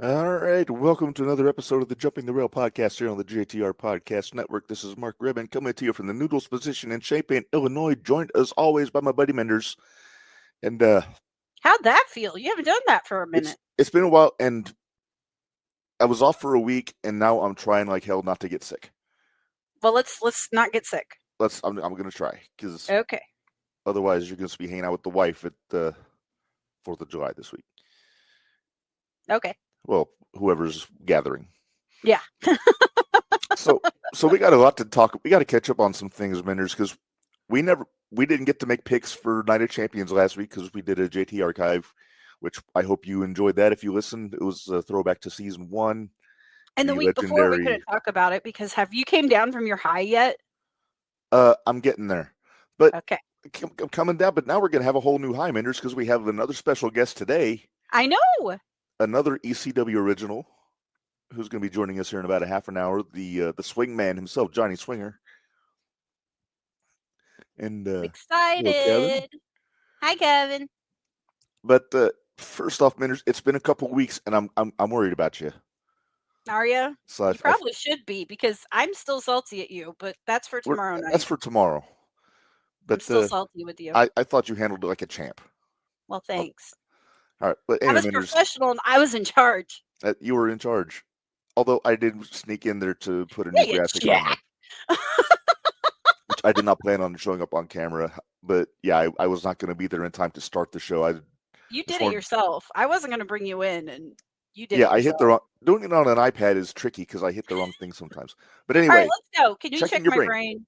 All right, welcome to another episode of the Jumping the Rail podcast here on the JTR Podcast Network. This is Mark Ribbon coming to you from the Noodles position in Champaign, Illinois, joined as always by my buddy Minderz. And How'd that feel? You haven't done that for a minute. it's been a while, and I was off for a week, and now I'm trying like hell not to get sick. Well, let's not get sick. I'm gonna try because Okay. otherwise you're going to be hanging out with the wife at the 4th of July this week. Okay. Well, whoever's gathering. Yeah. So we got a lot to talk. We got to catch up on some things, Minderz, because we didn't get to make picks for Night of Champions last week because we did a JT archive, which I hope you enjoyed that. If you listened, it was a throwback to season 1. And the week before we couldn't talk about it because have you came down from your high yet? I'm getting there, but okay, I'm coming down. But now we're gonna have a whole new high, Minderz, because we have another special guest today. I know. Another ECW original, who's going to be joining us here in about a half an hour. The swing man himself, Johnny Swinger. And excited. Hello, Kevin. Hi, Kevin. But first off, Minderz, it's been a couple weeks, and I'm worried about you. Are you? So you probably should be because I'm still salty at you, but that's for tomorrow night. That's for tomorrow. But I'm still salty with you. I thought you handled it like a champ. Well, thanks. All right, but anyway, I was professional and I was in charge. You were in charge. Although I did sneak in there to put a new graphic on it. Which I did not plan on showing up on camera. But yeah, I was not going to be there in time to start the show. You did it yourself. I wasn't going to bring you in, and you did it Yeah, yourself. I hit the wrong... Doing it on an iPad is tricky because I hit the wrong thing sometimes. But anyway. All right, let's go. Can you check my brain?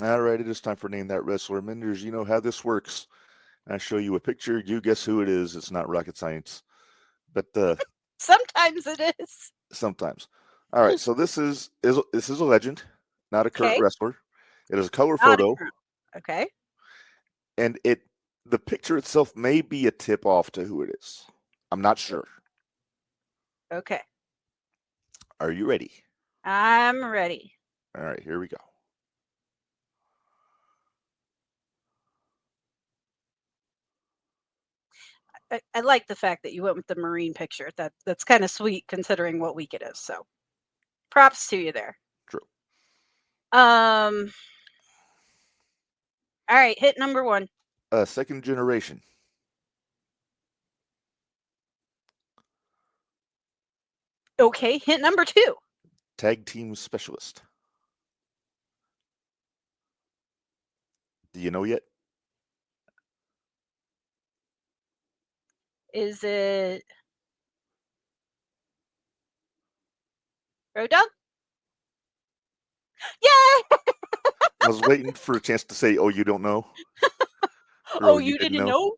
All right, it is time for Name That Wrestler. Minderz, you know how this works. I show you a picture, you guess who it is. It's not rocket science. But sometimes it is. Sometimes. All right, so this is a legend, not a current wrestler. It is a color photo. Okay. And the picture itself may be a tip off to who it is. I'm not sure. Okay. Are you ready? I'm ready. All right, here we go. I like the fact that you went with the Marine picture. That's kind of sweet considering what week it is. So props to you there. True. All right, hit number 1. Second generation. Okay, hit number 2. Tag team specialist. Do you know yet? Is it Road Dogg? Yay! I was waiting for a chance to say, "Oh, you don't know." Oh, you didn't know?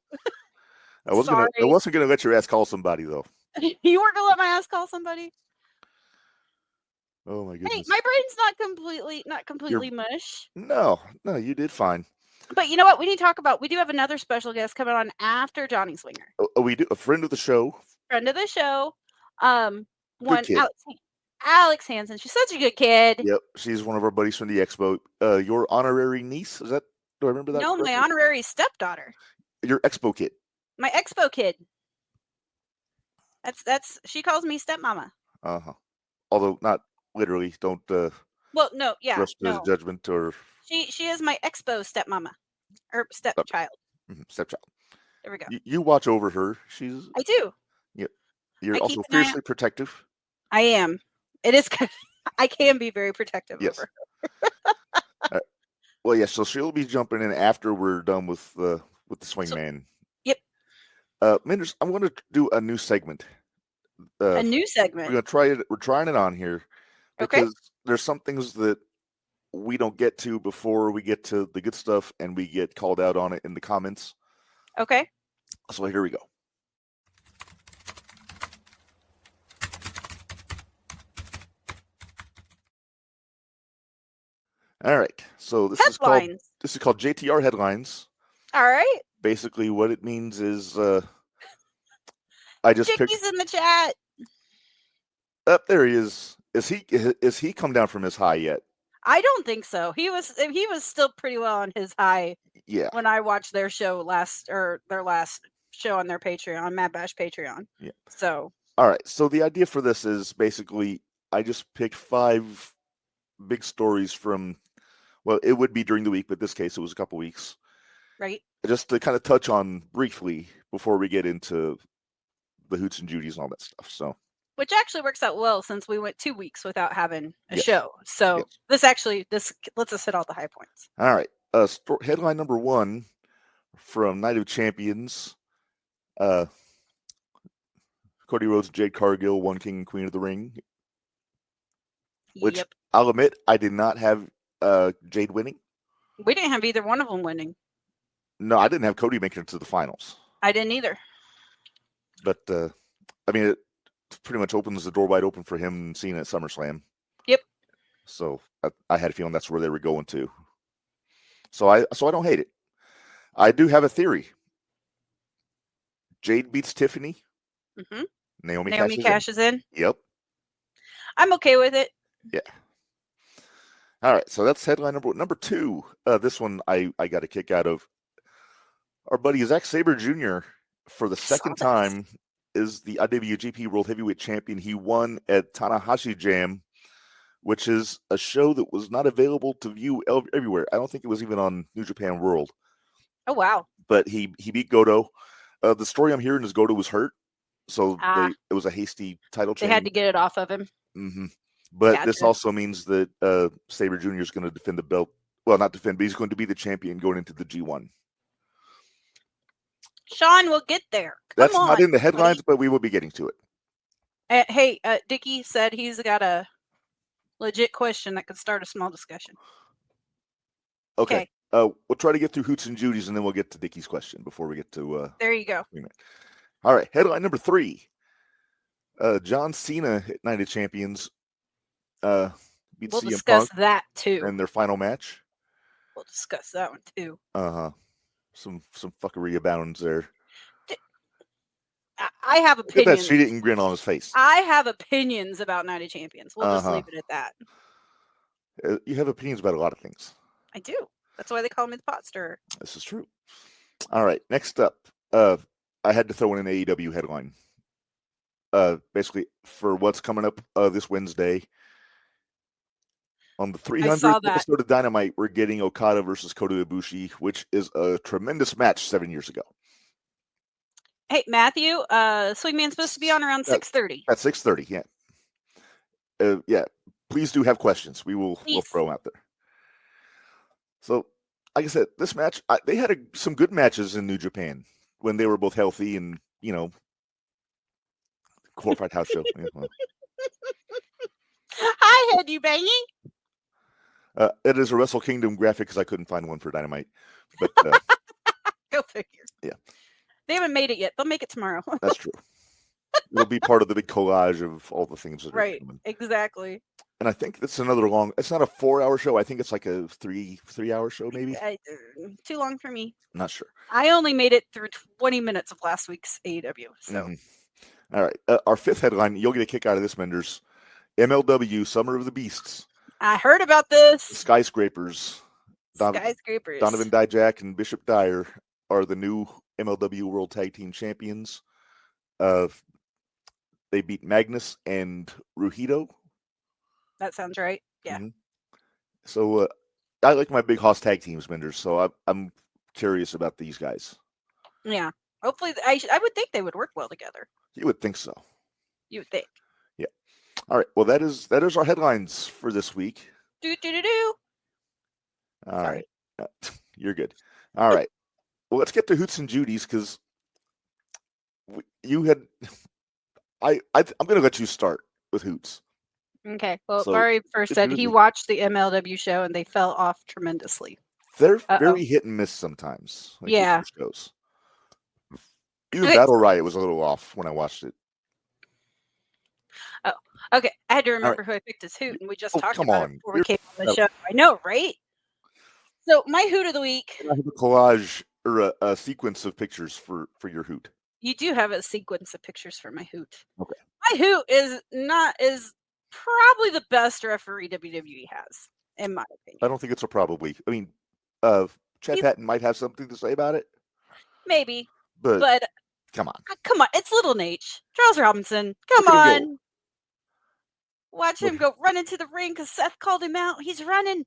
I wasn't gonna let your ass call somebody though. You weren't gonna let my ass call somebody? Oh my goodness! Hey, my brain's not completely mush. No, you did fine. But you know what? We need to talk about. We do have another special guest coming on after Johnny Swinger. Oh, we do, a friend of the show. Alex Hansen. She's such a good kid. Yep, she's one of our buddies from the expo. Your honorary niece, is that? Do I remember that? No, correctly? My honorary stepdaughter. Your expo kid. My expo kid. That's. She calls me stepmama. Although not literally. Don't. Well, no, yeah. Rush to judgment or. She is my expo stepmama, or stepchild. Stepchild. There we go. You watch over her. I do. Yep. You're also fiercely protective. I am. It is. I can be very protective over her. Well, yes. So she'll be jumping in after we're done with the swing man. Yep. Minderz, I'm going to do a new segment. A new segment. We're going to try it. We're trying it on here because there's some things that we don't get to before we get to the good stuff, and we get called out on it in the comments. Okay. So here we go. All right. So this is called JTR headlines. All right. Basically, what it means is I just Jimmy's in the chat. Up there he is. Is he come down from his high yet? I don't think so. He was still pretty well on his high. Yeah. When I watched their show their last show on their Patreon, Mad Bash Patreon. Yeah. So. All right. So the idea for this is basically I just picked 5 big stories from. Well, it would be during the week, but in this case, it was a couple weeks. Right. Just to kind of touch on briefly before we get into the hoots and judies and all that stuff. So, which actually works out well since we went 2 weeks without having a Yes. show. So Yes. this lets us hit all the high points. All right. Headline number 1 from Night of Champions. Cody Rhodes, Jade Cargill, won King and Queen of the Ring. Which I'll admit, I did not have Jade winning. We didn't have either one of them winning. No, I didn't have Cody making it to the finals. I didn't either. But I mean, it pretty much opens the door wide open for him seeing at SummerSlam. Yep. So I had a feeling that's where they were going to. So I don't hate it. I do have a theory. Jade beats Tiffany. Mm-hmm. Naomi cashes in. Yep. I'm okay with it. Yeah. All right. So that's headline number 2. This one I got a kick out of. Our buddy Zack Sabre Jr. for the second time is the IWGP World Heavyweight Champion. He won at Tanahashi Jam, which is a show that was not available to view everywhere. I don't think it was even on New Japan World. Oh, wow. But he beat Goto. The story I'm hearing is Goto was hurt, so it was a hasty title change. They had to get it off of him. Mm-hmm. But this also means that Sabre Jr. is going to defend the belt. Well, not defend, but he's going to be the champion going into the G1. Sean will get there. That's not in the headlines, but we will be getting to it. Hey, Dickie said he's got a legit question that could start a small discussion. Okay. We'll try to get through hoots and judies, and then we'll get to Dickie's question before we get to. There you go. All right. Headline number 3. John Cena at Night of Champions. Beat we'll CM discuss Punk that too. In their final match. We'll discuss that one too. Some fuckery abounds there. I have opinions. Look at that shit-eating grin on his face. I have opinions about Night of Champions. We'll just leave it at that. You have opinions about a lot of things. I do. That's why they call me the pot stirrer. This is true. All right. Next up, I had to throw in an AEW headline. Basically, for what's coming up this Wednesday. On the 300th episode of Dynamite, we're getting Okada versus Kota Ibushi, which is a tremendous match 7 years ago. Hey, Matthew, Swingman's supposed to be on around 6:30. At 6:30, yeah. Yeah, please do have questions. We'll throw them out there. So, like I said, this match, they had some good matches in New Japan when they were both healthy and, glorified house show. Hi, head you banging? It is a Wrestle Kingdom graphic because I couldn't find one for Dynamite. But go figure. Yeah. They haven't made it yet. They'll make it tomorrow. That's true. It'll be part of the big collage of all the things that are coming. Exactly. And I think it's another it's not a 4-hour show. I think it's like a 3-hour show, maybe. Too long for me. Not sure. I only made it through 20 minutes of last week's AEW. So. All right. Our 5th headline, you'll get a kick out of this, Minderz. MLW, Summer of the Beasts. I heard about this. Skyscrapers. Skyscrapers. Donovan Dijak and Bishop Dyer are the new MLW World Tag Team Champions. They beat Magnus and Ruhito. That sounds right. Yeah. Mm-hmm. So I like my big hoss tag teams, Minderz. So I'm curious about these guys. Yeah. Hopefully, I would think they would work well together. You would think so. You would think. Yeah. All right. Well, that is our headlines for this week. Do. All right. You're good. All right. Well, let's get to hoots and judies because you had. I'm going to let you start with hoots. Okay. Well, Barry first said he watched the MLW show and they fell off tremendously. They're very hit and miss sometimes. Like yeah. Shows. Even Battle Riot was a little off when I watched it. Oh, okay. I had to remember who I picked as hoot, and we just talked about it before we came on the show. I know, right? So my hoot of the week. I have a collage or a sequence of pictures for your hoot. You do have a sequence of pictures for my hoot. Okay. My hoot is not as probably the best referee WWE has, in my opinion. I don't think it's a probably. I mean, Chad Patton might have something to say about it. Maybe. But come on. Come on. It's Little Nate. Charles Robinson. Come on. Watch him go run into the ring because Seth called him out. He's running.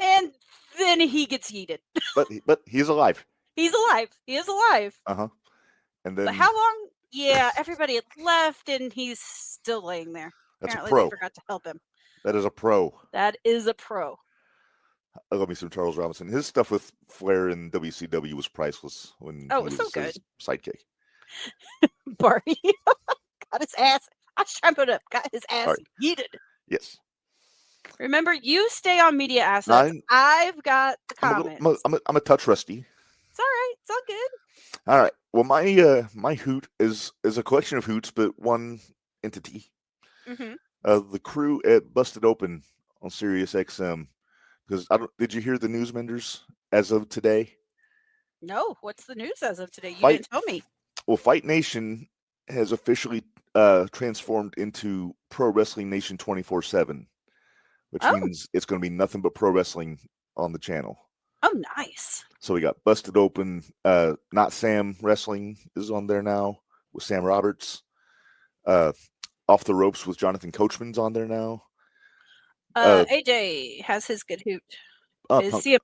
And then he gets yeeted. But he's alive. He is alive. Uh-huh. And then but how long? Yeah, everybody had left and he's still laying there. That's Apparently a pro. They forgot to help him. That is a pro. I love me some Charles Robinson. His stuff with Flair and WCW was priceless when it he was was so his sidekick. Barry got his ass. I was trying to put up. Got his ass yeeted. Yes. Remember, you stay on media assets. I've got the comments. I'm a touch rusty. It's all right. It's all good. All right. Well, my hoot is a collection of hoots, but one entity. Mm-hmm. The crew at Busted Open on Sirius XM. Because did you hear the news, Minderz, as of today? No. What's the news as of today? You didn't tell me. Well, Fight Nation has officially transformed into Pro Wrestling Nation 24/7, which means it's going to be nothing but pro wrestling on the channel. Oh, nice. So we got Busted Open. Not Sam Wrestling is on there now with Sam Roberts. Off the Ropes with Jonathan Coachman's on there now. AJ has his good hoot. Is CM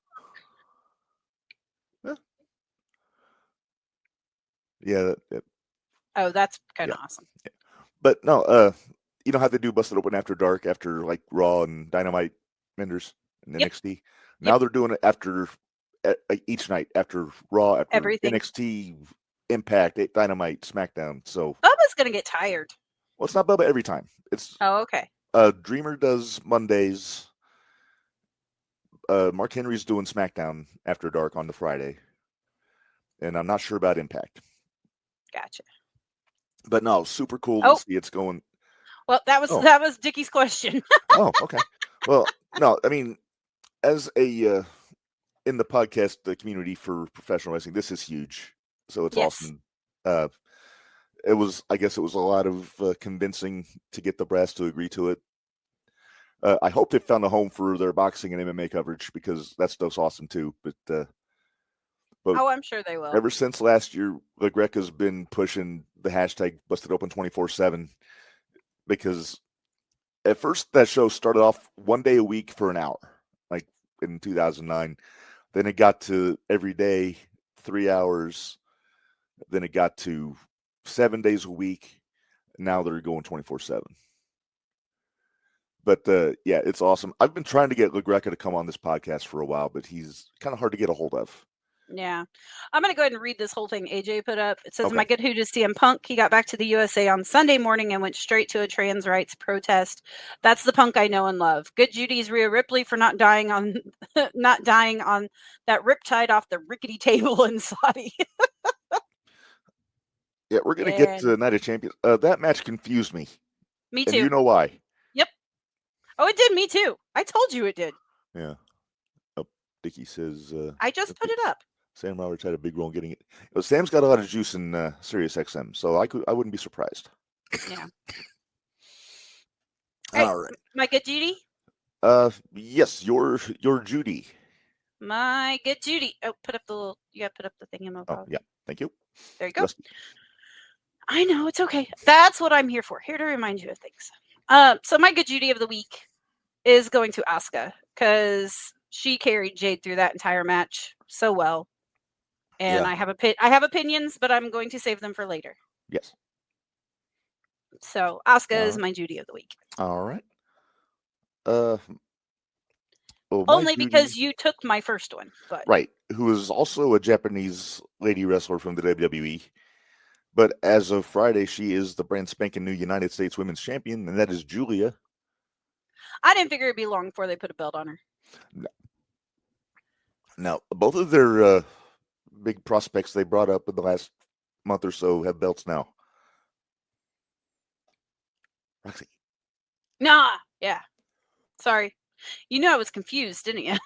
Punk. Yeah. Oh, that's kind of awesome. Yeah. But no, you don't have to do Busted Open after dark, after like Raw and Dynamite, Minderz, and NXT. Now they're doing it after each night, after Raw, after everything. NXT, Impact, Dynamite, SmackDown. So Bubba's gonna get tired. Well, it's not Bubba every time. It's okay. Dreamer does Mondays. Mark Henry's doing SmackDown after dark on the Friday, and I'm not sure about Impact. Gotcha. But no, super cool to see it's going. Well, that was Dickie's question. Oh, okay. Well, no, I mean, as a in the podcast community for professional wrestling, this is huge. So it's awesome. I guess it was a lot of convincing to get the brass to agree to it. I hope they found a home for their boxing and MMA coverage because that stuff's awesome too. But I'm sure they will. Ever since last year, LaGreca's been pushing the hashtag Busted Open 24/7 because at first that show started off one day a week for an hour, like in 2009. Then it got to every day, 3 hours. Then it got to 7 days a week. Now they're going 24/7. But yeah, it's awesome. I've been trying to get LaGreca to come on this podcast for a while, but he's kind of hard to get a hold of. Yeah. I'm going to go ahead and read this whole thing AJ put up. It says, My good hoot is CM Punk. He got back to the USA on Sunday morning and went straight to a trans rights protest. That's the Punk I know and love. Good Judy's Rhea Ripley for not dying on that riptide off the rickety table in Saudi. Yeah, we're going to get to Night of Champions. That match confused me. Me too. And you know why. Yep. Oh, it did me too. I told you it did. Yeah. Oh, Dickie says... I just put it up. Sam Roberts had a big role in getting it. Sam's got a lot of juice in Sirius XM, so I wouldn't be surprised. Yeah. All right. My good Judy? Yes, your Judy. My good Judy. Oh, you gotta put up the thing in my Oh, yeah. Thank you. There you go. I know, it's okay. That's what I'm here for. Here to remind you of things. So my good Judy of the week is going to Asuka because she carried Jade through that entire match so well. And I have opinions, but I'm going to save them for later. Yes. So Asuka is my Judy of the week. All right. Only because you took my first one. But right. Who is also a Japanese lady wrestler from the WWE. But as of Friday, she is the brand spanking new United States Women's Champion, and that is Julia. I didn't figure it'd be long before they put a belt on her. No. Now, both of their big prospects they brought up in the last month or so have belts now. Roxy. Nah, yeah. Sorry. You knew I was confused, didn't you?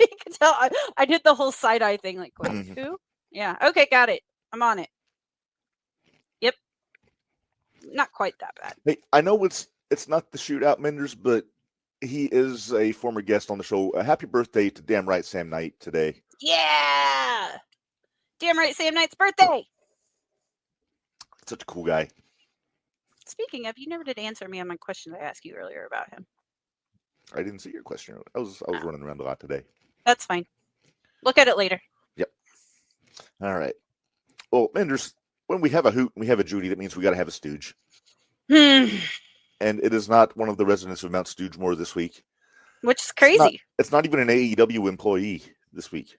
You can tell I did the whole side-eye thing, like, wait, who? Yeah, okay, got it. I'm on it. Yep. Not quite that bad. Hey, I know it's it's not the Shootout Minderz, but he is a former guest on the show. A happy birthday to Damn Right Sam Knight today. Yeah! Damn right, Sam Knight's birthday! Such a cool guy. Speaking of, you never did answer me on my question I asked you earlier about him. I didn't see your question. I was running around a lot today. That's fine. Look at it later. Yep. All right. Well, Minderz, when we have a hoot and we have a Judy, that means we got to have a stooge. And it is not one of the residents of Mount Stoogemore this week. Which is crazy. It's not even an AEW employee this week.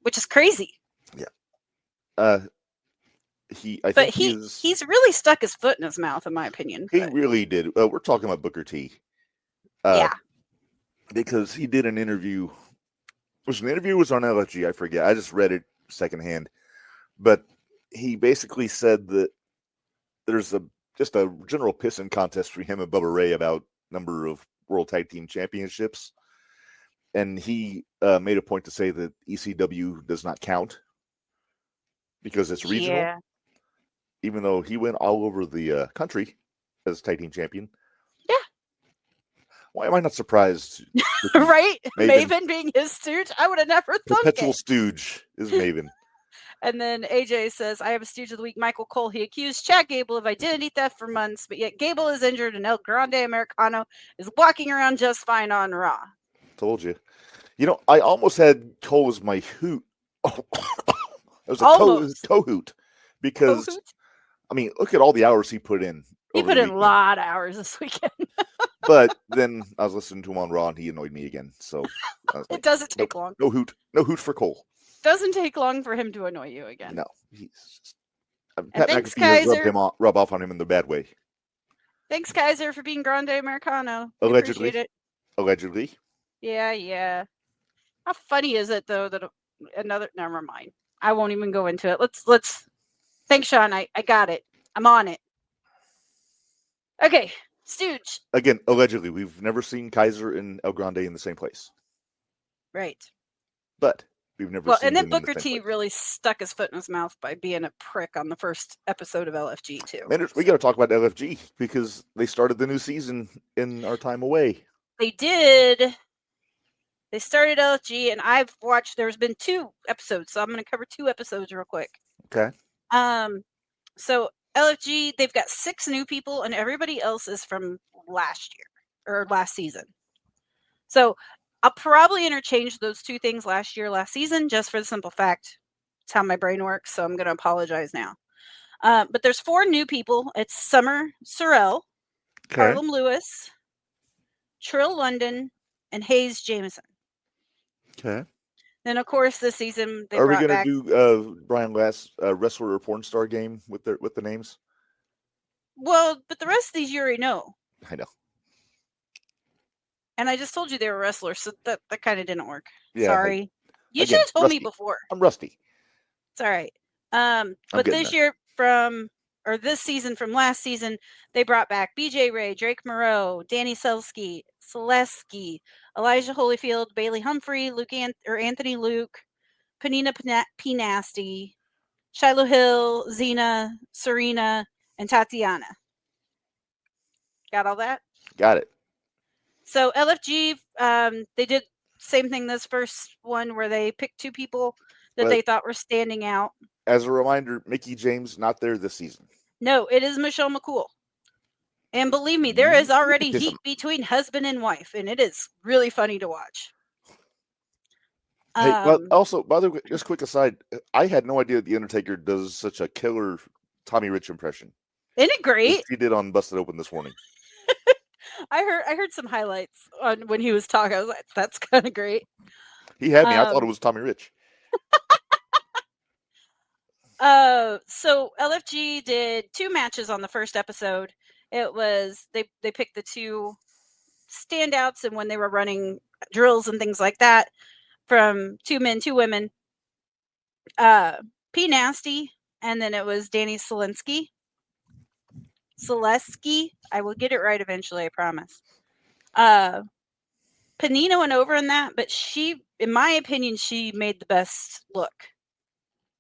Which is crazy. Yeah. He's really stuck his foot in his mouth, in my opinion. He really did. We're talking about Booker T. Yeah. Because he did an interview. Was on LFG? I forget. I just read it secondhand. But he basically said that there's just a general pissing contest for him and Bubba Ray about number of World Tag Team Championships. And he made a point to say that ECW does not count because it's regional. Yeah. Even though he went all over the country as Tag Team Champion. Yeah. Why am I not surprised? Right? Maven being his stooge? I would have never thought Perpetual stooge is Maven. And then AJ says, I have a stooge of the week, Michael Cole. He accused Chad Gable of identity theft for months, but yet Gable is injured and El Grande Americano is walking around just fine on Raw. Told you. You know, I almost had Cole as my hoot. It was a co-hoot. Because, I mean, look at all the hours he put in. He put in a lot of hours this weekend. But then I was listening to him on Raw and he annoyed me again. So it doesn't take long. No hoot for Cole. Doesn't take long for him to annoy you again. No. He's just, Pat McAfee rub off on him in the bad way. Thanks, Kaiser, for being Grande Americano. Allegedly. Appreciate it. Allegedly. Yeah. How funny is it, though, that never mind. I won't even go into it. Let's thanks, Sean. I got it. I'm on it. Okay, stooge. Again, allegedly. We've never seen Kaiser and El Grande in the same place. Right. But we've never seen and then them Booker T really stuck his foot in his mouth by being a prick on the first episode of LFG, too. Minderz, we got to talk about LFG because they started the new season in our time away. They did. They started LFG, and I've watched. There's been 2 episodes, so I'm going to cover 2 episodes real quick. Okay. So LFG, they've got 6 new people, and everybody else is from last year or last season. So I'll probably interchange those 2 things, last year, last season, just for the simple fact it's how my brain works. So I'm going to apologize now. But there's 4 new people. It's Summer Sorrell, Harlem Lewis, Trill London, and Hayes Jameson. Okay. Then, of course, this season are we going to do Brian Glass wrestler or porn star game with the names? Well, but the rest of these you already know. I know. And I just told you they were wrestlers, so that kind of didn't work. Yeah, sorry. You should have told me before. I'm rusty. It's all right. But this season from last season, they brought back BJ Ray, Drake Moreau, Danny Selesky, Elijah Holyfield, Bailey Humphrey, Anthony Luke, Panina P. Nasty, Shiloh Hill, Xena, Serena, and Tatiana. Got all that? Got it. So LFG, they did same thing this first one where they picked 2 people that they thought were standing out. As a reminder, Mickie James not there this season. No, it is Michelle McCool. And believe me, there is already heat between husband and wife, and it is really funny to watch. Hey, well, also, by the way, just quick aside, I had no idea The Undertaker does such a killer Tommy Rich impression. Isn't it great? He did on Busted Open this morning. I heard some highlights on when he was talking. I was like, that's kind of great. He had me. I thought it was Tommy Rich. So LFG did 2 matches on the first episode. It was they picked the 2 standouts, and when they were running drills and things like that, from 2 men, 2 women. P. Nasty, and then it was Danny Selesky. I will get it right eventually, I promise. Panina went over in that, but she, in my opinion, she made the best look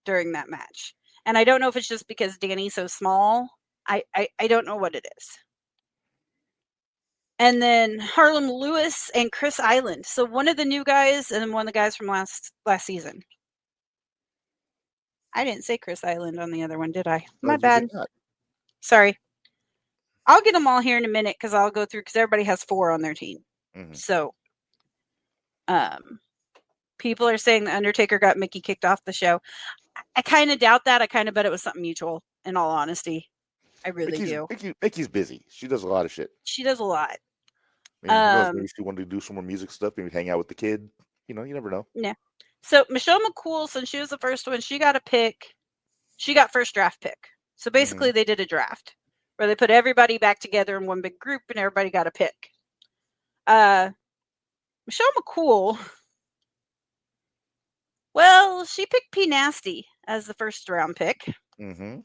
during that match. And I don't know if it's just because Danny's so small. I don't know what it is. And then Harlem Lewis and Chris Island. So one of the new guys and one of the guys from last season. I didn't say Chris Island on the other one, did I? My bad. Sorry. I'll get them all here in a minute because I'll go through because everybody has 4 on their team. Mm-hmm. So, people are saying the Undertaker got Mickey kicked off the show. I kind of doubt that. I kind of bet it was something mutual. In all honesty, I really do. Mickey's busy. She does a lot of shit. She does a lot. I mean, who knows? Maybe she wanted to do some more music stuff. Maybe hang out with the kid. You know, you never know. Yeah. So Michelle McCool, since she was the first one, she got a pick. She got first draft pick. So basically, they did a draft where they put everybody back together in one big group, and everybody got a pick. Michelle McCool. Well, she picked P. Nasty as the first round pick. Mm-hmm.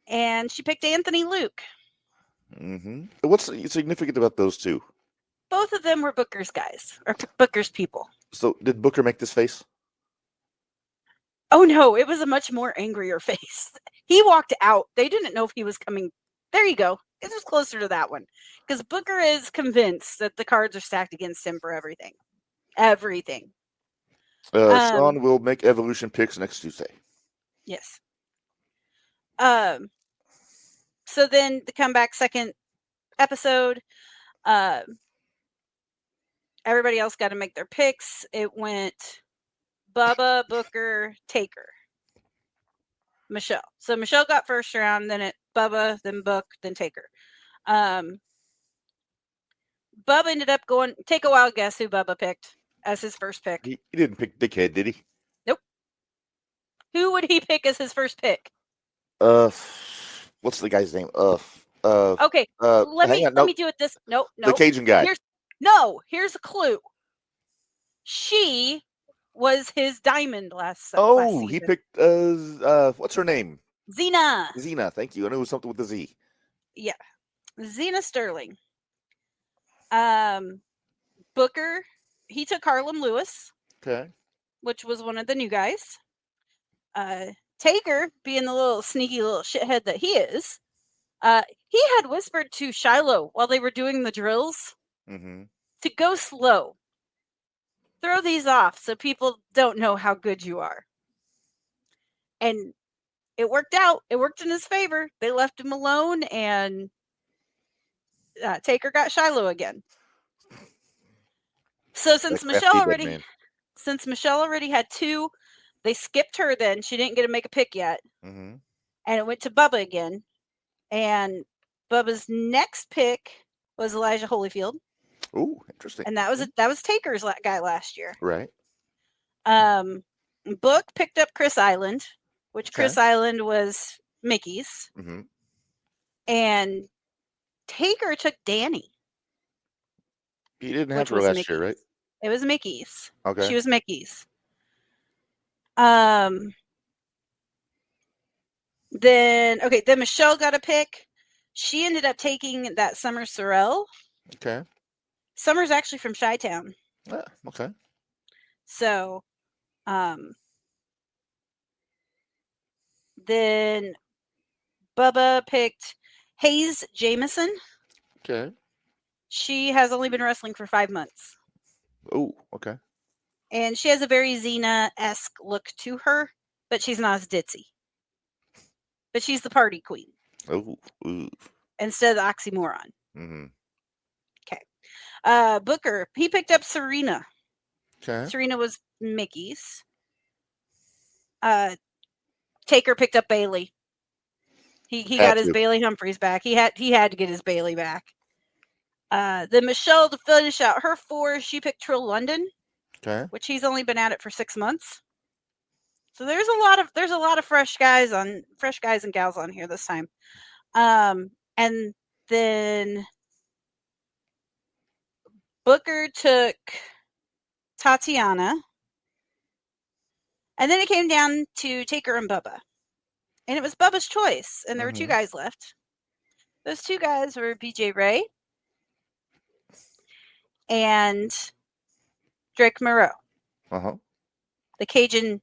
And she picked Anthony Luke. Mm-hmm. What's significant about those two? Both of them were Booker's guys, or Booker's people. So did Booker make this face? Oh, no, it was a much more angrier face. He walked out. They didn't know if he was coming. There you go. It was closer to that one. Because Booker is convinced that the cards are stacked against him for everything. Everything. Sean will make Evolution picks next Tuesday. Yes. So then the comeback second episode, everybody else got to make their picks. It went Bubba, Booker, Taker, Michelle. So Michelle got first round, then Bubba, then Book, then Taker. Bubba ended up going. Take a wild guess who Bubba picked as his first pick. He didn't pick Dickhead, did he? Nope. Who would he pick as his first pick? What's the guy's name? Okay. Let me do it this. No. The Cajun guy. Here's a clue. She was his diamond last season. He picked what's her name? Xena. Thank you. I knew it was something with a Z. Yeah. Xena Sterling. Booker, he took Harlem Lewis. Okay. Which was one of the new guys. Taker, being the little sneaky little shithead that he is, he had whispered to Shiloh while they were doing the drills to go slow. Throw these off so people don't know how good you are. And it worked out. It worked in his favor. They left him alone, and Taker got Shiloh again. So since Michelle already had 2, they skipped her then. She didn't get to make a pick yet. And it went to Bubba again. And Bubba's next pick was Elijah Holyfield. Ooh, interesting. And that was Taker's guy last year. Right. Book picked up Chris Island, which Chris Island was Mickey's. And Taker took Danny. He didn't have her last year, right? It was Mickey's. Okay. She was Mickey's. Then Michelle got a pick. She ended up taking that Summer Sorrell. Okay. Summer's actually from Chi-Town. Okay. So, then Bubba picked Hayes Jameson. Okay. She has only been wrestling for 5 months. Oh, okay. And she has a very Xena-esque look to her, but she's not as ditzy. But she's the party queen. Oh, instead of the oxymoron. Okay. Booker, he picked up Serena. Okay. Serena was Mickey's. Taker picked up Bailey. He got his Bailey Humphreys back. He had to get his Bailey back. Then Michelle, to finish out her 4, she picked Trill London. Okay. Which he's only been at it for 6 months. So there's a lot of fresh guys and gals on here this time. And then Booker took Tatiana. And then it came down to Taker and Bubba. And it was Bubba's choice. And there were 2 guys left. Those 2 guys were BJ Ray and Drake Moreau. The Cajun,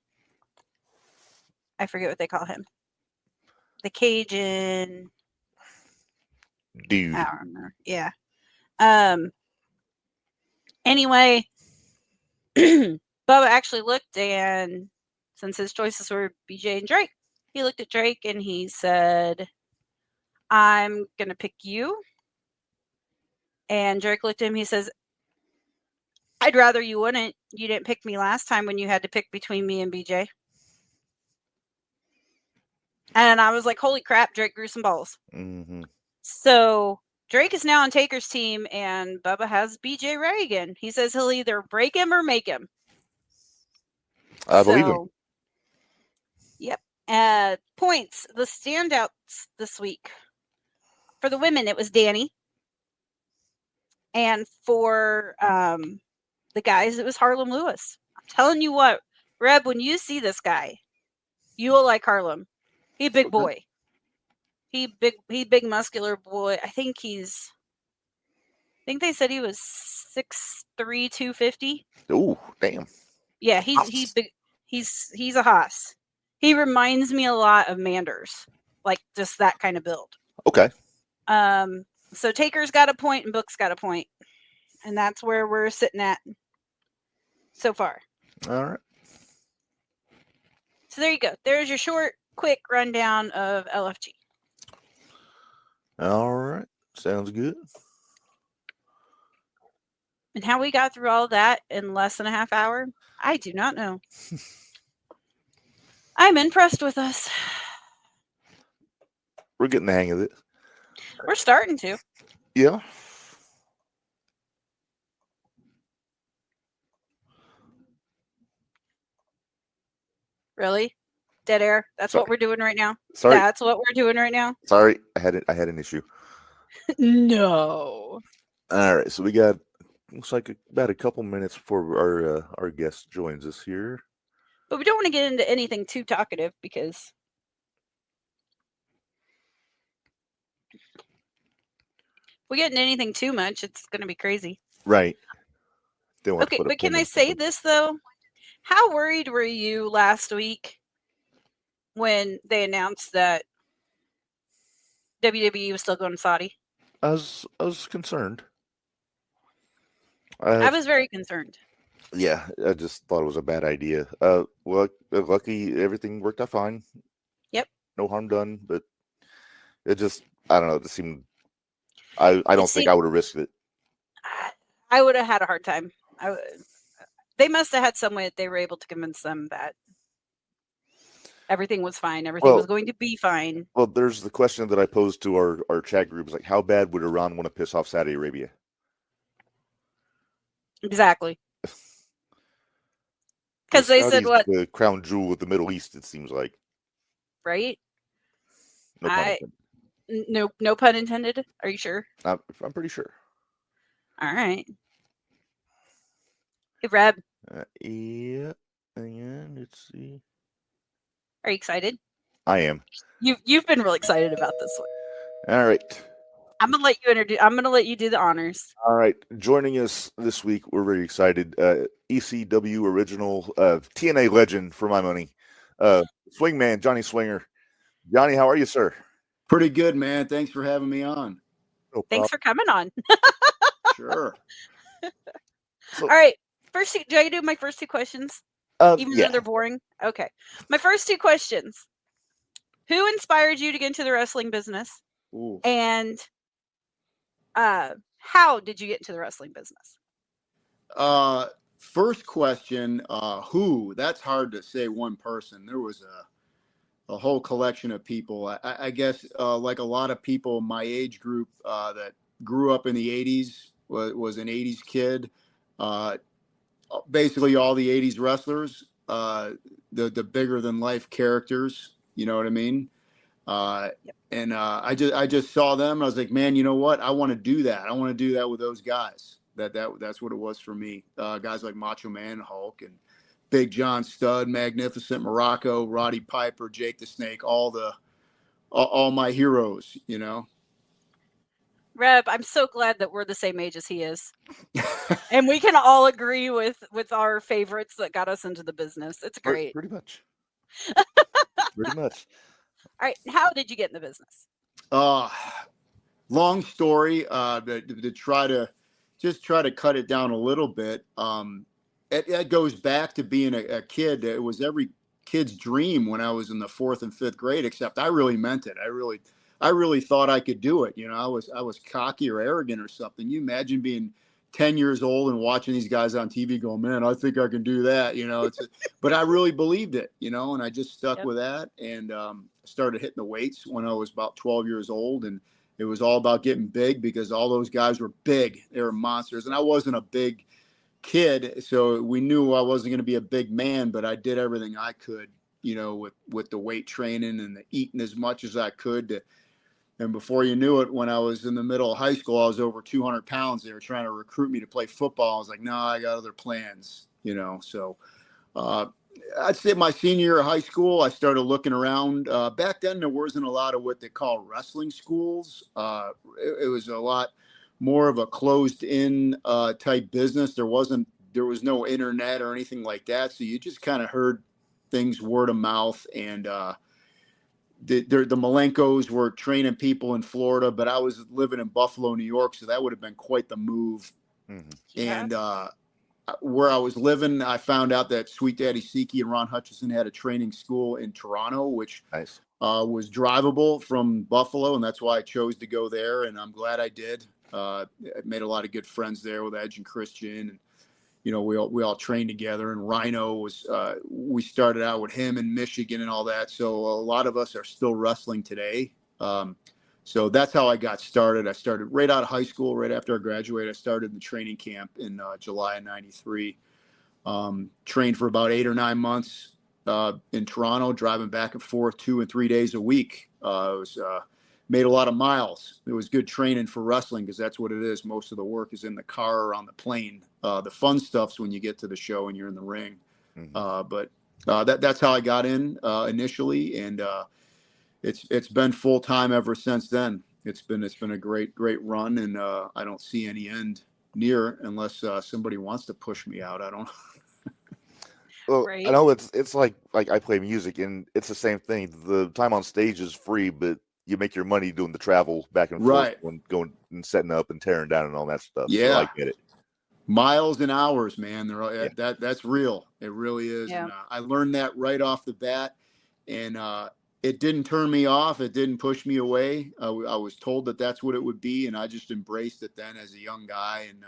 I forget what they call him. The Cajun dude. I don't remember. Yeah. Anyway, Bubba actually looked, and since his choices were BJ and Drake, he looked at Drake and he said, I'm going to pick you. And Drake looked at him. He says, I'd rather you wouldn't. You didn't pick me last time when you had to pick between me and BJ. And I was like, holy crap, Drake grew some balls. Mm-hmm. So Drake is now on Taker's team, and Bubba has BJ Reagan. He says he'll either break him or make him. I believe him. Yep. Points. The standouts this week. For the women, it was Danny. And for the guys, it was Harlem Lewis. I'm telling you what, Reb, when you see this guy, you will like Harlem. He a big boy. He big muscular boy. I think they said he was 6'3", 250. Oh, damn. Yeah, he's big. He's a hoss. He reminds me a lot of Minderz, like just that kind of build. Okay. So Taker's got a point and Book's got a point, and that's where we're sitting at so far. All right. So there you go. There's your short, quick rundown of LFG. All right. Sounds good. And how we got through all that in less than a half hour, I do not know. I'm impressed with us. We're getting the hang of it. We're starting to. Yeah. Really? Dead air? That's Sorry. what we're doing right now? Sorry. That's what we're doing right now? Sorry. I had an issue. No. All right. So we got, looks like about a couple minutes before our guest joins us here. But we don't want to get into anything too talkative because if we get into anything too much, it's going to be crazy. Right. Okay, but can I say this, though? How worried were you last week when they announced that WWE was still going to Saudi? I was concerned. I was very concerned. Yeah, I just thought it was a bad idea. Well, lucky everything worked out fine. Yep. No harm done, but it just, I don't know, it seemed, I don't think I would have risked it. I would have had a hard time. They must have had some way that they were able to convince them that everything was fine. Everything was going to be fine. Well, there's the question that I posed to our chat groups, like, how bad would Iran want to piss off Saudi Arabia? Exactly. Because they said what? The crown jewel of the Middle East, it seems like. Right? No pun intended. No pun intended? Are you sure? I'm pretty sure. All right. Hey, Reb. Yeah. And let's see. Are you excited? I am. You've been really excited about this one. All right. I'm gonna let you do the honors. All right. Joining us this week, we're very excited. ECW original TNA legend for my money. Swingman, Johnny Swinger. Johnny, how are you, sir? Pretty good, man. Thanks for having me on. No Thanks for coming on. Sure. All right. First, do I do my first two questions? Even though they're boring? Okay. My first two questions. Who inspired you to get into the wrestling business? Ooh. And how did you get into the wrestling business? First question, who? That's hard to say one person. There was a whole collection of people. I guess like a lot of people my age group that grew up in the 80s, was an 80s kid. Basically all the 80s wrestlers, the bigger than life characters, you know what I mean? Yep. And I just saw them and I was like, man, you know what? I want to do that. I want to do that with those guys. That's what it was for me. Guys like Macho Man, Hulk, and Big John Studd, Magnificent Morocco, Roddy Piper, Jake the Snake, all my heroes, you know. Reb, I'm so glad that we're the same age as he is. And we can all agree with our favorites that got us into the business. It's great. Pretty much. Pretty much. All right. How did you get in the business? long story, to try to cut it down a little bit. It goes back to being a kid. It was every kid's dream when I was in the 4th and 5th grade, except I really meant it. I really thought I could do it. I was cocky or arrogant or something. You imagine being 10 years old and watching these guys on TV going, man, I think I can do that. But I really believed it, and I just stuck with that, and started hitting the weights when I was about 12 years old. And it was all about getting big because all those guys were big. They were monsters. And I wasn't a big kid, so we knew I wasn't going to be a big man, but I did everything I could, with the weight training and the eating as much as I could. And before you knew it, when I was in the middle of high school, I was over 200 pounds. They were trying to recruit me to play football. I was like, no, I got other plans, So I'd say my senior year of high school, I started looking around. Back then, there wasn't a lot of what they call wrestling schools. It was a lot more of a closed-in type business. There was no internet or anything like that. So you just kind of heard things word of mouth, and the Malenkos were training people in Florida, but I was living in Buffalo, New York, so that would have been quite the move. Mm-hmm. Yeah. And where I was living, I found out that Sweet Daddy Siki and Ron Hutchison had a training school in Toronto, which was drivable from Buffalo, and that's why I chose to go there, and I'm glad I did. I made a lot of good friends there with Edge and Christian, and we all trained together. And Rhino was we started out with him in Michigan and all that. So a lot of us are still wrestling today. So that's how I got started. I started right out of high school, right after I graduated. I started in the training camp in July of '93. Trained for about 8 or 9 months in Toronto, driving back and forth 2 and 3 days a week. Made a lot of miles. It was good training for wrestling because that's what it is. Most of the work is in the car or on the plane. The fun stuff's when you get to the show and you're in the ring. Mm-hmm. But that's how I got in initially, and it's been full time ever since then. It's been a great run, and I don't see any end near unless somebody wants to push me out. I don't. Well, right. I know it's like I play music, and it's the same thing. The time on stage is free, but you make your money doing the travel back and forth, and going and setting up and tearing down and all that stuff. Yeah, so I get it. Miles and hours, man. That's real. It really is. Yeah. And, I learned that right off the bat, and it didn't turn me off. It didn't push me away. I was told that that's what it would be, and I just embraced it then as a young guy. And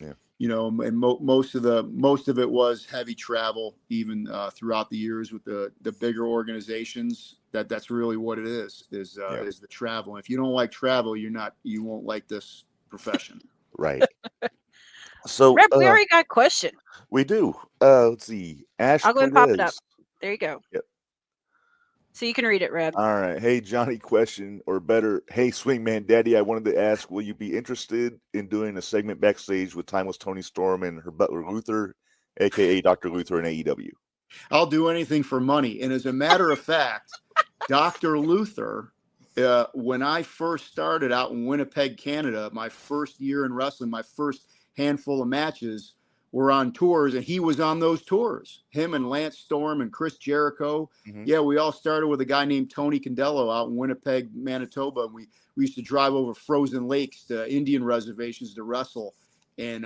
and most of it was heavy travel, even throughout the years with the bigger organizations. That's really what it is the travel. And if you don't like travel, you won't like this profession. Right. So Reb, we already got a question. We do. Let's see. Ash, I'll go and pop it up. There you go. Yep. So you can read it, Reb. All right. Hey, Johnny, question, or better, hey, Swingman Daddy, I wanted to ask, will you be interested in doing a segment backstage with Timeless Tony Storm and her butler Luther, a.k.a. Dr. Luther in AEW? I'll do anything for money. And as a matter of fact, Dr. Luther, when I first started out in Winnipeg, Canada, my first year in wrestling, my first handful of matches were on tours, and he was on those tours. Him and Lance Storm and Chris Jericho. Mm-hmm. Yeah, we all started with a guy named Tony Condello out in Winnipeg, Manitoba. And we used to drive over frozen lakes to Indian reservations to wrestle. And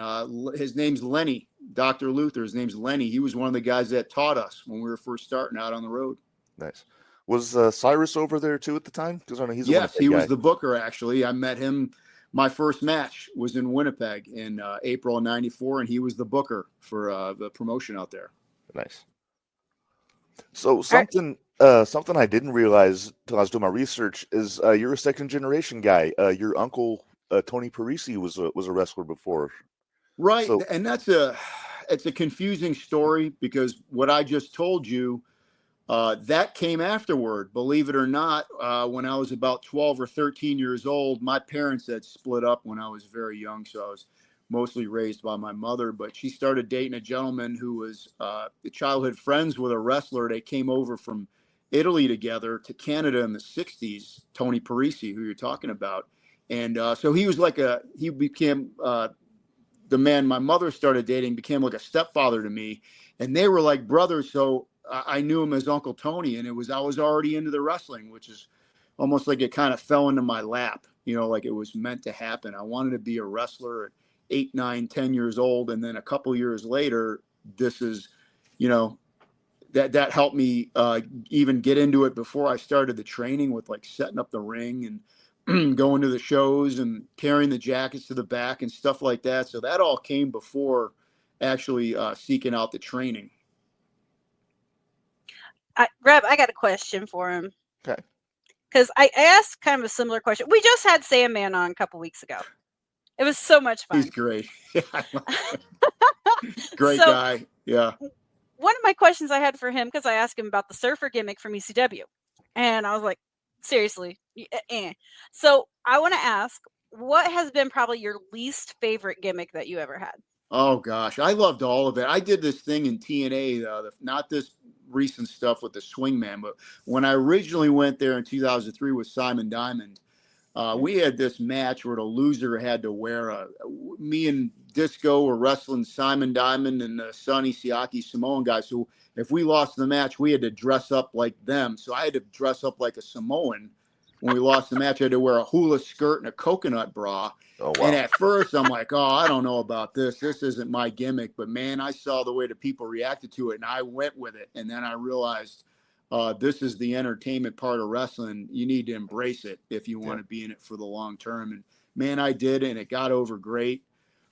his name's Lenny, Dr. Luther. His name's Lenny. He was one of the guys that taught us when we were first starting out on the road. Nice. Was Cyrus over there too at the time? Because I know he's he was the booker. Actually, I met him. My first match was in Winnipeg in April of '94, and he was the booker for the promotion out there. Nice. So something I didn't realize until I was doing my research is you're a second generation guy. Your uncle Tony Parisi was a wrestler before, right? So, and it's a confusing story because what I just told you. That came afterward, believe it or not. When I was about 12 or 13 years old, my parents had split up when I was very young, so I was mostly raised by my mother. But she started dating a gentleman who was childhood friends with a wrestler. They came over from Italy together to Canada in the 60s, Tony Parisi, who you're talking about. And so he was he became the man my mother started dating, became like a stepfather to me. And they were like brothers, so I knew him as Uncle Tony, and I was already into the wrestling, which is almost like it kind of fell into my lap. like it was meant to happen. I wanted to be a wrestler at 8, 9, 10 years old. And then a couple years later, this is, that helped me even get into it before I started the training with like setting up the ring and going to the shows and carrying the jackets to the back and stuff like that. So that all came before actually seeking out the training. Reb, I got a question for him. Okay. Because I asked kind of a similar question. We just had Sandman on a couple weeks ago. It was so much fun. He's great. Great guy. Yeah. One of my questions I had for him, because I asked him about the surfer gimmick from ECW, and I was like, seriously. So I want to ask, what has been probably your least favorite gimmick that you ever had? Oh, gosh. I loved all of it. I did this thing in TNA, not this recent stuff with the Swingman, but when I originally went there in 2003 with Simon Diamond, we had this match where the loser had to wear me and Disco were wrestling Simon Diamond and Sonny Siaki Samoan guy. So if we lost the match, we had to dress up like them. So I had to dress up like a Samoan. When we lost the match, I had to wear a hula skirt and a coconut bra. Oh, wow. And at first I'm like, oh, I don't know about this. This isn't my gimmick. But man, I saw the way the people reacted to it and I went with it. And then I realized this is the entertainment part of wrestling. You need to embrace it if you want to be in it for the long term. And man, I did, and it got over great.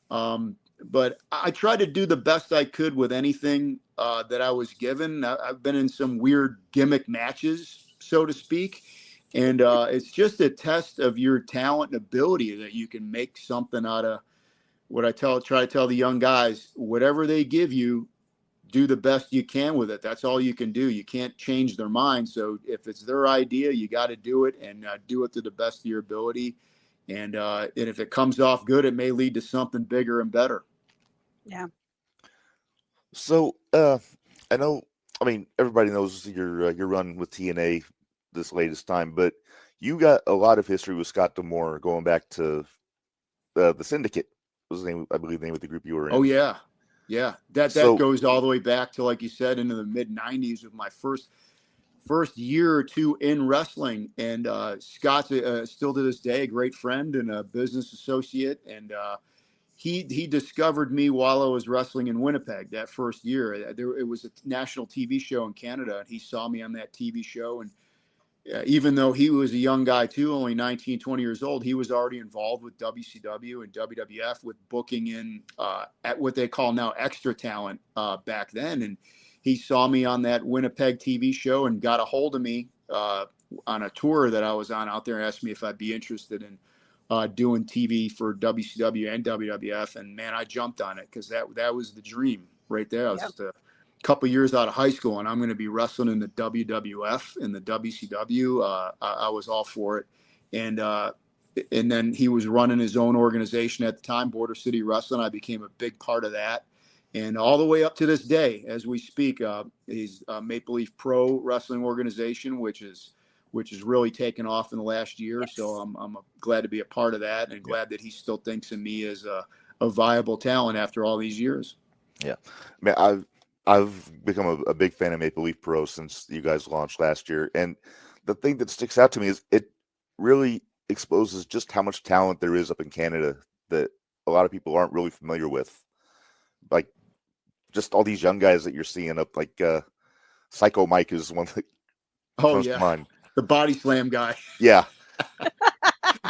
But I tried to do the best I could with anything that I was given. I've been in some weird gimmick matches, so to speak. And it's just a test of your talent and ability that you can make something out of what I try to tell the young guys, whatever they give you, do the best you can with it. That's all you can do. You can't change their mind. So if it's their idea, you got to do it and do it to the best of your ability. And if it comes off good, it may lead to something bigger and better. Yeah. So everybody knows your run with TNA this latest time, but you got a lot of history with Scott D'Amore going back to the Syndicate was the name, I believe, the name of the group you were in. Oh yeah. Yeah. That goes all the way back to, like you said, into the mid 90s with my first year or two in wrestling. And Scott's still to this day a great friend and a business associate. And he discovered me while I was wrestling in Winnipeg that first year. It was a national TV show in Canada, and he saw me on that TV show. And even though he was a young guy too, only 19, 20 years old, he was already involved with WCW and WWF with booking in at what they call now extra talent back then. And he saw me on that Winnipeg TV show and got a hold of me on a tour that I was on out there and asked me if I'd be interested in doing TV for WCW and WWF. And man, I jumped on it because that was the dream right there. I was just a couple years out of high school and I'm going to be wrestling in the WWF and the WCW. I was all for it. And then he was running his own organization at the time, Border City Wrestling. I became a big part of that. And all the way up to this day, as we speak, he's Maple Leaf Pro Wrestling Organization, which is really taken off in the last year. Yes. So I'm glad to be a part of that and glad that he still thinks of me as a viable talent after all these years. Yeah. Man, I've become a big fan of Maple Leaf Pro since you guys launched last year. And the thing that sticks out to me is it really exposes just how much talent there is up in Canada that a lot of people aren't really familiar with. Like just all these young guys that you're seeing up, like Psycho Mike is one that comes to mind. The body slam guy. Yeah.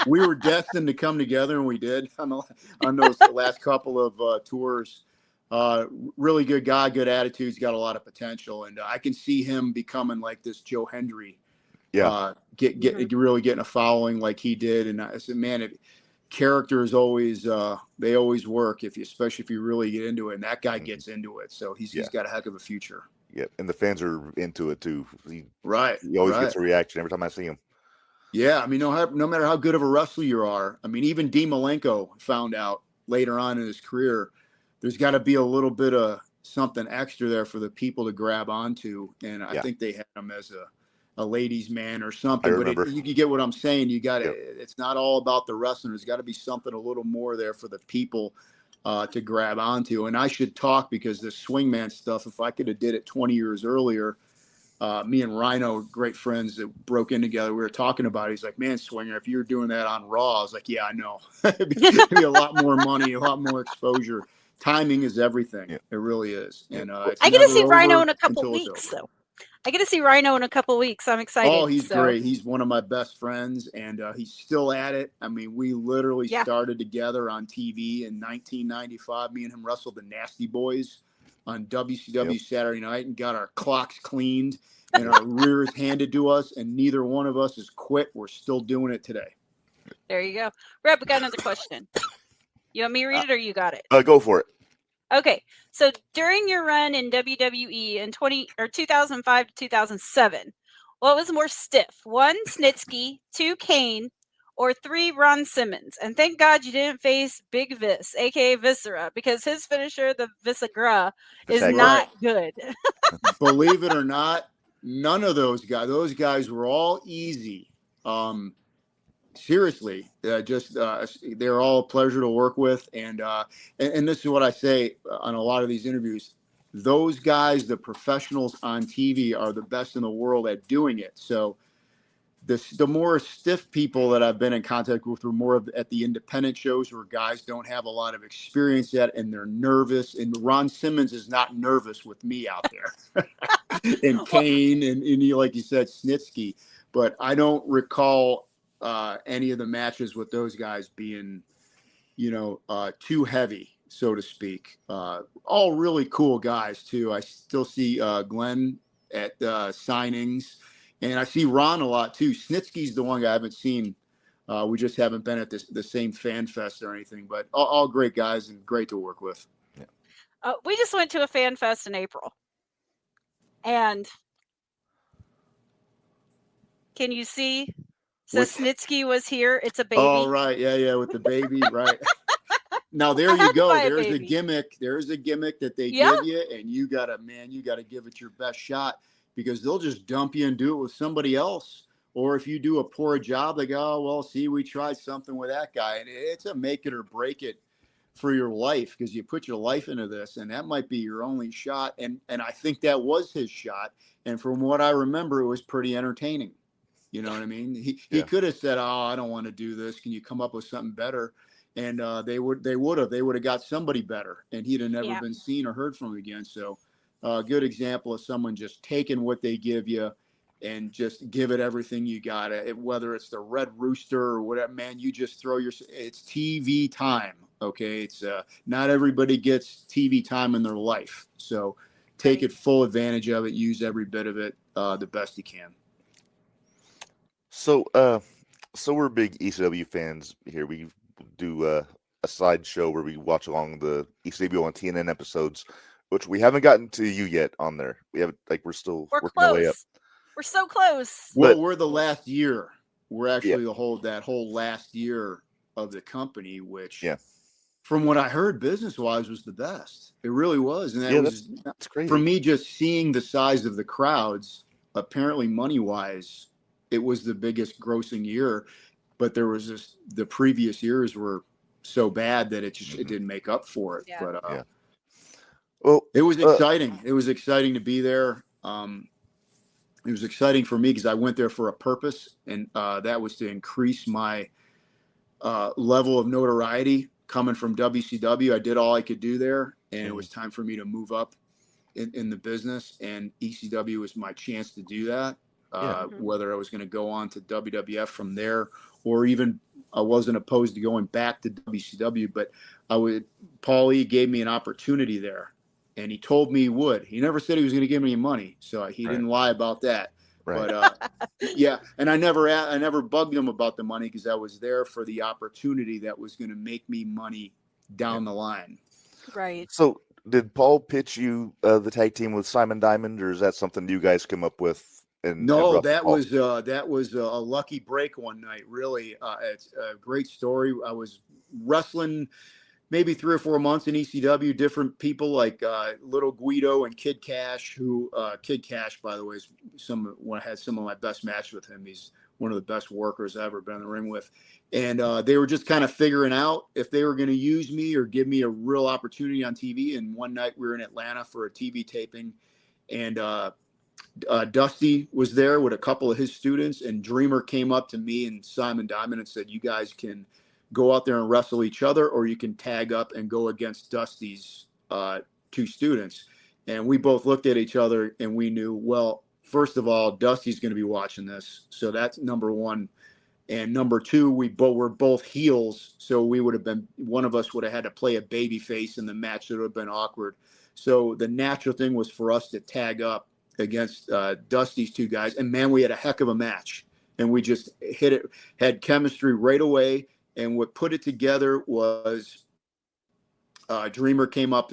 We were destined to come together, and we did on those last couple of tours. Really good guy, good attitude. He's got a lot of potential, and I can see him becoming like this Joe Hendry. Yeah. Really getting a following like he did. And I said, man, characters always they always work especially if you really get into it. And that guy gets into it, so he's got a heck of a future. Yeah, and the fans are into it too. He always gets a reaction every time I see him. Yeah, I mean, no matter how good of a wrestler you are, I mean, even Dean Malenko found out later on in his career, there's got to be a little bit of something extra there for the people to grab onto. And I think they had him as a ladies' man or something. But you get what I'm saying. You got to. It's not all about the wrestling. There's got to be something a little more there for the people to grab onto. And I should talk because this swingman stuff, if I could have did it 20 years earlier, me and Rhino, great friends that broke in together. We were talking about it. He's like, man, Swinger, if you were doing that on Raw, I was like, yeah, I know. It'd be a lot more money, a lot more exposure. Timing is everything. Yeah. It really is. And it's I get to never see Rhino over in a couple until it's weeks, over. though. I get to see Rhino in a couple weeks. I'm excited. Oh, he's great. He's one of my best friends, and he's still at it. I mean, we literally started together on TV in 1995. Me and him wrestled the Nasty Boys on WCW Saturday night and got our clocks cleaned and our rears handed to us, and neither one of us has quit. We're still doing it today. There you go. Rep, we got another question. You want me to read it, or you got it? Go for it. Okay, so during your run in WWE in 2005 to 2007, what was more stiff? 1, Snitsky, 2, Kane, or 3, Ron Simmons? And thank God you didn't face Big Vis, aka Viscera, because his finisher, the Visagra, is not good. Believe it or not, none of those guys were all easy. Seriously, they're all a pleasure to work with, and this is what I say on a lot of these interviews. Those guys, the professionals on TV, are the best in the world at doing it. So the more stiff people that I've been in contact with were more at the independent shows where guys don't have a lot of experience yet and they're nervous. And Ron Simmons is not nervous with me out there, and Kane and like you said, Snitsky. But I don't recall any of the matches with those guys being, too heavy, so to speak. All really cool guys too. I still see Glenn at signings, and I see Ron a lot too. Snitsky's the one guy I haven't seen. We just haven't been at the same fan fest or anything, but all great guys and great to work with. Yeah. We just went to a fan fest in April, and can you see? So Snitsky was here. It's a baby. Oh, right. Yeah, with the baby, right. Now, there you go. There's a gimmick. There's a gimmick that they give you, and you got to give it your best shot, because they'll just dump you and do it with somebody else. Or if you do a poor job, they go, oh, well, see, we tried something with that guy. And it's a make it or break it for your life, because you put your life into this, and that might be your only shot. And I think that was his shot. And from what I remember, it was pretty entertaining. You know what I mean? He could have said, oh, I don't want to do this. Can you come up with something better? And they would have got somebody better, and he'd have never been seen or heard from again. So a good example of someone just taking what they give you and just give it everything you got. Whether it's the Red Rooster or whatever, man, you just it's TV time. Okay. It's not everybody gets TV time in their life. So take it full advantage of it. Use every bit of it the best you can. So we're big ECW fans here. We do a side show where we watch along the ECW on TNN episodes, which we haven't gotten to you yet on there. We haven't, we're still working our way up. We're so close. Well, we're the last year. We're actually that whole last year of the company, which from what I heard business-wise was the best. It really was. And that's crazy. For me, just seeing the size of the crowds, apparently money-wise, it was the biggest grossing year, but there was the previous years were so bad that it didn't make up for it. Yeah. But well, it was exciting. It was exciting to be there. It was exciting for me because I went there for a purpose, and that was to increase my level of notoriety coming from WCW. I did all I could do there, and it was time for me to move up in the business, and ECW was my chance to do that. Whether I was going to go on to WWF from there, or even I wasn't opposed to going back to WCW, but Paulie gave me an opportunity there, and he told me he would. He never said he was going to give me any money, so he didn't lie about that. Right. But and I never bugged him about the money, because I was there for the opportunity that was going to make me money down the line. Right. So did Paul pitch you the tag team with Simon Diamond, or is that something you guys come up with? No, that was a lucky break one night. Really, it's a great story. I was wrestling maybe 3 or 4 months in ECW. Different people like Little Guido and Kid Cash. Kid Cash, by the way, had some of my best matches with him. He's one of the best workers I've ever been in the ring with. And they were just kind of figuring out if they were going to use me or give me a real opportunity on TV. And one night we were in Atlanta for a TV taping, and Dusty was there with a couple of his students, and Dreamer came up to me and Simon Diamond and said, "You guys can go out there and wrestle each other, or you can tag up and go against Dusty's two students." And we both looked at each other and we knew, well, first of all, Dusty's going to be watching this, so that's number one. And number two, we're both heels, so we would have been, one of us would have had to play a baby face in the match. It would have been awkward. So the natural thing was for us to tag up against Dusty's two guys. And man, we had a heck of a match, and we just hit it, had chemistry right away. And what put it together was Dreamer came up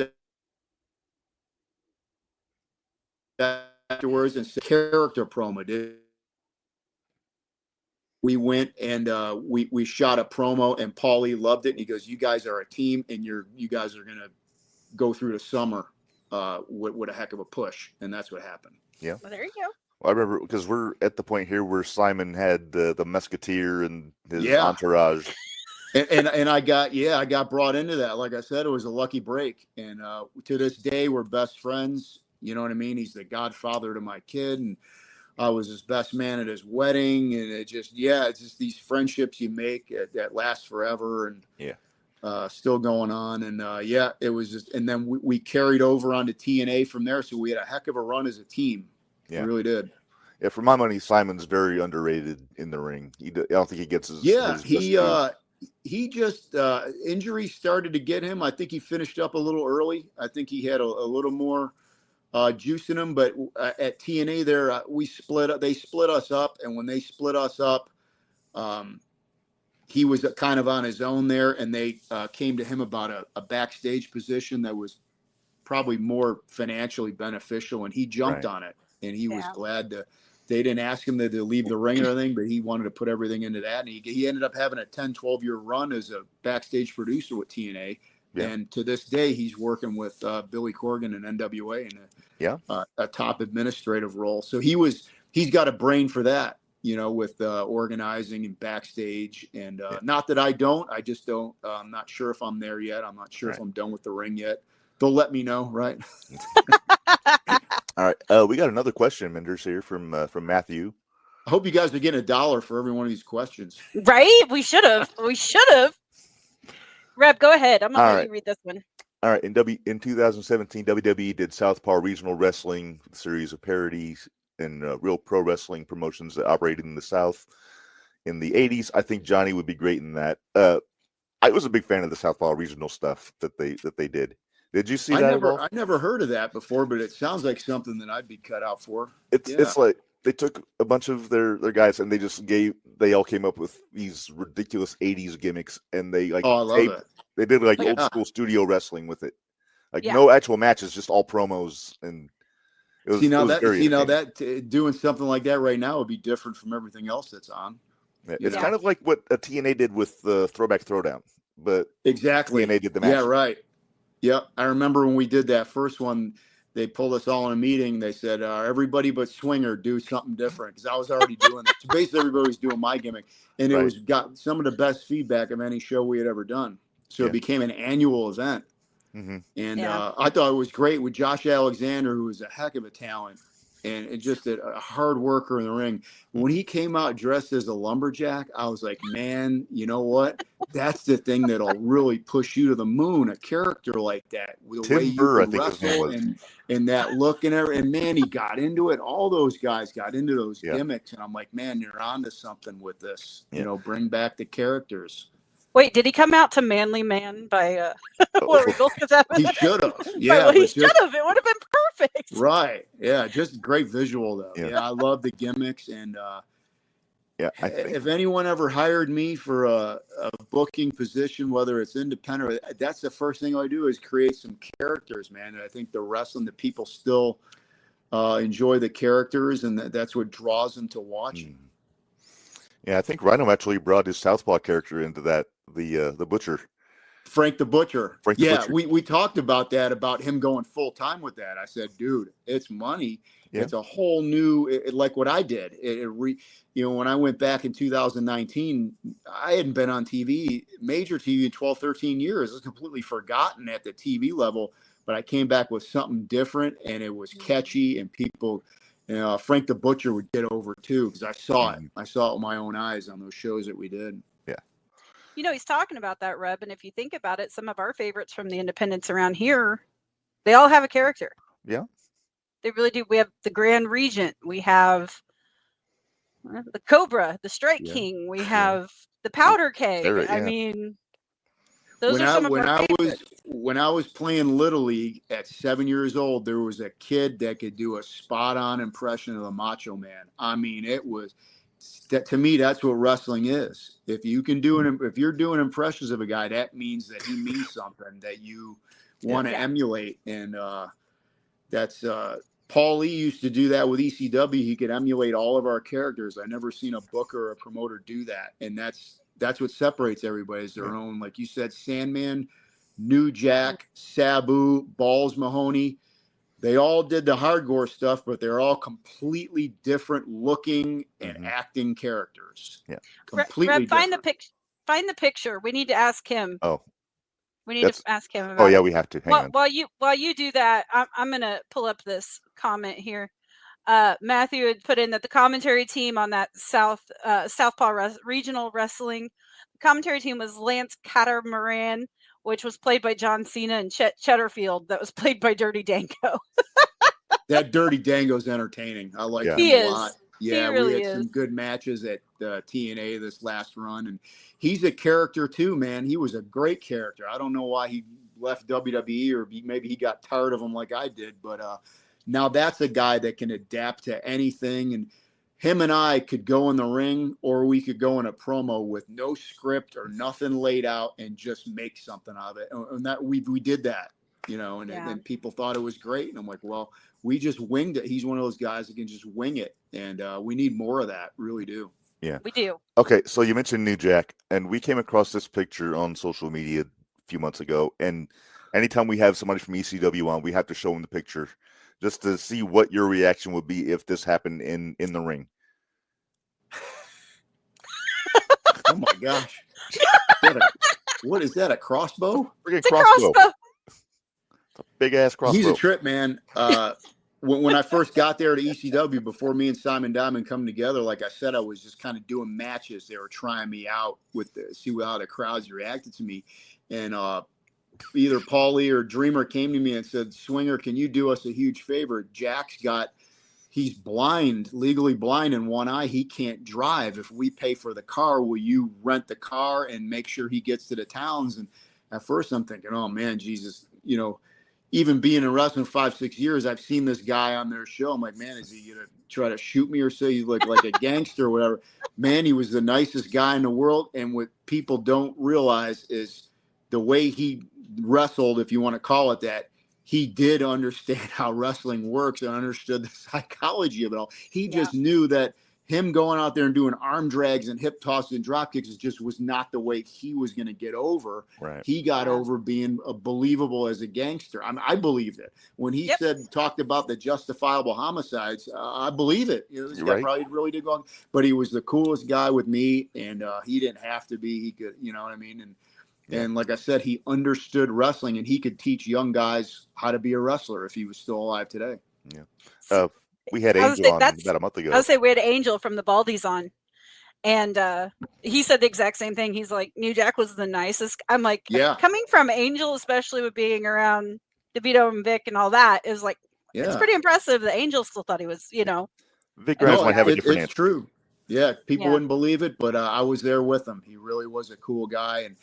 afterwards and said, character promo, dude. We went and we shot a promo, and Paulie loved it. And he goes, "You guys are a team, and you guys are gonna go through the summer with a heck of a push." And that's what happened. Yeah. Well, there you go. Well, I remember, because we're at the point here where Simon had the Musketeer and his entourage. And I got brought into that. Like I said, it was a lucky break. And to this day, we're best friends. You know what I mean? He's the godfather to my kid, and I was his best man at his wedding. And it's just these friendships you make that last forever, and still going on. And it was just, and then we carried over onto TNA from there. So we had a heck of a run as a team. Yeah. We really did. Yeah, for my money, Simon's very underrated in the ring. I don't think he gets his his he just injuries started to get him. I think he finished up a little early. I think he had a little more juice in him. But at TNA there, we split up. They split us up, and when they split us up, he was kind of on his own there, and they came to him about a backstage position that was probably more financially beneficial, and he jumped on it, and he was glad to. They didn't ask him to leave the ring or anything, but he wanted to put everything into that. And he ended up having a 10, 12-year run as a backstage producer with TNA. Yeah. And to this day, he's working with Billy Corgan and NWA in a top administrative role. So he's got a brain for that, with organizing and backstage. And not that I don't. I just don't. I'm not sure if I'm there yet. I'm not sure if I'm done with the ring yet. They'll let me know, right? All right, we got another question, Minderz, here from Matthew. I hope you guys are getting $1 for every one of these questions. Right? We should have. Reb, go ahead. I'm gonna let you read this one. All right. In 2017, WWE did Southpaw Regional Wrestling, a series of parodies and real pro wrestling promotions that operated in the South in the 80s. I think Johnny would be great in that. I was a big fan of the Southpaw Regional stuff that they did. Did you see that? I never heard of that before, but it sounds like something that I'd be cut out for. It's like they took a bunch of their guys and they all came up with these ridiculous 80s gimmicks, and they I love it. They did like old school studio wrestling with it. Like no actual matches, just all promos, and it was doing something like that right now would be different from everything else that's on. It's kind of like what a TNA did with the Throwback Throwdown, but exactly TNA did the match. Yeah, right. Yep. I remember when we did that first one, they pulled us all in a meeting. They said, everybody but Swinger do something different, because I was already doing that. So basically everybody was doing my gimmick, and it got some of the best feedback of any show we had ever done. So it became an annual event. Mm-hmm. And I thought it was great with Josh Alexander, who was a heck of a talent and just a hard worker in the ring. When he came out dressed as a lumberjack, I was like, man, you know what? That's the thing that'll really push you to the moon. A character like that, with the way you wrestle and that look and everything. And man, he got into it. All those guys got into those gimmicks, and I'm like, man, you're onto something with this. Bring back the characters. Wait, did he come out to Manly Man by War Eagles? He should have. Yeah, he should have. It would have been perfect. Right. Yeah, just great visual though. Yeah, I love the gimmicks, and if anyone ever hired me for a booking position, whether it's independent, that's the first thing I do is create some characters, man. And I think the people still enjoy the characters, and that's what draws them to watching. Yeah, I think Rhino actually brought his Southpaw character into that, the Butcher. Frank the Butcher. We talked about that, about him going full time with that. I said, dude, it's money. Yeah. It's a whole new, like what I did. When I went back in 2019, I hadn't been on TV, major TV, in 12, 13 years. It was completely forgotten at the TV level, but I came back with something different, and it was catchy, and people. Frank the Butcher would get over too, because I saw it. I saw it with my own eyes on those shows that we did. Yeah. He's talking about that, Reb, and if you think about it, some of our favorites from the independents around here, they all have a character. Yeah. They really do. We have the Grand Regent. We have the Cobra, the Strike King. We have the Powder Keg. I mean, those are some of our favorites. When I was playing Little League at 7 years old, there was a kid that could do a spot-on impression of the Macho Man. I mean, to me, that's what wrestling is. If you can if you're doing impressions of a guy, that means that he means something that you want to emulate. And that's Paul Lee used to do that with ECW. He could emulate all of our characters. I never seen a booker or a promoter do that. And that's what separates everybody, is their own, like you said, Sandman, New Jack, Sabu, Balls Mahoney. They all did the hardcore stuff, but they're all completely different looking and acting characters. Yeah. Completely different. Find the picture. We need to ask him. Oh. We need to ask him about we have to. Hang on. While you do that, I'm going to pull up this comment here. Matthew had put in that the commentary team on that Southpaw Regional Wrestling, the commentary team was Lance Catamaran, which was played by John Cena, and Chet Cheddarfield, that was played by Dirty Dango. That Dirty Dango's entertaining. I like him a lot. Yeah, we had some good matches at TNA this last run, and he's a character too, man. He was a great character. I don't know why he left WWE, or maybe he got tired of him like I did, but now that's a guy that can adapt to anything, and him and I could go in the ring, or we could go in a promo with no script or nothing laid out and just make something of it. And that we did that, and people thought it was great. And I'm like, well, we just winged it. He's one of those guys that can just wing it. And we need more of that. Really do. Yeah, we do. Okay. So you mentioned New Jack, and we came across this picture on social media a few months ago. And anytime we have somebody from ECW on, we have to show them the picture, just to see what your reaction would be if this happened in the ring. Oh my gosh. What is that, a crossbow? It's a crossbow. It's a big ass crossbow. He's a trip, man. When I first got there to ECW, before me and Simon Diamond come together, like I said, I was just kind of doing matches. They were trying me out see how the crowds reacted to me. And either Paulie or Dreamer came to me and said, Swinger, can you do us a huge favor? He's blind, legally blind in one eye. He can't drive. If we pay for the car, will you rent the car and make sure he gets to the towns? And at first I'm thinking, oh man, Jesus, even being in wrestling 5-6 years, I've seen this guy on their show. I'm like, man, is he going to try to shoot me or say he's like a gangster or whatever? Man, he was the nicest guy in the world. And what people don't realize is the way he wrestled, if you want to call it that, he did understand how wrestling works and understood the psychology of it all. He just knew that him going out there and doing arm drags and hip tosses and drop kicks just was not the way he was going to get over. Right. He got over being believable as a gangster. I believed it. When he talked about the justifiable homicides, I believe it. This guy probably really did go on, but he was the coolest guy with me, and he didn't have to be. He could, you know what I mean? And like I said, he understood wrestling, and he could teach young guys how to be a wrestler if he was still alive today. Yeah. We had Angel on about a month ago. I would say we had Angel from the Baldies on, and he said the exact same thing. He's like, New Jack was the nicest. I'm like, coming from Angel, especially with being around DeVito and Vic and all that, is like, it's pretty impressive that Angel still thought he was, Vic Grimes might have a different answer. It's true. Yeah, people wouldn't believe it, but I was there with him. He really was a cool guy, and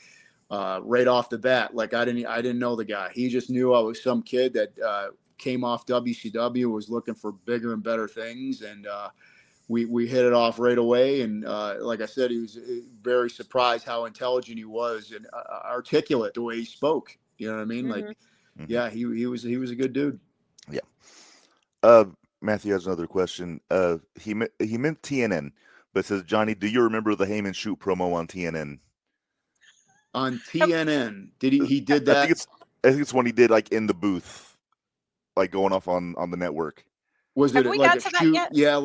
right off the bat, like I didn't know the guy. He just knew I was some kid that came off WCW, was looking for bigger and better things, and we hit it off right away. And like I said, he was very surprised how intelligent he was and articulate the way he spoke. You know what I mean? Mm-hmm. Like, he was a good dude. Yeah. Matthew has another question. He meant TNN, but says, Johnny, do you remember the Heyman Shoot promo on TNN? On TNN, he did that? I think it's when he did like in the booth, like going off on the network. Was it like a shoot? Yeah,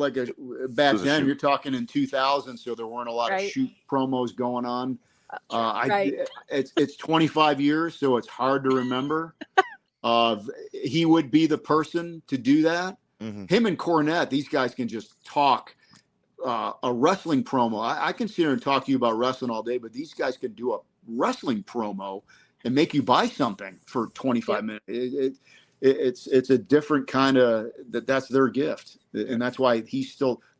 back then. Shoot. You're talking in 2000, so there weren't a lot of shoot promos going on. It's 25 years, so it's hard to remember. He would be the person to do that. Him and Cornette, these guys can just talk a wrestling promo. I can sit here and talk to you about wrestling all day, but these guys can do a wrestling promo and make you buy something for 25 minutes. It's a different kind of that's their gift, and that's why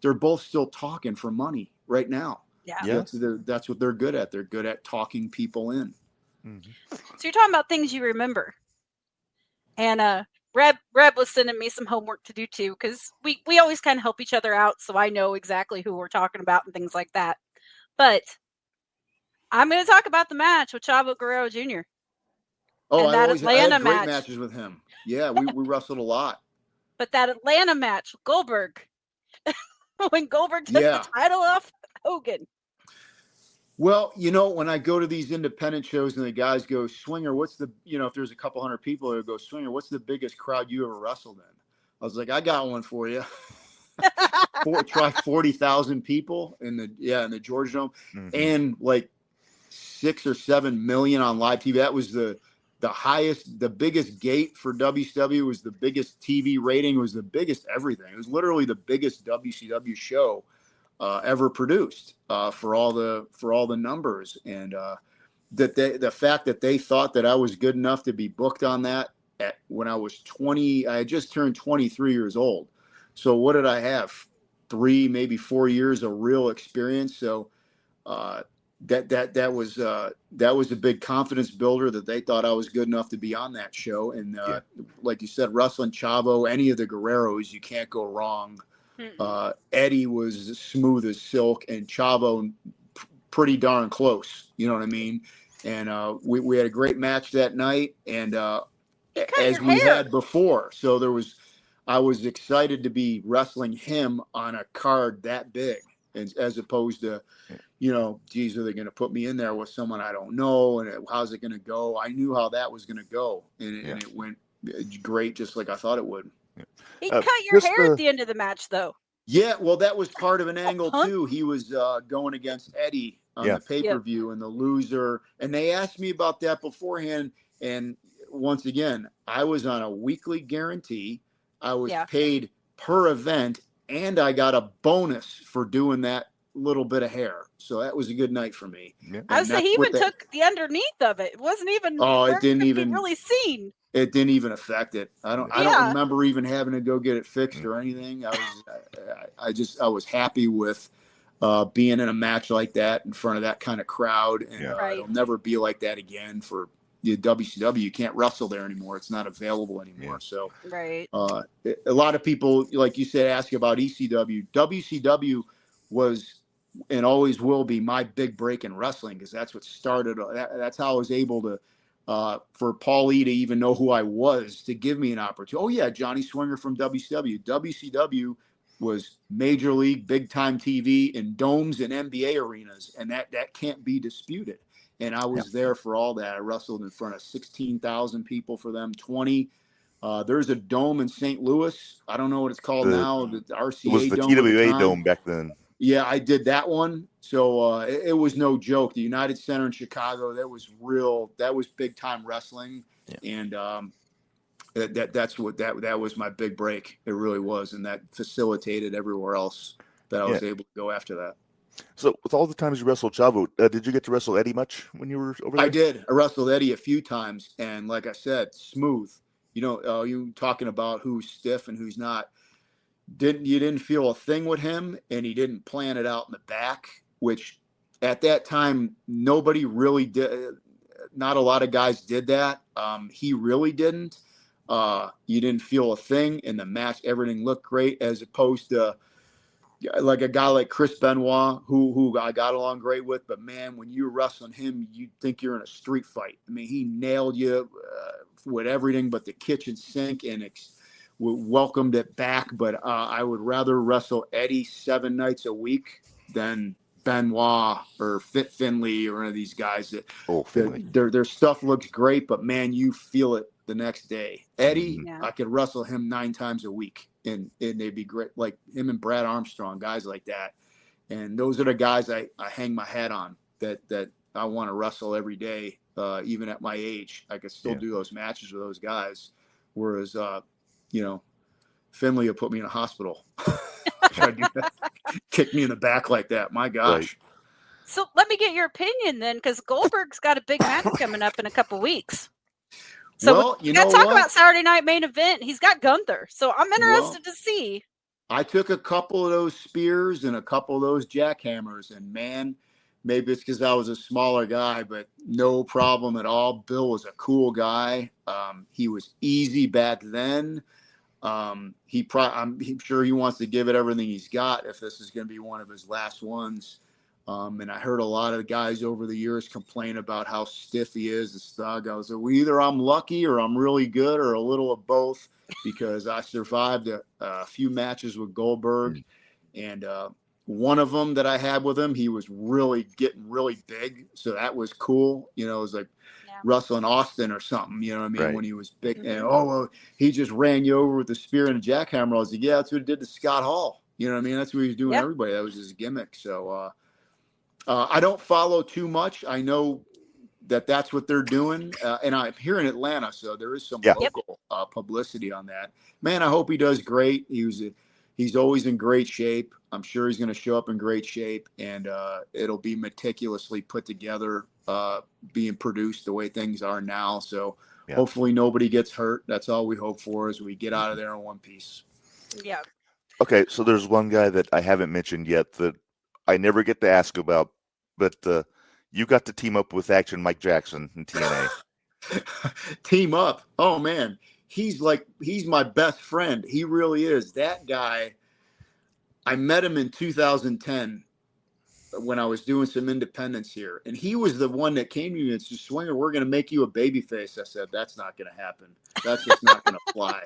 they're both still talking for money right now. Yeah. That's what they're good at. They're good at talking people in. So you're talking about things you remember, and Reb was sending me some homework to do too, because we always kind of help each other out, so I know exactly who we're talking about and things like that. But I'm going to talk about the match with Chavo Guerrero Jr. Oh, and I had great matches with him. Yeah, we wrestled a lot. But that Atlanta match, Goldberg, when Goldberg took the title off Hogan. Well, when I go to these independent shows and the guys go, Swinger, what's the, if there's a couple hundred people that go, Swinger, what's the biggest crowd you ever wrestled in? I was like, I got one for you. Try 40,000 people in the Georgia Dome, and like 6 or 7 million on live TV. That was the highest, the biggest gate for WCW, was the biggest TV rating, was the biggest everything. It was literally the biggest WCW show ever produced for all the numbers, and the fact that they thought that I was good enough to be booked on that when I was 20. I had just turned 23 years old. So what did I have? 3, maybe 4 years of real experience. So that was a big confidence builder, that they thought I was good enough to be on that show. And like you said, wrestling Chavo, any of the Guerreros, you can't go wrong. Eddie was smooth as silk, and Chavo pretty darn close. You know what I mean? And we had a great match that night, and as we had before. So I was excited to be wrestling him on a card that big, as opposed to, geez, are they going to put me in there with someone I don't know, and how's it going to go? I knew how that was going to go, and it went great, just like I thought it would. He cut your hair at the end of the match, though. Yeah, well, that was part of an angle too. He was going against Eddie on the pay-per-view, and the loser. And they asked me about that beforehand. And once again, I was on a weekly guarantee. I was paid per event, and I got a bonus for doing that little bit of hair. So that was a good night for me. Yeah. I was saying, he even took the underneath of it. It wasn't even. Oh, it didn't even be really seen. It didn't even affect it. I don't remember even having to go get it fixed or anything. I was happy with being in a match like that in front of that kind of crowd, and it'll never be like that again for the WCW. You can't wrestle there anymore. It's not available anymore. So a lot of people, like you said, ask about ECW. WCW was and always will be my big break in wrestling, because that's what started. That's how I was able to. For Paulie to even know who I was, to give me an opportunity. Oh yeah, Johnny Swinger from WCW. WCW was major league, big time TV in domes and NBA arenas, and that can't be disputed. And I was there for all that. I wrestled in front of 16,000 people for them. 20. There's a dome in St. Louis. I don't know what it's called now. The RCA. It was the TWA dome back then. Yeah, I did that one. So it was no joke. The United Center in Chicago, that was real. That was big time wrestling, and that was my big break. It really was, and that facilitated everywhere else that I was able to go after that. So, with all the times you wrestled Chavo, did you get to wrestle Eddie much when you were over there? I did. I wrestled Eddie a few times, and like I said, smooth. You talking about who's stiff and who's not. You didn't feel a thing with him, and he didn't plan it out in the back, which at that time nobody really did. Not a lot of guys did that. He really didn't. You didn't feel a thing in the match. Everything looked great, as opposed to like a guy like Chris Benoit, who I got along great with. But man, when you're wrestling him, you think you're in a street fight. I mean, he nailed you with everything but the kitchen sink, and welcomed it back. But I would rather wrestle Eddie 7 nights a week than Benoit or Fit Finley or one of these guys that their stuff looks great, but man, you feel it the next day. Eddie, I could wrestle him 9 times a week, and they'd be great. Like him and Brad Armstrong, guys like that. And those are the guys I hang my hat on, that I want to wrestle every day. Even at my age, I could still do those matches with those guys. Whereas, Finley will put me in a hospital. Try to do that. Kick me in the back like that. My gosh. Right. So let me get your opinion then, because Goldberg's got a big match coming up in a couple weeks. So Well, we got to talk about Saturday Night Main Event. He's got Gunther, so I'm interested to see. I took a couple of those spears and a couple of those jackhammers, and man, maybe it's because I was a smaller guy, but no problem at all. Bill was a cool guy. He was easy back then. I'm sure he wants to give it everything he's got if this is going to be one of his last ones. And I heard a lot of guys over the years complain about how stiff he is, this thug. I was like, well, either I'm lucky or I'm really good or a little of both, because I survived a few matches with Goldberg. And one of them that I had with him, he was really getting really big. So that was cool. You know, it was like wrestling Austin or something, you know what I mean? Right. When he was big. And, well, he just ran you over with the spear and a jackhammer. I was like, yeah, that's what he did to Scott Hall. You know what I mean? That's what he was doing to everybody. That was his gimmick. So, I don't follow too much. I know that that's what they're doing. And I'm here in Atlanta, so there is some local publicity on that. Man, I hope he does great. He's always in great shape. I'm sure he's going to show up in great shape, and it'll be meticulously put together, being produced the way things are now. So hopefully nobody gets hurt. That's all we hope for, as we get out of there in one piece. Yeah. Okay, so there's one guy that I haven't mentioned yet that I never get to ask about, but you got to team up with Action Mike Jackson in TNA. Team up. Oh, man. He's my best friend. He really is. That guy, I met him in 2010 when I was doing some independence here. And he was the one that came to me and said, Swinger, we're going to make you a babyface. I said, that's not going to happen. That's just not going to fly.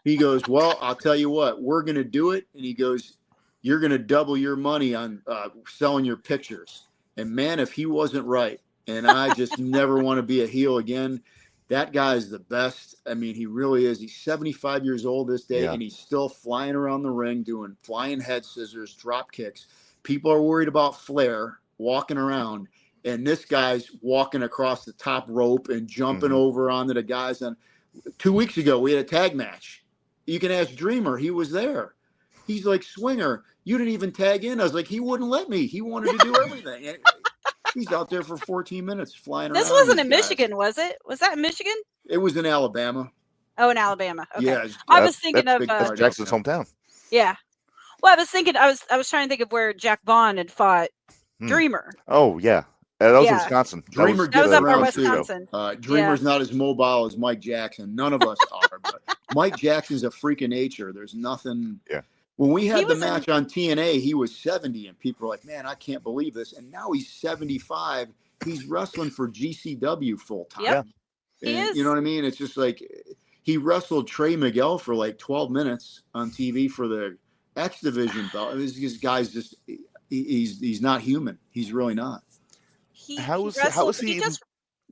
He goes, well, I'll tell you what, we're going to do it. And he goes, you're going to double your money on selling your pictures. And man, if he wasn't right, and I just never want to be a heel again, that guy is the best. I mean, he really is. He's 75 years old this day, and he's still flying around the ring, doing flying head scissors, drop kicks. People are worried about Flair walking around, and this guy's walking across the top rope and jumping over onto the guys. And 2 weeks ago, we had a tag match. You can ask Dreamer. He was there. He's like, Swinger, you didn't even tag in. I was like, he wouldn't let me. He wanted to do everything. And he's out there for 14 minutes flying around. This wasn't in Michigan, was it? Was that in Michigan? It was in Alabama. Oh, in Alabama. Okay. Yeah. I was thinking of Jackson's hometown. Yeah. Well, I was thinking, I was trying to think of where Jack Vaughn had fought Dreamer. Oh, yeah. That was in Wisconsin. Dreamer that was up in Wisconsin. Dreamer's not as mobile as Mike Jackson. None of us are. But Mike Jackson's a freak of nature. There's nothing. Yeah. When we had the match on TNA, he was 70, and people were like, man, I can't believe this. And now he's 75. He's wrestling for GCW full time. Yep. He is. You know what I mean? It's just like he wrestled Trey Miguel for like 12 minutes on TV for the X Division belt. This guy's just, he's not human. He's really not. He just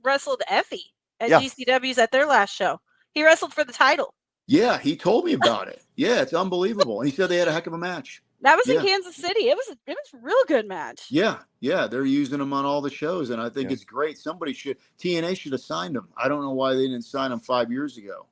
wrestled Effie at GCW's at their last show. He wrestled for the title. Yeah, he told me about it. Yeah, it's unbelievable. He said they had a heck of a match. That was in Kansas City. It was a real good match. Yeah, they're using him on all the shows, and I think it's great. TNA should have signed him. I don't know why they didn't sign him 5 years ago.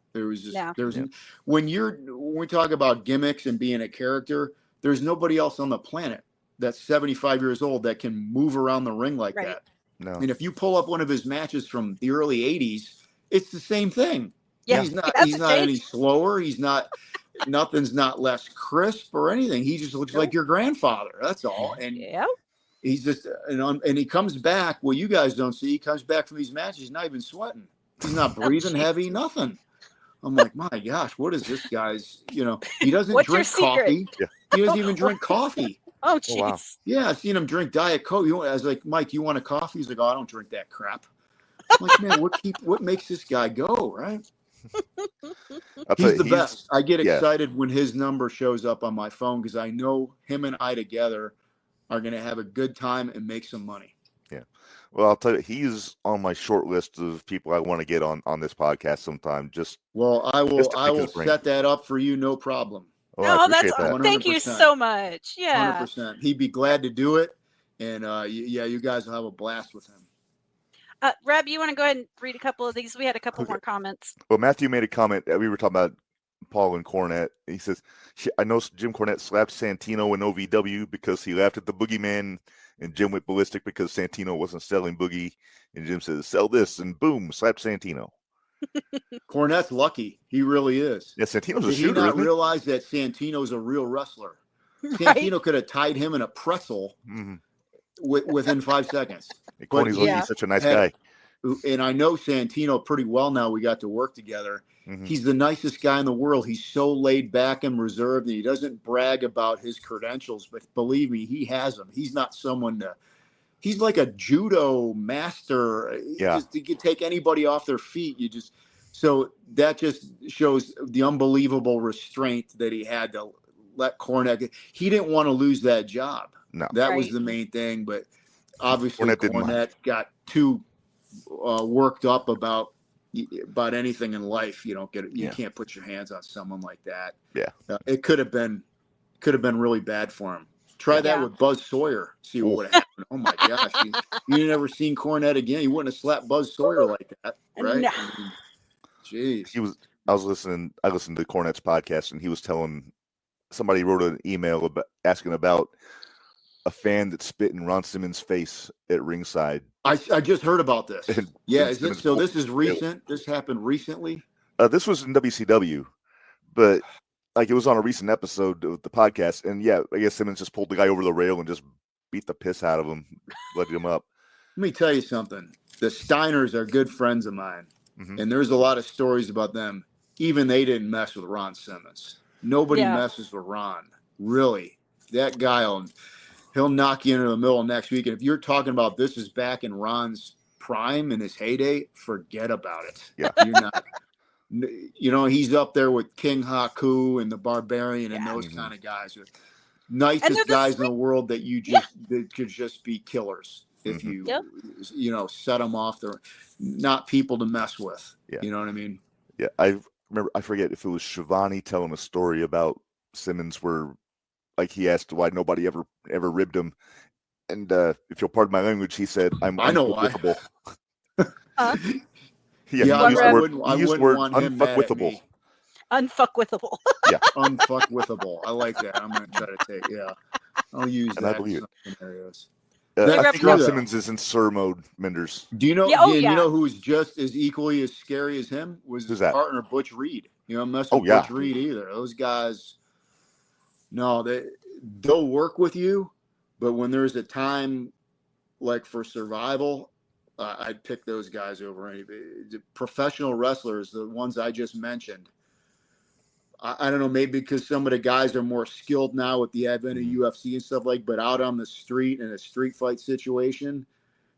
When we talk about gimmicks and being a character, there's nobody else on the planet that's 75 years old that can move around the ring like that. No. And if you pull up one of his matches from the early 80s, it's the same thing. Yeah. He's not any slower. Nothing's not less crisp or anything. He just looks like your grandfather. That's all. And he's just, and he comes back. Well, you guys don't see, he comes back from these matches. He's not even sweating. He's not breathing heavy, nothing. I'm like, my gosh, what is this guy's, he doesn't drink coffee. Yeah. He doesn't even drink coffee. Oh, jeez. Oh, wow. Yeah. I've seen him drink Diet Coke. I was like, Mike, you want a coffee? He's like, oh, I don't drink that crap. I'm like, man, what makes this guy go, right? He's the best. I get excited when his number shows up on my phone because I know him and I together are going to have a good time and make some money. Yeah. Well, I'll tell you, he's on my short list of people I want to get on this podcast sometime. I will set that up for you, no problem. Oh, that's thank you so much. Yeah, 100%. He'd be glad to do it, and you guys will have a blast with him. Reb, you want to go ahead and read a couple of these? We had a couple more comments. Well, Matthew made a comment that we were talking about Paul and Cornette. He says, I know Jim Cornette slapped Santino in OVW because he laughed at the boogeyman, and Jim went ballistic because Santino wasn't selling boogie. And Jim says, sell this, and boom, slap Santino. Cornette's lucky. He really is. Yeah, Santino's a Did shooter, he not isn't he? realize that Santino's a real wrestler? Right? Santino could have tied him in a pretzel within 5 seconds. Hey, Corny's yeah. he's such a nice guy. And I know Santino pretty well now. We got to work together. He's the nicest guy in the world. He's so laid back and reserved, and he doesn't brag about his credentials. But believe me, he has them. He's not someone to. He's like a judo master. Yeah. Just, you can take anybody off their feet. So that just shows the unbelievable restraint that he had to let Cornette. He didn't want to lose that job. No, That was Right. the main thing. But obviously, Cornette didn't mind. Cornette got too worked up about anything in life. You can't put your hands on someone like that. Yeah. It could have been really bad for him. Try that Yeah. with Buzz Sawyer. See what would have happened. Oh my gosh. You never seen Cornette again. You wouldn't have slapped Buzz Sawyer like that. Right? No. I mean, jeez. I listened to Cornette's podcast, and he was telling somebody wrote an email asking about a fan that spit in Ron Simmons' face at ringside. I just heard about this. Yeah, And is it so? This is recent. This happened recently. This was in WCW, but like it was on a recent episode of the podcast, and yeah, I guess Simmons just pulled the guy over the rail and just beat the piss out of him, letting him up. Let me tell you something. The Steiners are good friends of mine, and there's a lot of stories about them. Even they didn't mess with Ron Simmons. Nobody messes with Ron. Really, that guy he'll knock you into the middle next week. And if you're talking about this is back in Ron's prime in his heyday, forget about it. Yeah. You're not. He's up there with King Haku and the Barbarian and those kind of guys. Nicest guys in the world that that could just be killers if you set them off. They're not people to mess with. Yeah. You know what I mean? Yeah, I remember. I forget if it was Shivani telling a story about Simmons where, like, he asked why nobody ever ribbed him, and if you'll pardon my language, he said, "I know why." Yeah, I wouldn't want him mad at unfuckwithable. me. Unfuckwithable. Yeah, unfuckwithable. I like that. I'm going to try to take. Yeah, I'll use and that I believe in some scenarios. I think Ron true, Simmons is in Sir mode. Minders. Do you know? You know who's just as equally as scary as him was his partner Butch Reed. You know, mess with Butch Reed either. Those guys. No, they'll work with you, but when there's a time like for survival, I'd pick those guys over anybody. The professional wrestlers, the ones I just mentioned. I don't know, maybe because some of the guys are more skilled now with the advent of UFC and stuff but out on the street in a street fight situation,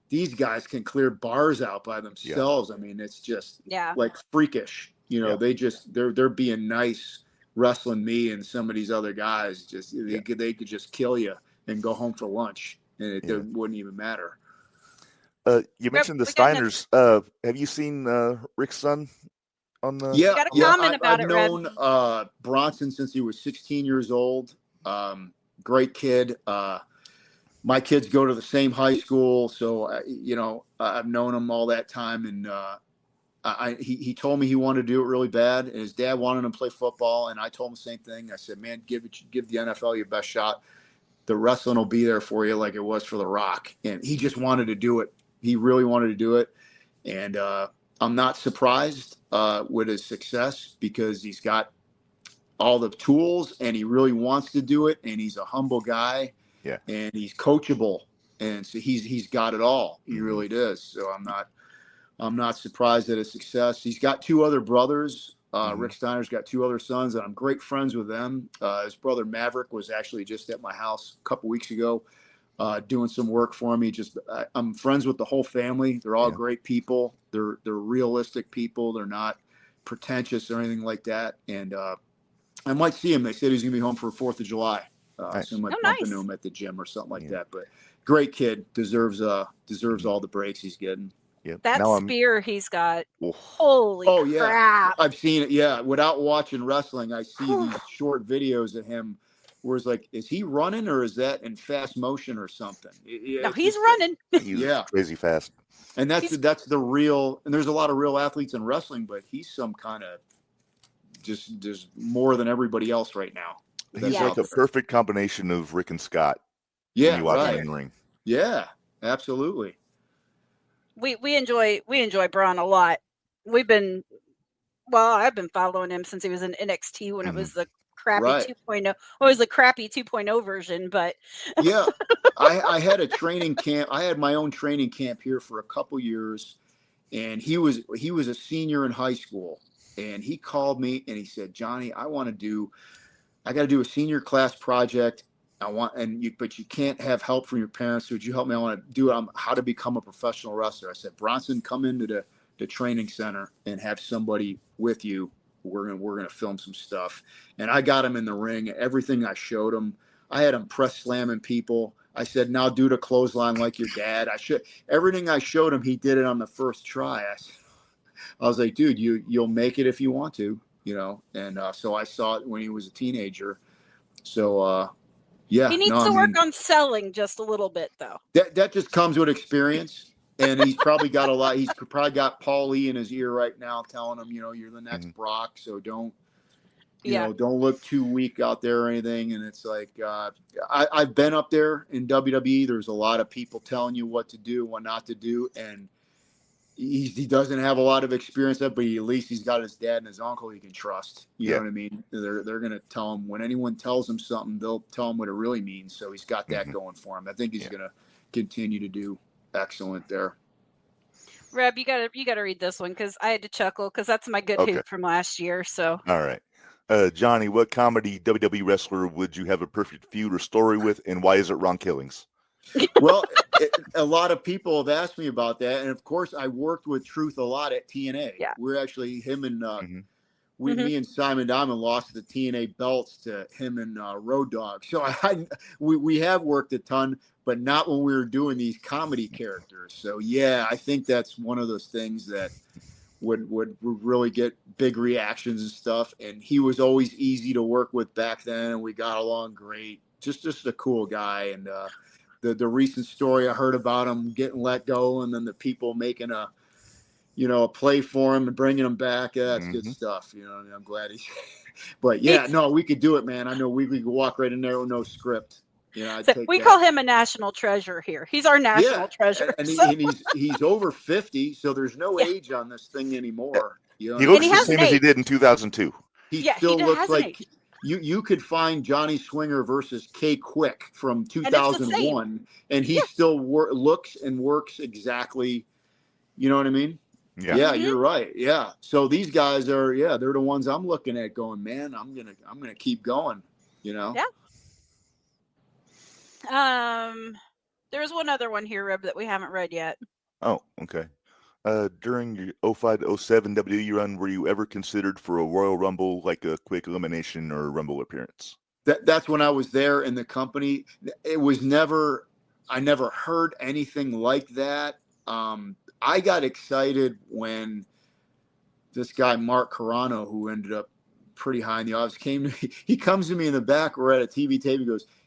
these guys can clear bars out by themselves. I mean, it's just like freakish. They're being nice wrestling me and some of these other guys. They could just kill you and go home for lunch, and it wouldn't even matter. You mentioned the Steiners. Have you seen Rick's son? I've known Bronson since he was 16 years old. Great kid. My kids go to the same high school, so I've known him all that time. And he told me he wanted to do it really bad, and his dad wanted him to play football. And I told him the same thing. I said, "Man, give the NFL your best shot. The wrestling will be there for you, like it was for The Rock." And he just wanted to do it. He really wanted to do it, and I'm not surprised with his success because he's got all the tools and he really wants to do it, and he's a humble guy, and he's coachable, and so he's got it all. He really does. So I'm not surprised at his success. He's got 2 other brothers. Rick Steiner's got 2 other sons, and I'm great friends with them. His brother Maverick was actually just at my house a couple weeks ago. Doing some work for me. I'm friends with the whole family. They're all great people. They're realistic people. They're not pretentious or anything like that. And I might see him. They said he's gonna be home for 4th of July. So I might bump into him at the gym or something like that. But great kid, deserves all the breaks he's getting. Yeah. That spear he's got. Holy crap. I've seen it. Yeah. Without watching wrestling, I see these short videos of him where it's like, is he running or is that in fast motion or something? No, he's running. He's crazy fast. And that's the real, and there's a lot of real athletes in wrestling, but he's some kind of there's more than everybody else right now. He's like a perfect combination of Rick and Scott. Yeah, when you watch him in the ring. Yeah, absolutely. We enjoy Braun a lot. I've been following him since he was in NXT when it was the crappy 2.0. Well, it was the crappy 2.0 version, but yeah, I had a training camp. I had my own training camp here for a couple years, and he was a senior in high school, and he called me and he said, "Johnny, I got to do a senior class project. But you can't have help from your parents. So would you help me? I want to do it on how to become a professional wrestler." I said, "Bronson, come into the training center and have somebody with you. We're gonna film some stuff." And I got him in the ring. Everything I showed him, I had him press slamming people. I said, "Now do the clothesline like your dad." Everything I showed him, he did it on the first try. I was like, "Dude, you'll make it if you want to, you know." And so I saw it when he was a teenager. So. Yeah, he needs to work on selling just a little bit, though. That just comes with experience, and he's probably got a lot. He's probably got Paul E in his ear right now, telling him, "You're the next Brock, so don't look too weak out there or anything." And it's like I've been up there in WWE. There's a lot of people telling you what to do, what not to do, and he doesn't have a lot of experience, but at least he's got his dad and his uncle he can trust. You know what I mean? They're going to tell him when anyone tells him something, they'll tell him what it really means. So he's got that going for him. I think he's going to continue to do excellent there. Reb, you gotta read this one because I had to chuckle because that's my good hoot from last year. So all right, Johnny, what comedy WWE wrestler would you have a perfect feud or story with, and why is it Ron Killings? Well, a lot of people have asked me about that, and of course, I worked with Truth a lot at TNA. Yeah, we're actually him and me and Simon Diamond lost the TNA belts to him and Road Dogg. So we have worked a ton, but not when we were doing these comedy characters. So yeah, I think that's one of those things that would really get big reactions and stuff. And he was always easy to work with back then, and we got along great. Just a cool guy. And the recent story I heard about him getting let go, and then the people making a play for him and bringing him back. Yeah, that's good stuff. I'm glad he's. But yeah, no, we could do it, man. I know we could walk right in there with no script. We call him a national treasure here. He's our national treasure. And he's over 50, so there's no age on this thing anymore. He looks the same as he did in 2002. He still looks like. You could find Johnny Swinger versus K Quick from 2001, and he still looks and works exactly. You know what I mean? Yeah, you're right. Yeah. So these guys are, they're the ones I'm looking at going, man, I'm gonna keep going. Yeah. There's one other one here, Reb, that we haven't read yet. Oh, okay. During your 05 to 07 WWE run, were you ever considered for a Royal Rumble, like a quick elimination or Rumble appearance? That's when I was there in the company. It was I never heard anything like that. I got excited when this guy, Mark Carano, who ended up pretty high in the odds, came to me. He comes to me in the back. We're at a TV tape.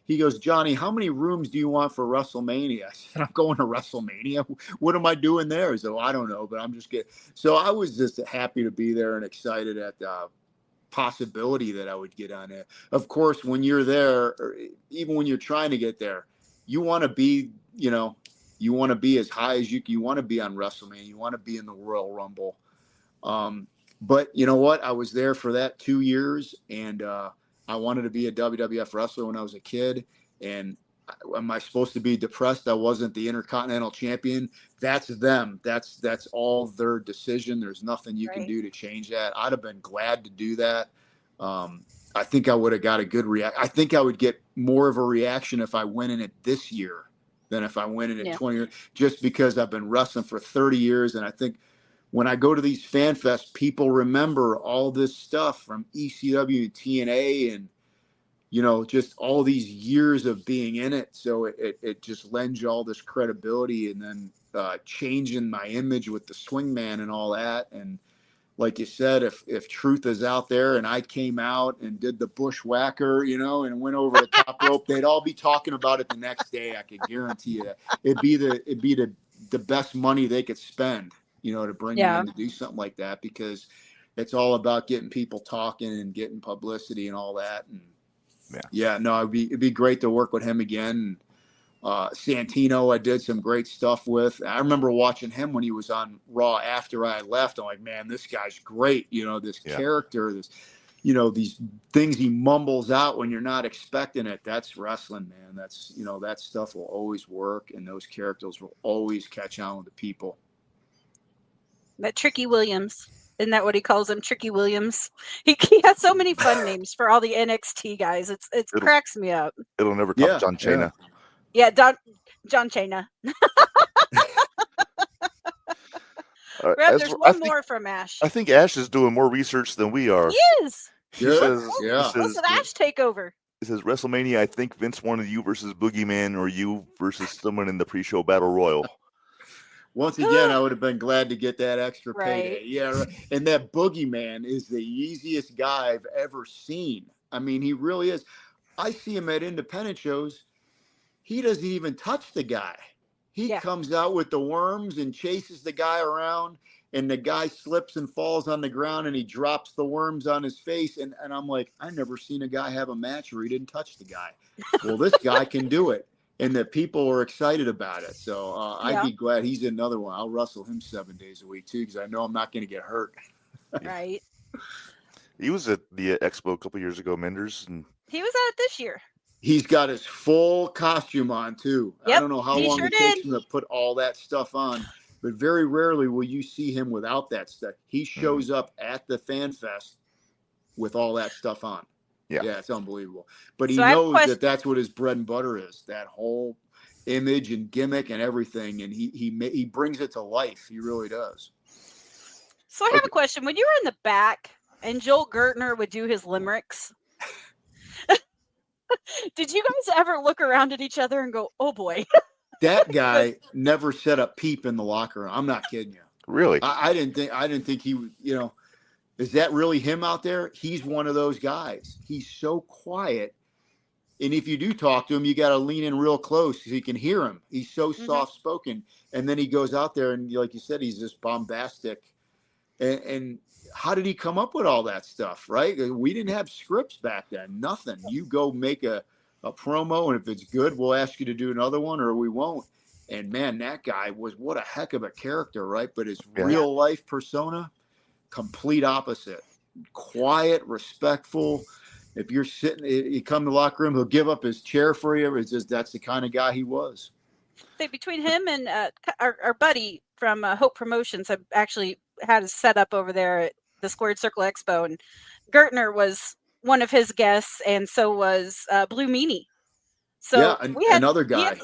He goes, "Johnny, how many rooms do you want for WrestleMania?" I said, "I'm going to WrestleMania. What am I doing there?" So I don't know, but I'm just kidding. So I was just happy to be there and excited at the possibility that I would get on it. Of course, when you're there, or even when you're trying to get there, you want to be, you want to be as high as you want to be on WrestleMania. You want to be in the Royal Rumble. But you know what? I was there for that 2 years, and I wanted to be a WWF wrestler when I was a kid. And am I supposed to be depressed I wasn't the Intercontinental Champion? That's them. That's all their decision. There's nothing you can do to change that. I'd have been glad to do that. I think I would have got a good reaction. I think I would get more of a reaction if I went in it this year than if I went in it 20 years, just because I've been wrestling for 30 years. And I think when I go to these fan fests, people remember all this stuff from ECW, TNA, and, just all these years of being in it. So it just lends you all this credibility, and then changing my image with the swingman and all that. And like you said, if Truth is out there and I came out and did the bushwhacker, and went over the top rope, they'd all be talking about it the next day. I can guarantee you that. It'd be the best money they could spend, to bring me in to do something like that, because it's all about getting people talking and getting publicity and all that. And no, it'd be great to work with him again. Santino, I did some great stuff with. I remember watching him when he was on Raw after I left. I'm like, man, this guy's great. This character, this, these things he mumbles out when you're not expecting it. That's wrestling, man. That's, that stuff will always work, and those characters will always catch on with the people. That Tricky Williams. Isn't that what he calls him? Tricky Williams. He has so many fun names for all the NXT guys. It cracks me up. It'll never top John Cena. Yeah, John Cena. There's one more from Ash. I think Ash is doing more research than we are. He is. He says, what did Ash take over? It says WrestleMania, I think Vince wanted you versus Boogeyman or you versus someone in the pre-show Battle Royal. Once again, I would have been glad to get that extra payday. Right. Yeah, right. And that Boogeyman is the easiest guy I've ever seen. I mean, he really is. I see him at independent shows. He doesn't even touch the guy. He comes out with the worms and chases the guy around, and the guy slips and falls on the ground, and he drops the worms on his face. And I'm like, I've never seen a guy have a match where he didn't touch the guy. Well, this guy can do it. And the people are excited about it. So I'd be glad he's another one. I'll wrestle him 7 days a week, too, because I know I'm not going to get hurt. Right. He was at the expo a couple years ago, Minderz. And he was at it this year. He's got his full costume on, too. Yep, I don't know how long it takes him to put all that stuff on, but very rarely will you see him without that stuff. He shows up at the Fan Fest with all that stuff on. Yeah, it's unbelievable. But he knows that that's what his bread and butter is, that whole image and gimmick and everything, and he brings it to life. He really does. So I have a question. When you were in the back and Joel Gertner would do his limericks, did you guys ever look around at each other and go, oh, boy? That guy never said a peep in the locker room. I'm not kidding you. Really? I didn't think he would, is that really him out there? He's one of those guys. He's so quiet. And if you do talk to him, you got to lean in real close so you can hear him. He's so soft-spoken. And then he goes out there and, like you said, he's just bombastic. And how did he come up with all that stuff, right? We didn't have scripts back then. Nothing. You go make a promo, and if it's good, we'll ask you to do another one or we won't. And, man, that guy was what a heck of a character, right? But his real-life persona, complete opposite. Quiet, respectful. If you're sitting, you come to the locker room, he'll give up his chair for you. It's just that's the kind of guy he was. Between him and our buddy from Hope Promotions, I actually had a setup over there at the Squared Circle Expo, and Gertner was one of his guests, and so was Blue Meanie. So we had another guy.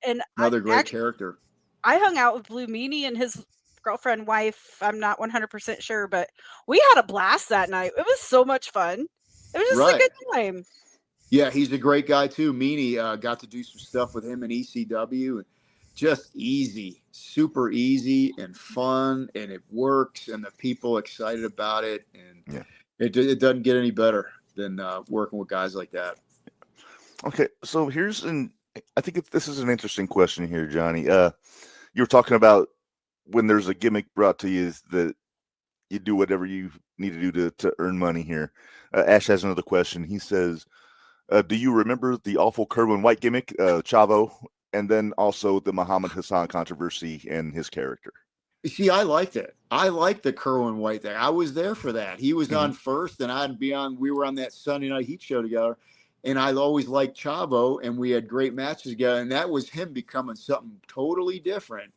And another great character. I hung out with Blue Meanie and his girlfriend, wife. I'm not 100% sure, but we had a blast that night. It was so much fun. It was just a good time. Yeah, he's a great guy too. Meanie got to do some stuff with him in ECW, and just easy, super easy and fun, and it works, and the people excited about it, and it doesn't get any better than working with guys like that. Okay, so I think this is an interesting question here, Johnny. You were talking about when there's a gimmick brought to you that you do whatever you need to do to earn money here. Ash has another question. He says, do you remember the awful Kerwin White gimmick, Chavo, and then also the Muhammad Hassan controversy and his character? See, I liked it. I liked the Kerwin White thing. I was there for that. He was on first, and I'd be on. We were on that Sunday Night Heat show together, and I always liked Chavo, and we had great matches together, and that was him becoming something totally different.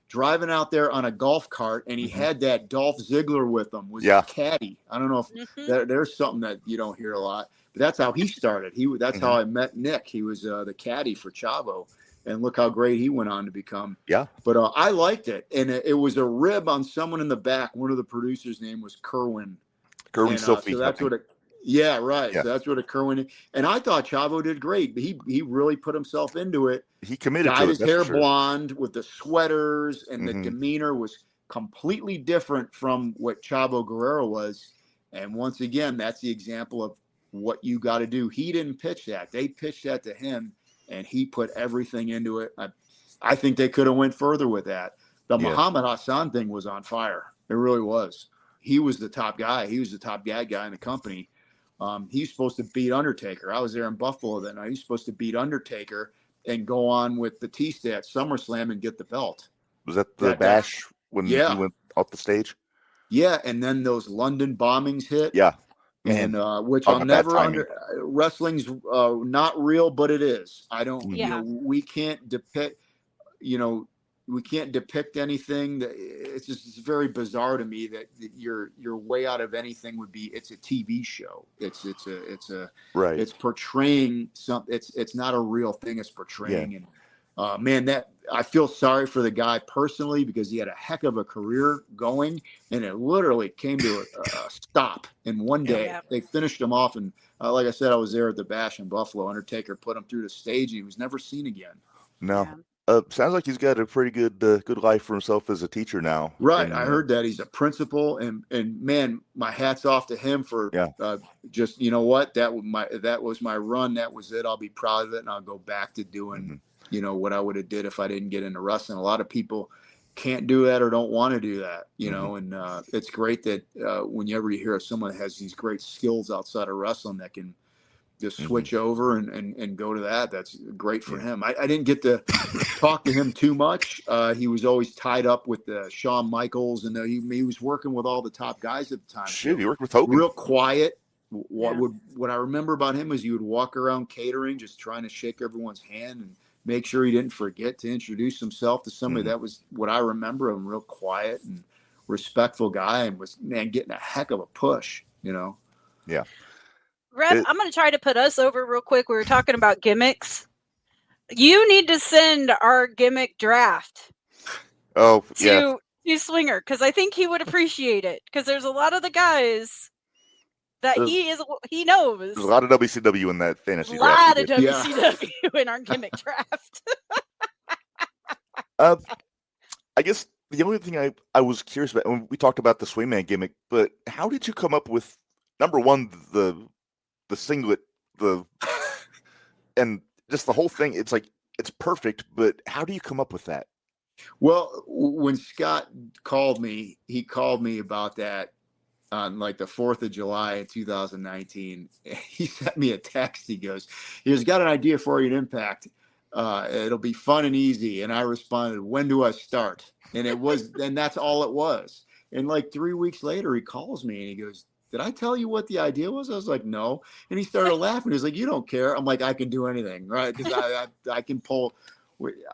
Driving out there on a golf cart, and he had that Dolph Ziggler with him, was a caddy. I don't know if there's something that you don't hear a lot, but that's how he started. That's how I met Nick. He was the caddy for Chavo, and look how great he went on to become. Yeah. But I liked it, and it was a rib on someone in the back. One of the producers' name was Kerwin. Sophie. So that's what it. Yeah, right. Yeah. So that's what a Kerwin. And I thought Chavo did great. He really put himself into it. He committed to it. Dyed his hair blonde with the sweaters, and the demeanor was completely different from what Chavo Guerrero was. And once again, that's the example of what you got to do. He didn't pitch that. They pitched that to him, and he put everything into it. I think they could have went further with that. The Muhammad Hassan thing was on fire. It really was. he was the top guy. He was the top guy in the company. He was supposed to beat Undertaker. I was there in Buffalo that night. He was supposed to beat Undertaker and go on with Batista at SummerSlam and get the belt. Was that the bash when he went off the stage? Yeah, and then those London bombings hit. Yeah. Man. And which I'll never wrestling's not real, but it is. I don't, we can't depict, we can't depict anything. It's very bizarre to me that your way out of anything would be, it's a TV show. It's right. It's portraying something. It's not a real thing. It's portraying. Yeah. And man, that I feel sorry for the guy personally, because he had a heck of a career going, and it literally came to a stop in one day. Yeah. They finished him off. And like I said, I was there at the bash in Buffalo. Undertaker put him through the stage, and he was never seen again. No. Yeah. Sounds like he's got a pretty good life for himself as a teacher now. Right. And, I heard that he's a principal, and man, my hat's off to him for just, you know what, that was my run. That was it. I'll be proud of it. And I'll go back to doing, what I would have did if I didn't get into wrestling. A lot of people can't do that or don't want to do that, and it's great that whenever you hear of someone that has these great skills outside of wrestling that can just switch over and go to that. That's great for him. I didn't get to talk to him too much. He was always tied up with Shawn Michaels, and he was working with all the top guys at the time. Shoot, he worked with Hogan. Real quiet. What I remember about him is he would walk around catering, just trying to shake everyone's hand and make sure he didn't forget to introduce himself to somebody. That was what I remember him, real quiet and respectful guy, and was, getting a heck of a push, Yeah. Rev, I'm going to try to put us over real quick. We were talking about gimmicks. You need to send our gimmick draft to Swinger, because I think he would appreciate it, because there's a lot of the guys that he knows. There's a lot of WCW in that fantasy draft. A lot of WCW in our gimmick draft. I guess the only thing I was curious about, when we talked about the Swingman gimmick, but how did you come up with, number one, the singlet, and just the whole thing? It's like, it's perfect, but how do you come up with that? Well, when Scott called me, he called me about that on like the 4th of July in 2019. He sent me a text. He goes, got an idea for you at Impact. It'll be fun and easy. And I responded, when do I start? And that's all it was. And like 3 weeks later, he calls me and he goes, did I tell you what the idea was? I was like, no. And he started laughing. He's like, you don't care. I'm like, I can do anything, right? Because I can pull.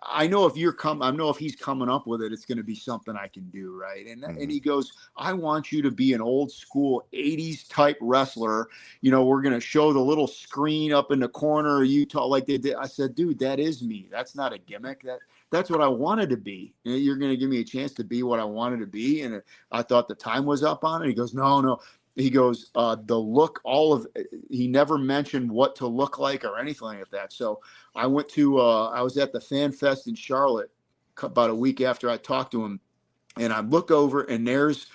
I know if he's coming up with it, it's going to be something I can do, right? And he goes, I want you to be an old school 80s type wrestler. We're going to show the little screen up in the corner. You talk like they did. I said, dude, that is me. That's not a gimmick. That's what I wanted to be. You're going to give me a chance to be what I wanted to be. And I thought the time was up on it. He goes, no. He goes, the look, he never mentioned what to look like or anything like that. So I went to, I was at the Fan Fest in Charlotte about a week after I talked to him, and I look over and there's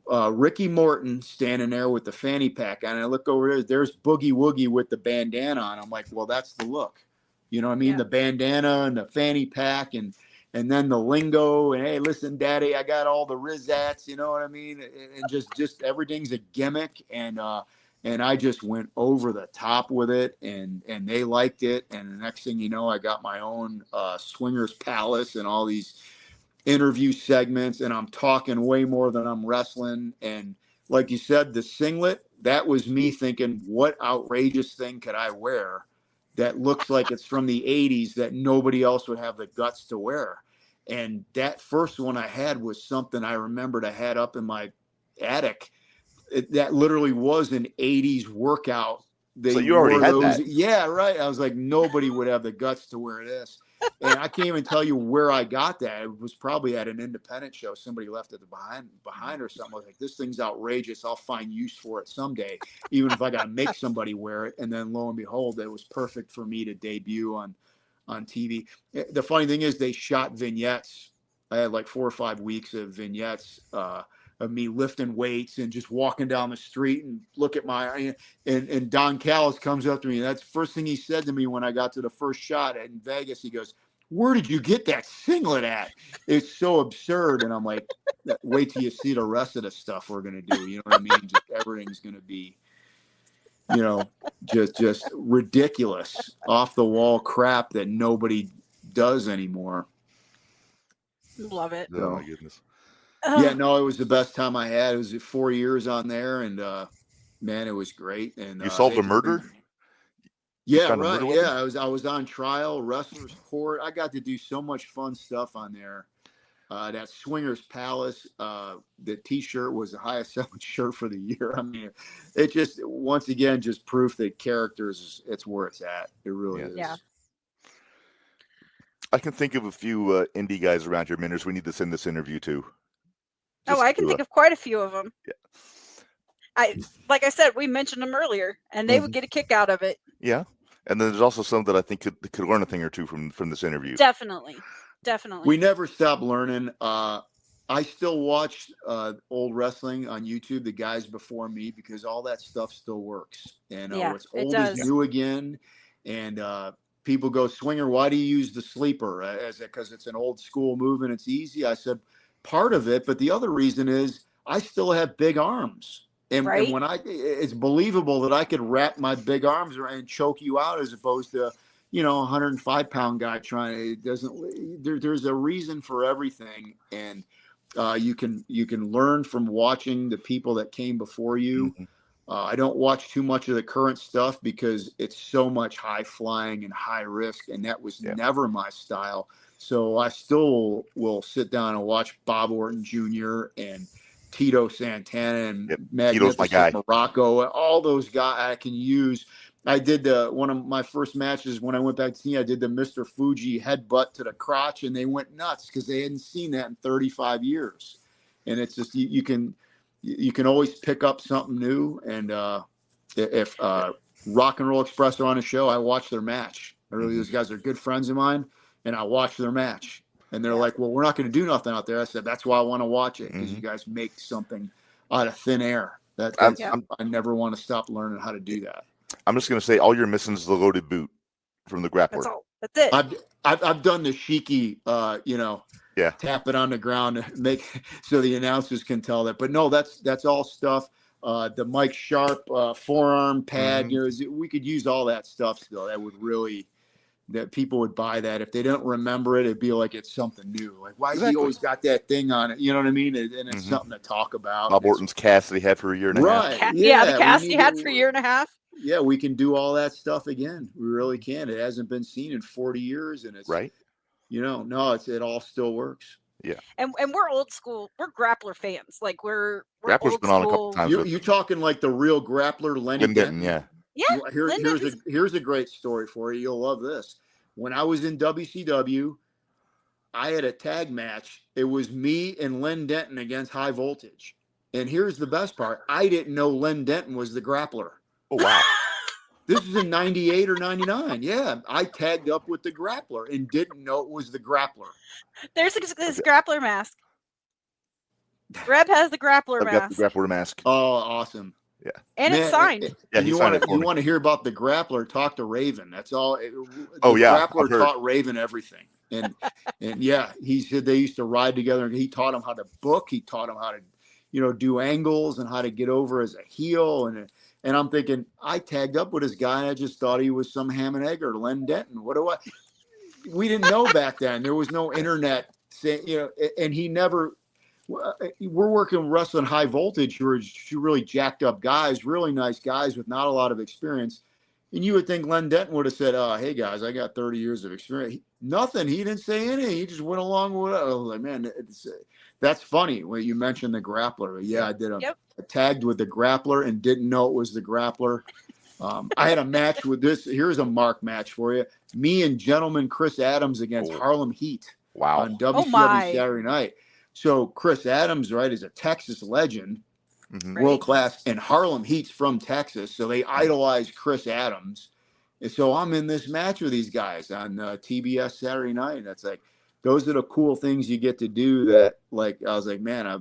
Ricky Morton standing there with the fanny pack on. And I look over there's Boogie Woogie with the bandana on. I'm like, well, that's the look. You know what I mean? Yeah. The bandana and the fanny pack and then the lingo, and hey, listen, Daddy, I got all the Rizats, you know what I mean? And just everything's a gimmick, and I just went over the top with it, and they liked it, and the next thing you know, I got my own Swingers Palace and all these interview segments, and I'm talking way more than I'm wrestling. And like you said, the singlet, that was me thinking, what outrageous thing could I wear that looks like it's from the 80s that nobody else would have the guts to wear? And that first one I had was something I remembered I had up in my attic. That literally was an 80s workout. So you already had that? Yeah, right. I was like, nobody would have the guts to wear this. And I can't even tell you where I got that. It was probably at an independent show. Somebody left it behind or something. I was like, this thing's outrageous. I'll find use for it someday, even if I got to make somebody wear it. And then lo and behold, it was perfect for me to debut on TV. The funny thing is they shot vignettes. I had like 4 or 5 weeks of vignettes of me lifting weights and just walking down the street and look at and Don Callis comes up to me. That's the first thing he said to me when I got to the first shot in Vegas. He goes, where did you get that singlet at? It's so absurd. And I'm like, wait till you see the rest of the stuff we're going to do. You know what I mean? Just everything's going to be, just ridiculous, off the wall crap that nobody does anymore. Love it. Oh my goodness. Yeah, no, it was the best time I had. It was 4 years on there, and man, it was great. And you solved a murder? Yeah, right. Yeah, I was on trial, wrestler's court. I got to do so much fun stuff on there. That Swingers Palace, the T-shirt was the highest selling shirt for the year. I mean, it just, once again, just proof that characters, it's where it's at. It really is. Yeah. I can think of a few indie guys around here, Minderz, we need to send this interview to. I can think of quite a few of them. Yeah. Like I said, we mentioned them earlier, and they would get a kick out of it. Yeah, and then there's also some that I think could learn a thing or two from this interview. Definitely. We never stop learning. I still watch old wrestling on YouTube, the guys before me, because all that stuff still works. And what's old is new again. And people go, Swinger, why do you use the sleeper? Because it's an old school move and it's easy. I said, part of it, but the other reason is I still have big arms. And when it's believable that I could wrap my big arms around and choke you out, as opposed to, 105-pound guy trying. There's a reason for everything, and you can learn from watching the people that came before you. Mm-hmm. I don't watch too much of the current stuff because it's so much high flying and high risk, and that was never my style. So I still will sit down and watch Bob Orton Jr. and Tito Santana and Magnificent Morocco, all those guys I can use. I did one of my first matches when I went back to team. I did the Mr. Fuji headbutt to the crotch, and they went nuts because they hadn't seen that in 35 years. And it's just you can always pick up something new. And if Rock and Roll Express are on a show, I watch their match. Those guys are good friends of mine, and I watch their match. And they're like, well, we're not going to do nothing out there. I said, that's why I want to watch it, because you guys make something out of thin air. I never want to stop learning how to do that. I'm just going to say all you're missing is the loaded boot from the grappler. That's it. I've done the Shiki, tap it on the ground to make so the announcers can tell that. But no, that's all stuff. The Mike Sharp forearm pad, we could use all that stuff still. That would really, that people would buy that. If they don't remember it, it'd be like it's something new. Like, why has he always got that thing on it? You know what I mean? And it's something to talk about. Bob Orton's cast that he had for a year and a half. Right. The cast he had for a year and a half. Yeah, we can do all that stuff again. We really can. It hasn't been seen in 40 years, and it's right. It all still works. Yeah. And we're old school. We're grappler fans. Like we're Grappler's old been on a couple times. You talking like the real grappler, Lenny Denton? Yeah. Here's a great story for you. You'll love this. When I was in WCW, I had a tag match. It was me and Len Denton against High Voltage. And here's the best part. I didn't know Len Denton was the grappler. Oh, wow. This is in 98 or 99. Yeah, I tagged up with the grappler and didn't know it was the grappler. There's this grappler mask. Reb has the grappler mask. Got the grappler mask. Oh, awesome. Yeah. And it's signed. You want to hear about the grappler, talk to Raven. That's all. The grappler taught Raven everything. And yeah, he said they used to ride together, and he taught him how to book. He taught him how to, do angles and how to get over as a heel. And I'm thinking, I tagged up with this guy, and I just thought he was some ham and egg or Len Denton. We didn't know back then. There was no internet, and he never. We're working wrestling High Voltage, who are really jacked up guys, really nice guys with not a lot of experience. And you would think Len Denton would have said, hey, guys, I got 30 years of experience. Nothing. He didn't say anything. He just went along with it. I was like, man, that's funny when you mentioned the grappler. Yeah, I did a tagged with the grappler and didn't know it was the grappler. I had a match with this. Here's a mark match for you. Me and Gentleman Chris Adams against Harlem Heat on WCW Saturday night. So Chris Adams, right, is a Texas legend, world class, and Harlem Heat's from Texas, so they idolize Chris Adams. And so I'm in this match with these guys on TBS Saturday night. And that's like, those are the cool things you get to do. That, like, I was like, man, I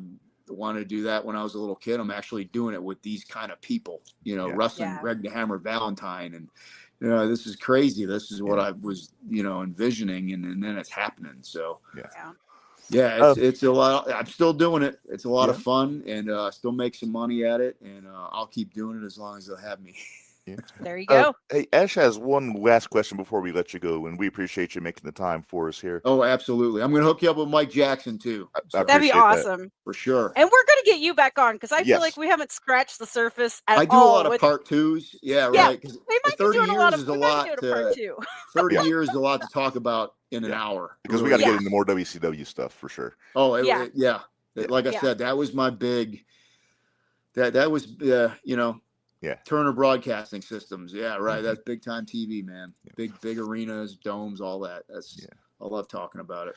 wanted to do that when I was a little kid. I'm actually doing it with these kind of people, wrestling Greg the Hammer Valentine this is crazy. This is what I was, envisioning, and then it's happening. So it's a lot. I'm still doing it. It's a lot of fun, and still make some money at it, and I'll keep doing it as long as they'll have me. Yeah. There you go. Hey, Ash has one last question before we let you go, and we appreciate you making the time for us here. Oh, absolutely. I'm going to hook you up with Mike Jackson too. I That'd be awesome. That. For sure. And we're going to get you back on because I feel like we haven't scratched the surface at all. I do a lot of part twos. Yeah, right. We might be doing a lot of part two. 30 years is a lot to talk about in an hour. Because we got to get into more WCW stuff for sure. Oh, like I said, that was my big. That was Turner Broadcasting Systems. Yeah, right. That's big time TV, man. Big arenas, domes, all that. I love talking about it.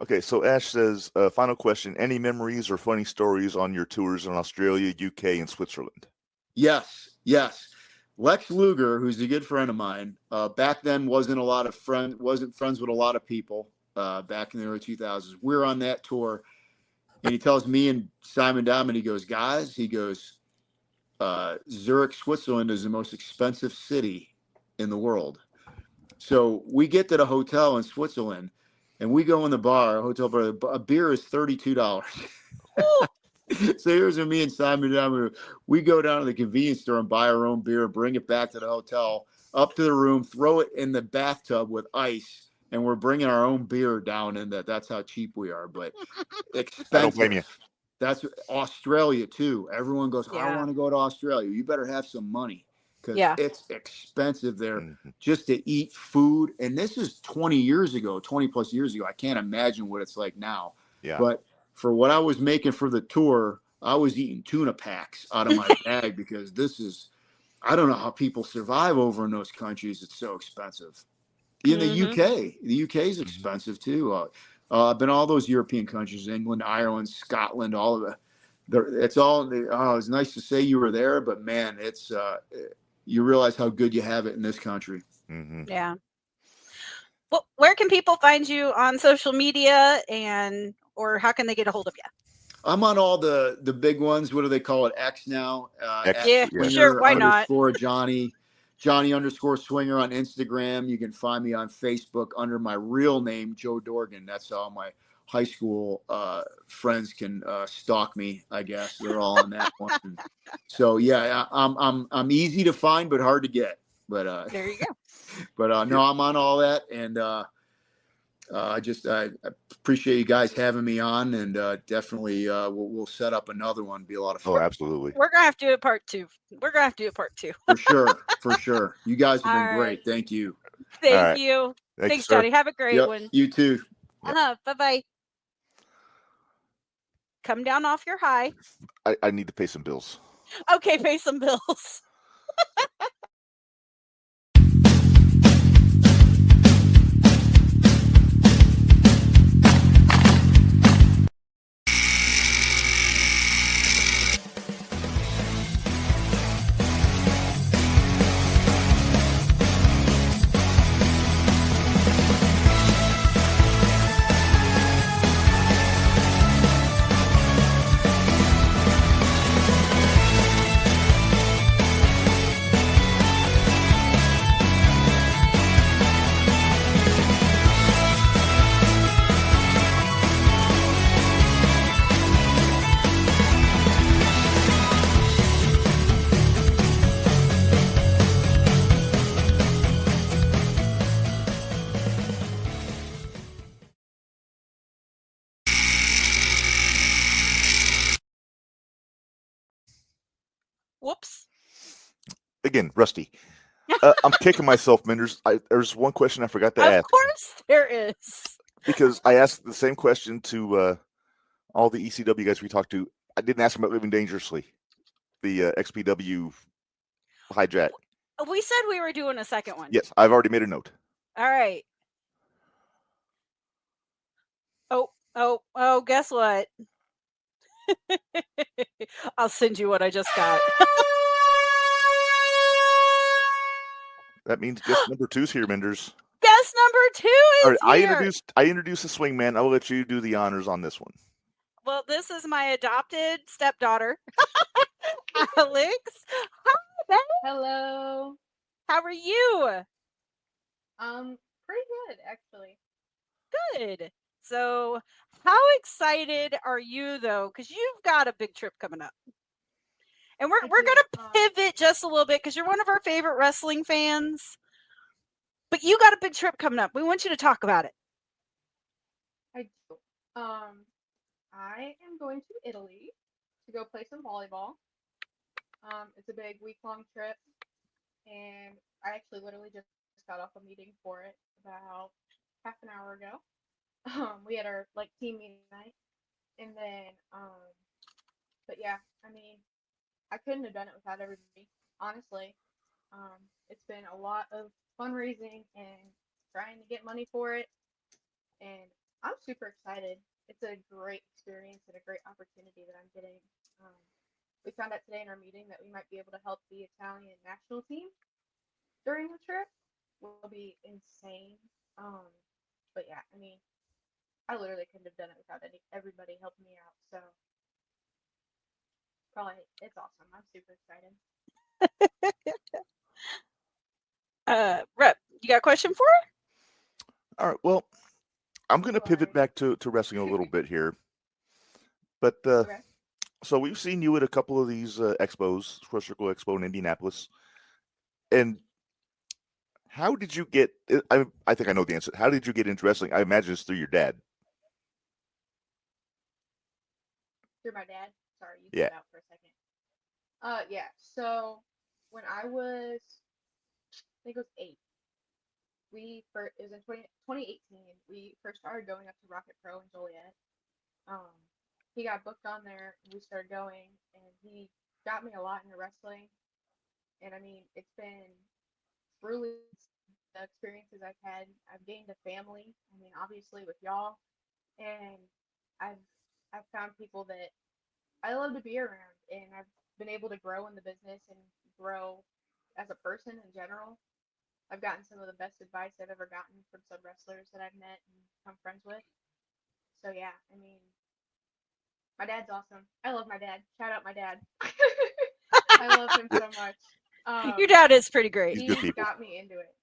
Okay, so Ash says, final question: any memories or funny stories on your tours in Australia, UK, and Switzerland? Yes. Lex Luger, who's a good friend of mine, back then wasn't friends with a lot of people. Back in the early 2000s, we're on that tour, and he tells me and Simon Diamond, he goes, guys, Zurich, Switzerland is the most expensive city in the world. So we get to the hotel in Switzerland, and we go in the hotel bar. A beer is $32. So here's where me and Simon Diamond, we go down to the convenience store and buy our own beer, bring it back to the hotel, up to the room, throw it in the bathtub with ice, and we're bringing our own beer down in that. That's how cheap we are, but expensive. I don't blame you. That's Australia too. Everyone goes, I want to go to Australia. You better have some money because it's expensive there just to eat food. And this is 20 plus years ago. I can't imagine what it's like now. Yeah. But for what I was making for the tour, I was eating tuna packs out of my bag because I don't know how people survive over in those countries. It's so expensive. Even the UK is expensive too. I've been all those European countries, England, Ireland, Scotland, all of it. It's all. It's nice to say you were there, but man, it's you realize how good you have it in this country. Mm-hmm. Yeah. Well, where can people find you on social media, or how can they get a hold of you? I'm on all the big ones. What do they call it? X now. Sure. Why not? Johnny_Swinger on Instagram. You can find me on Facebook under my real name, Joe Dorgan. That's how my high school friends can stalk me. I guess they're all on that one. So I'm easy to find but hard to get. But there you go. But no, I'm on all that, and I appreciate you guys having me on, and definitely we'll set up another one. Be a lot of fun. Oh, absolutely. We're gonna have to do a part two. For sure. You guys have been great. Thank you. Thank you. Thanks, Johnny. Have a great one. You too. Bye-bye. Come down off your high. I need to pay some bills. Okay, pay some bills. Whoops. Again, rusty. I'm kicking myself, Minderz. There's one question I forgot to ask. Of course there is. Because I asked the same question to all the ECW guys we talked to. I didn't ask them about Living Dangerously, the XPW hijack. We said we were doing a second one. Yes, I've already made a note. All right. Oh, guess what? I'll send you what I just got. That means guest number 2's here, Minderz. Guest number 2 is all right, here. I introduced the swingman. I'll let you do the honors on this one. Well, this is my adopted stepdaughter, Alex. Hi, Beth. Hello. How are you? Pretty good, actually. Good. So, how excited are you though? Because you've got a big trip coming up, and we're I we're do, gonna pivot just a little bit because you're one of our favorite wrestling fans. But you got a big trip coming up. We want you to talk about it. I do. I am going to Italy to go play some volleyball. It's a big week-long trip, and I actually literally just got off a meeting for it about half an hour ago. We had our like team meeting night, and then but yeah, I mean, I couldn't have done it without everybody. Honestly, it's been a lot of fundraising and trying to get money for it, and I'm super excited. It's a great experience and a great opportunity that I'm getting. Um, we found out today in our meeting that we might be able to help the Italian national team during the trip. Will be insane. Um, but yeah, I mean, I literally couldn't have done it without everybody helping me out. So probably it's awesome. I'm super excited. Rep, you got a question for her? All right. Well, I'm going to pivot Right. back to wrestling a little bit here. But Okay. so we've seen you at a couple of these expos, Square Circle Expo in Indianapolis. And how did you get? I think I know the answer. How did you get into wrestling? I imagine it's through your dad. You're my dad. Sorry, you Yeah. cut out for a second. Yeah. So when I was, I think it was 8, it was in 2018. We first started going up to Rocket Pro in Joliet. Um, he got booked on there, and we started going, and he got me a lot into wrestling. And I mean, it's been truly the experiences I've had. I've gained a family. I mean, obviously with y'all, and I've I've found people that I love to be around, and I've been able to grow in the business and grow as a person in general. I've gotten some of the best advice I've ever gotten from some wrestlers that I've met and become friends with. So yeah, I mean, my dad's awesome. I love my dad. Shout out my dad. I love him so much. Your dad is pretty great. He's good He people. got me into it.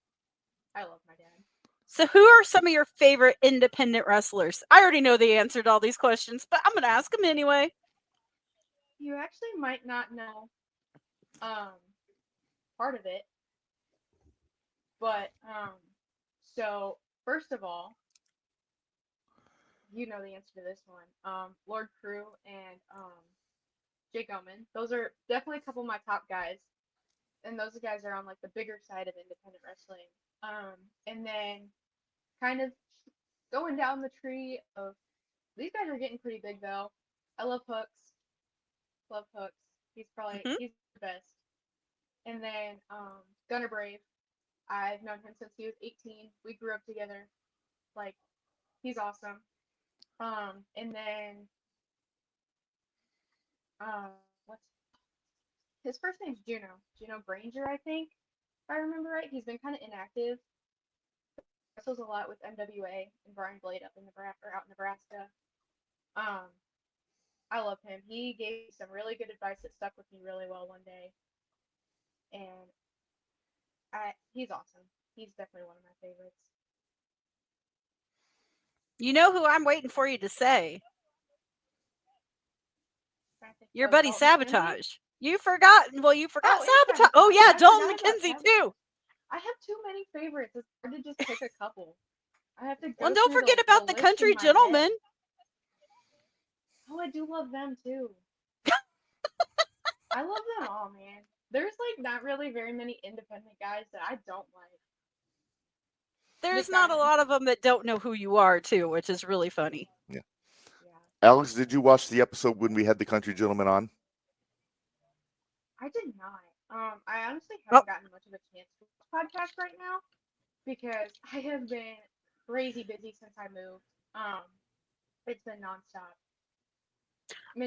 I love my dad. So, who are some of your favorite independent wrestlers? I already know the answer to all these questions, but I'm going to ask them anyway. You actually might not know part of it, but so first of all, you know the answer to this one. Lord Crew and Jake Omen. Those are definitely a couple of my top guys, and those guys are on like the bigger side of independent wrestling. And then kind of going down the tree of these guys are getting pretty big though. I love Hooks. Love Hooks. He's the best. And then Gunner Brave. I've known him since he was 18. We grew up together. Like, he's awesome. And then what's his first name's Juno. Juno Granger, I think. If I remember right. He's been kind of inactive. Wrestles a lot with MWA and Brian Blade up in out in Nebraska. I love him. He gave me some really good advice that stuck with me really well one day. And he's awesome. He's definitely one of my favorites. You know who I'm waiting for you to say? Your buddy Sabotage. You forgot. Well, you forgot Sabotage. Oh yeah, Dalton McKenzie too. I have too many favorites. It's hard to just pick a couple. I have to go. Well, don't forget about the Country Gentlemen. Oh, I do love them too. I love them all, man. There's like not really very many independent guys that I don't like. There's not a lot of them that don't know who you are too, which is really funny. Yeah. Alex, did you watch the episode when we had the Country Gentleman on? I did not. I honestly haven't gotten much of a chance to watch podcast right now because I have been crazy busy since I moved. It's been nonstop.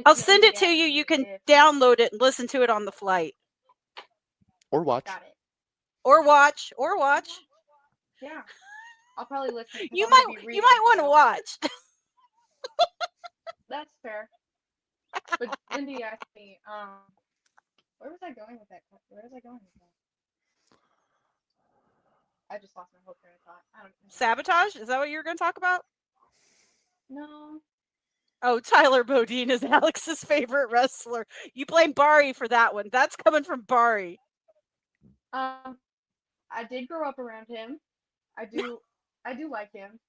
I'll send it to you. You can download it and listen to it on the flight. Or watch. Got it. Or watch. Yeah. I'll probably listen. You might want to watch. That's fair. But Cindy asked me, where was I going with that? I just lost my whole train of thought. I don't know. Sabotage? Is that what you're going to talk about? No. Oh, Tyler Bodine is Alex's favorite wrestler. You blame Bari for that one. That's coming from Bari. I did grow up around him. I do like him.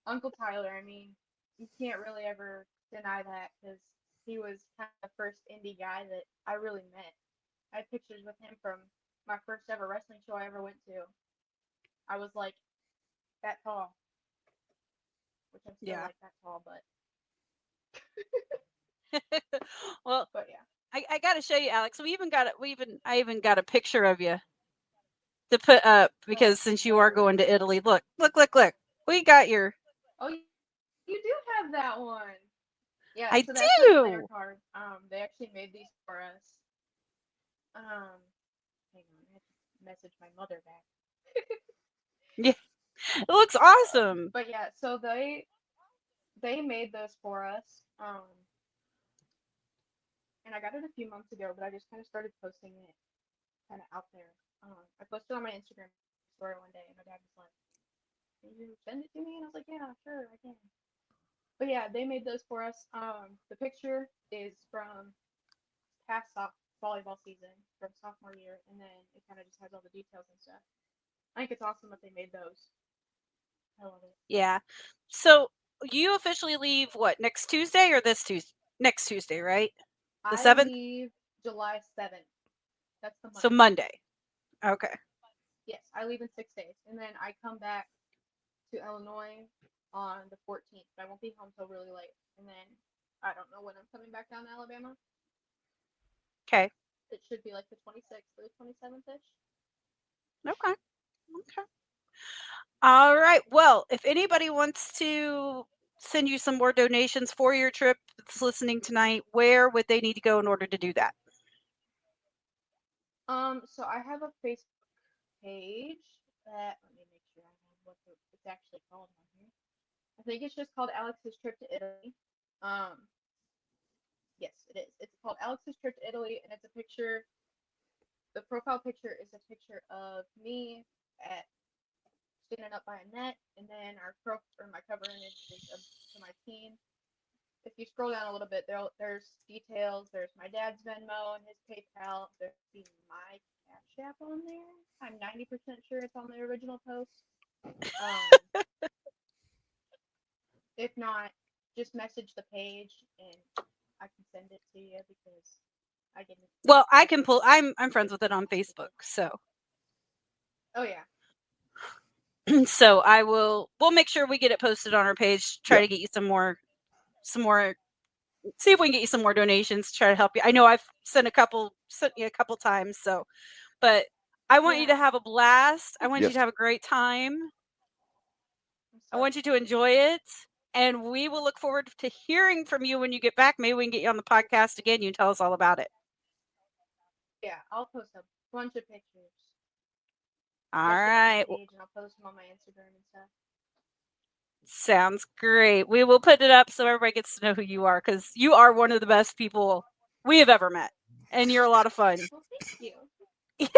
Uncle Tyler, I mean, you can't really ever deny that because he was kind of the first indie guy that I really met. I had pictures with him from my first ever wrestling show I ever went to. I was like that tall, which I'm still like that tall, Well, but yeah. I got to show you, Alex. I even got a picture of you to put up because since you are going to Italy, look. We got your. Oh, you do have that one. Yeah, I so that's a player do. card. They actually made these for us. Hang on, I have to message my mother back. Yeah, it looks awesome. But yeah, so they made those for us. And I got it a few months ago, but I just kind of started posting it kind of out there. I posted on my Instagram story one day, and my dad was like, "Can you send it to me?" And I was like, "Yeah, sure, I can." But yeah, they made those for us. The picture is from past volleyball season from sophomore year, and then it kind of just has all the details and stuff. I think it's awesome that they made those. I love it. Yeah. So you officially leave what, next Tuesday or this Tuesday? Next Tuesday, right? The 7th? I leave July 7th. That's the Monday. So Monday. Okay. Yes, I leave in 6 days, and then I come back to Illinois on the 14th. I won't be home till really late, and then I don't know when I'm coming back down to Alabama. Okay. It should be like the 26th or the 27th-ish. Okay. All right. Well, if anybody wants to send you some more donations for your trip that's listening tonight, where would they need to go in order to do that? So I have a Facebook page that, let me make sure I have what it's actually called on here. I think it's just called Alex's Trip to Italy. Yes, it is. It's called Alex's Trip to Italy, and it's a picture. The profile picture is a picture of me standing up by a net, and then my cover image is to my team. If you scroll down a little bit, there's details. There's my dad's Venmo and his PayPal. There's my Cash App on there. I'm 90% sure it's on the original post. If not, just message the page and I can send it to you because I can. Well, I can pull. I'm friends with it on Facebook, so. Oh yeah. So we'll make sure we get it posted on our page. Try to get you some more. See if we can get you some more donations. Try to help you. I know I've sent you a couple times. So, but I want you to have a blast. I want you to have a great time. I want you to enjoy it. And we will look forward to hearing from you when you get back. Maybe we can get you on the podcast again. You can tell us all about it. Yeah, I'll post a bunch of pictures. All right. And I'll post them on my Instagram and stuff. Sounds great. We will put it up so everybody gets to know who you are, because you are one of the best people we have ever met, and you're a lot of fun. Well, thank you.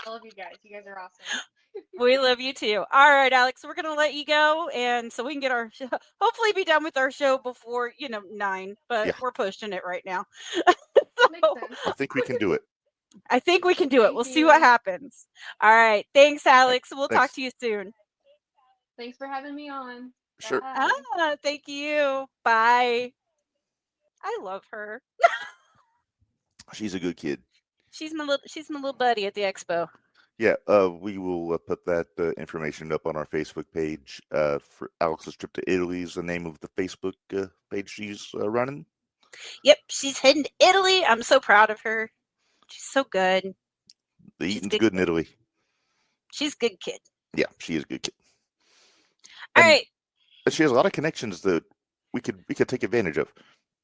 I love you guys. You guys are awesome. We love you too. All right, Alex, we're gonna let you go, and so we can get our hopefully be done with our show before 9, but we're pushing it right now. Makes sense. I think we can do it. I think we can do it. We'll see what happens. All right. Thanks, Alex. We'll talk to you soon. Thanks for having me on. Sure. Thank you. Bye. I love her. She's a good kid. She's my little buddy at the expo. Yeah, we will put that information up on our Facebook page. For Alex's Trip to Italy is the name of the Facebook page she's running. Yep, she's heading to Italy. I'm so proud of her. She's so good. The eating's good in Italy. She's a good kid. Yeah, she is a good kid. All right. She has a lot of connections that we could take advantage of.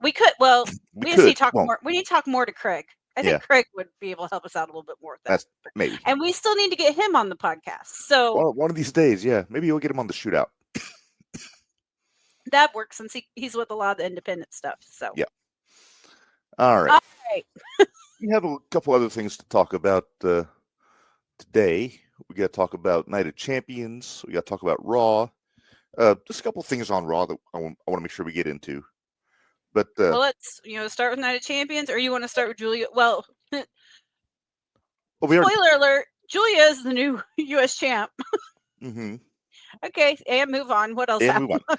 We could. Well, we need to talk more. We need to talk more to Craig. I think Craig would be able to help us out a little bit more with that. That's maybe. And we still need to get him on the podcast. So one of these days, maybe we'll get him on the Shootout. That works since he's with a lot of the independent stuff. So yeah. All right. We have a couple other things to talk about today. We got to talk about Night of Champions. We got to talk about Raw. Just a couple things on Raw that I want to make sure we get into. But well, let's start with Night of Champions, or you want to start with Julia? Well, spoiler alert: Julia is the new U.S. champ. Mm-hmm. Okay, and move on. What else? And move on.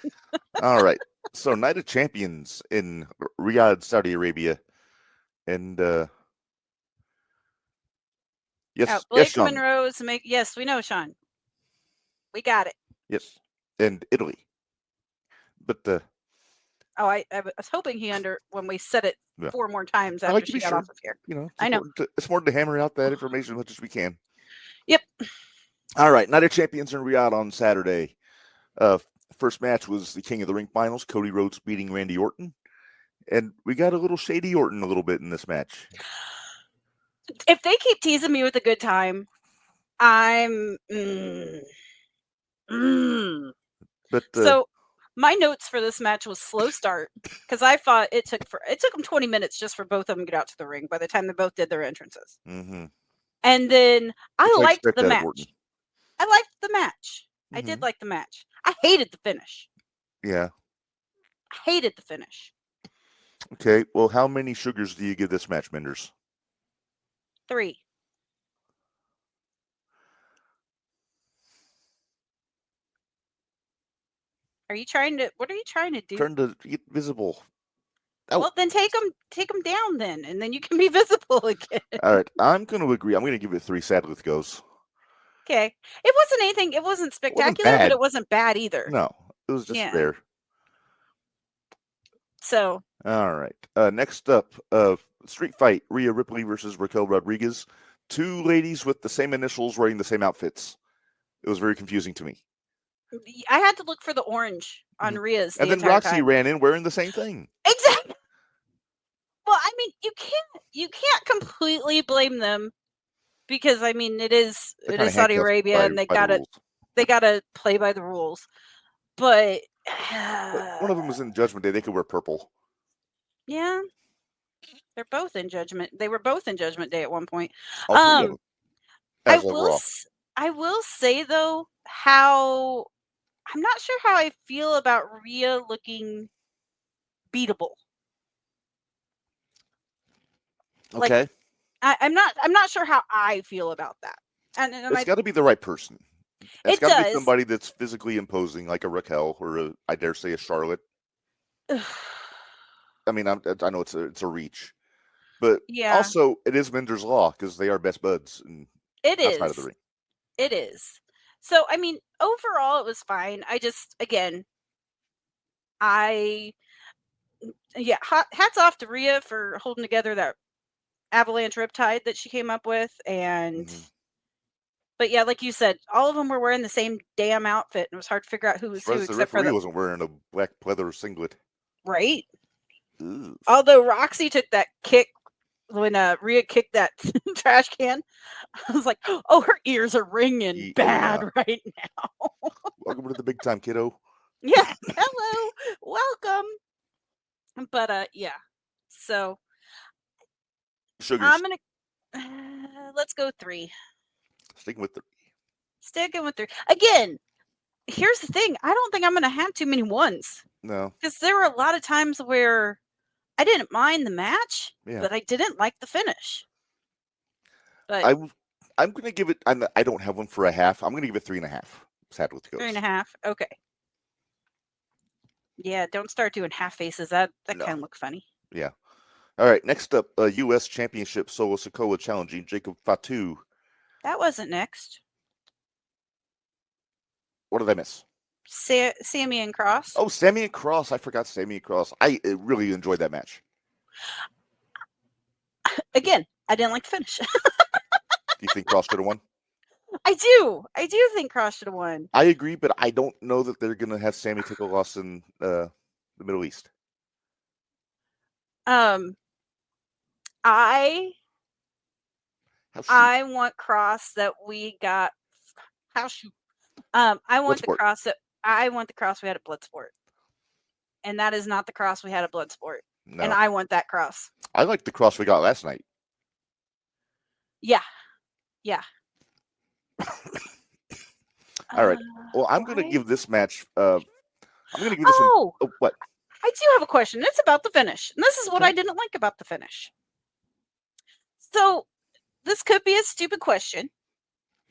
All right. So Night of Champions in Riyadh, Saudi Arabia, and yes, Blake Sean. Monroe's yes, we know, Sean. We got it. Yes, and Italy. But I was hoping when we said it 4 more times after she got off of here. I know. It's important to hammer out that information as much as we can. Yep. All right, Night of Champions in Riyadh on Saturday. First match was the King of the Ring finals, Cody Rhodes beating Randy Orton. And we got a little shady Orton a little bit in this match. If they keep teasing me with a good time, I'm... But so my notes for this match was slow start, because I thought it took them 20 minutes just for both of them to get out to the ring by the time they both did their entrances. Mm-hmm. And then I liked the match. Orton. I liked the match. Mm-hmm. I did like the match. I hated the finish. Yeah. I hated the finish. Okay, well, how many sugars do you give this match, Minderz? 3. What are you trying to do? Turn to get visible. Oh. Well, then take them down then, and then you can be visible again. All right, I'm going to agree. I'm going to give it 3 sadly with goes. Okay. It wasn't anything. It wasn't spectacular, but it wasn't bad either. No, it was just there. So. All right. Next up, street fight: Rhea Ripley versus Raquel Rodriguez. 2 ladies with the same initials wearing the same outfits. It was very confusing to me. I had to look for the orange on Rhea's. And then Roxy ran in wearing the same thing. Exactly. Well, I mean, you can't completely blame them, because I mean it is Saudi Arabia and they gotta play by the rules. But one of them was in Judgment Day. They could wear purple. Yeah, they're both in Judgment. They were both in Judgment Day at one point. All 3 of them. I will say though, how I'm not sure how I feel about Rhea looking beatable. Okay. I'm not sure how I feel about that. And it's got to be the right person. It's got to be somebody that's physically imposing, like a Raquel or I dare say a Charlotte. I mean, I know it's a reach, but also it is Minder's Law because they are best buds. And outside of the ring. It is. So I mean, overall, it was fine. I just hats off to Rhea for holding together that avalanche riptide that she came up with, and but yeah, like you said, all of them were wearing the same damn outfit, and it was hard to figure out who was who. Except for wasn't wearing a black pleather singlet, right? Ooh. Although Roxy took that kick when Rhea kicked that trash can, I was like, "Oh, her ears are ringing bad right now." Welcome to the big time, kiddo. Yeah, hello, welcome. But yeah, so sugars. I'm gonna let's go 3. Sticking with 3. Sticking with 3 again. Here's the thing: I don't think I'm gonna have too many 1s. No, because there were a lot of times where I didn't mind the match, but I didn't like the finish. But I'm gonna give it. I don't have one for a half. I'm gonna give it 3.5. Sad with goes. 3.5. Okay. Yeah, don't start doing half faces. That can look funny. Yeah. All right. Next up, U.S. Championship Solo Sikoa challenging Jacob Fatu. That wasn't next. What did I miss? Sammy and Cross. Oh, Sammy and Cross. I forgot Sammy and Cross. I really enjoyed that match. Again, I didn't like the finish. Do you think Cross should have won? I do. I do think Cross should have won. I agree, but I don't know that they're going to have Sammy take a loss in the Middle East. I want Cross that we got. I want the Cross that we had at Bloodsport, and that is not the Cross we had at Bloodsport. No. And I want that Cross. I like the Cross we got last night. Yeah, yeah. All right. Well, I'm going to Why? give this match. I'm going to give this one. Oh, Oh, what? I do have a question. It's about the finish. And this is what Okay. I didn't like about the finish. So, this could be a stupid question.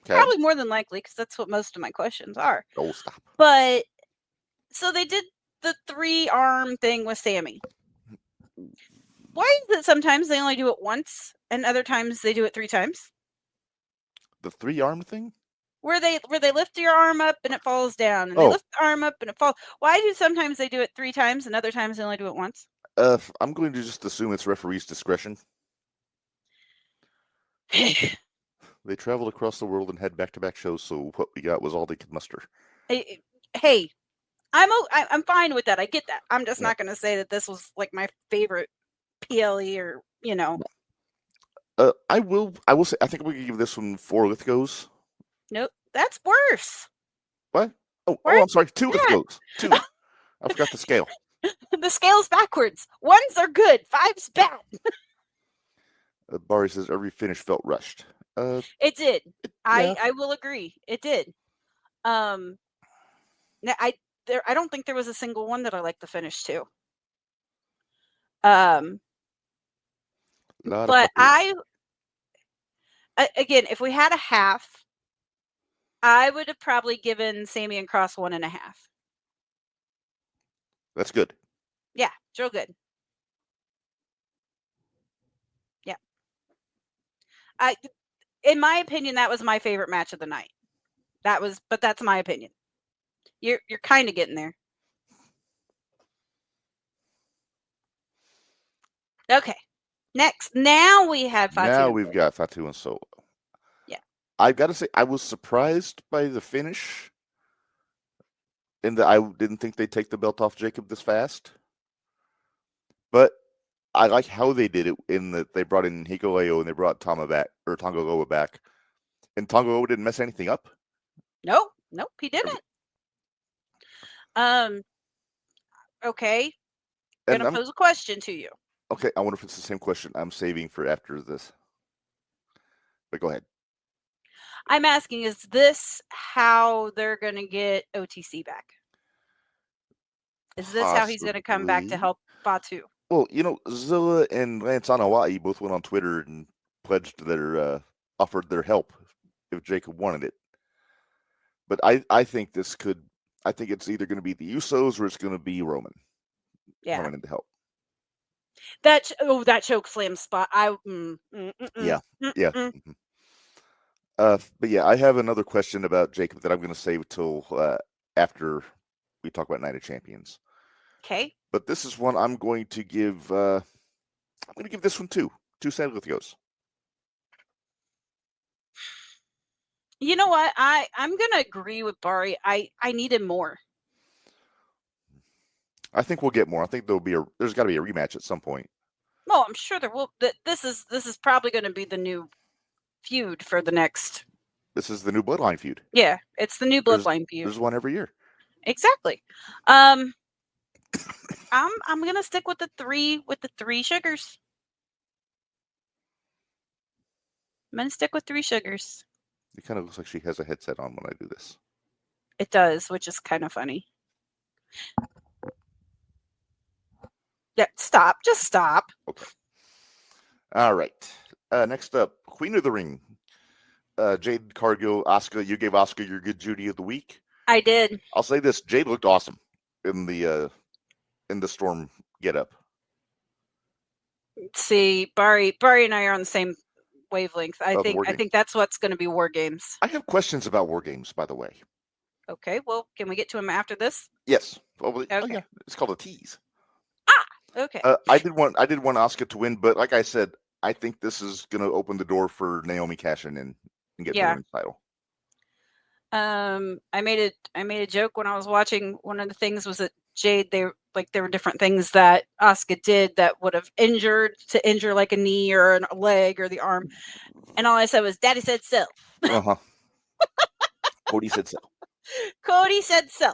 Okay. Probably more than likely, because that's what most of my questions are. Oh, stop. But, so they did the 3-arm thing with Sammy. Why is it sometimes they only do it once, and other times they do it 3 times? The 3-arm thing? Where they lift your arm up and it falls down, and they Oh. lift the arm up and it falls. Why do sometimes they do it 3 times and other times they only do it once? I'm going to just assume it's referee's discretion. They traveled across the world and had back-to-back shows, so what we got was all they could muster. Hey, I'm fine with that. I get that. I'm just Yeah. not going to say that this was like my favorite PLE or I will say I think we can give this one 4 Lithgos. Nope, that's worse. What? Oh, Where- I'm sorry. 2 Yeah. Lithgos. 2. I forgot the scale. The scale's backwards. 1s are good. 5's bad. Barry says every finish felt rushed. It did. Yeah. I will agree. It did. Now I don't think there was a single one that I liked the finish to. Lot of But couples. again, if we had a half, I would have probably given Sammy and Cross 1.5. That's good. Yeah, it's real good. Yeah. In my opinion, that was my favorite match of the night. But that's my opinion. You're kind of getting there. Okay. Next. Now we have Fatu. Now we've got Fatu and Solo. Yeah. I've got to say, I was surprised by the finish. In that I didn't think they'd take the belt off Jacob this fast. But I like how they did it in that they brought in Hikuleo and they brought Tonga Loa back. And Tonga Loa didn't mess anything up. Nope, he didn't. Okay. I'm gonna pose a question to you. Okay, I wonder if it's the same question I'm saving for after this. But go ahead. I'm asking, is this how they're going to get OTC back? Is this how he's going to come back to Possibly. help Fatu? Well, Zilla and Lance Anawa'i both went on Twitter and pledged offered their help if Jacob wanted it. But I think it's either going to be the Usos or it's going to be Roman. Yeah. Coming in to help. That choke slam spot. Yeah. Mm-hmm. But yeah, I have another question about Jacob that I'm going to save till after we talk about Night of Champions. Okay. But this is one I'm going to give. I'm going to give this one 2 sad Lithgos. You know what? I'm going to agree with Bari. I needed more. I think we'll get more. I think there's got to be a rematch at some point. No, I'm sure there will. This is probably going to be the new feud for the next. This is the new Bloodline feud. Yeah, it's the new Bloodline feud. There's one every year. Exactly. I'm gonna stick with the 3 sugars. I'm gonna stick with 3 sugars. It kind of looks like she has a headset on when I do this. It does, which is kind of funny. Yeah, stop. Just stop. Okay. All right. Next up, Queen of the Ring. Jade Cargill, Asuka. You gave Asuka your good Judy of the week. I did. I'll say this: Jade looked awesome in the Storm getup. See, Bari and I are on the same wavelength. I think that's what's going to be War Games. I have questions about War Games, by the way. Okay, well, can we get to them after this? Yes. Well, okay. Oh yeah, it's called a tease. Okay. I did want Asuka to win, but like I said, I think this is going to open the door for Naomi cashing in and getting the women's title. I made a joke when I was watching. One of the things was that Jade, there were different things that Asuka did that would have injure like a knee or a leg or the arm, and all I said was, "Daddy said so." Cody said so. Cody said so.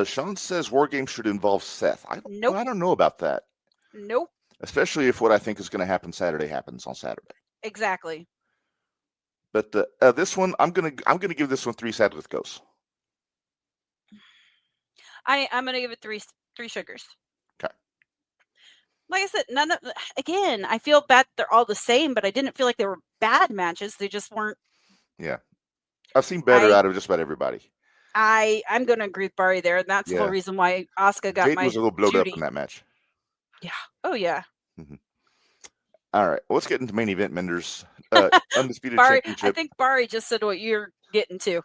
Sean says War Games should involve Seth. I don't know about that. Nope. Especially if what I think is going to happen Saturday happens on Saturday. Exactly. But this one, I'm gonna give this one 3 Sadler goes. I'm gonna give it three sugars. Okay. Like I said, again, I feel bad they're all the same, but I didn't feel like they were bad matches. They just weren't. Yeah, I've seen better out of just about everybody. I'm gonna agree with Barry there, and that's the whole reason why Asuka got Jade my was a little blowed Judy. up in that match. Yeah. Oh yeah. Mm-hmm. All right, well, let's get into main event, Minderz. Undisputed Barry, championship. I think Barry just said what you're getting to.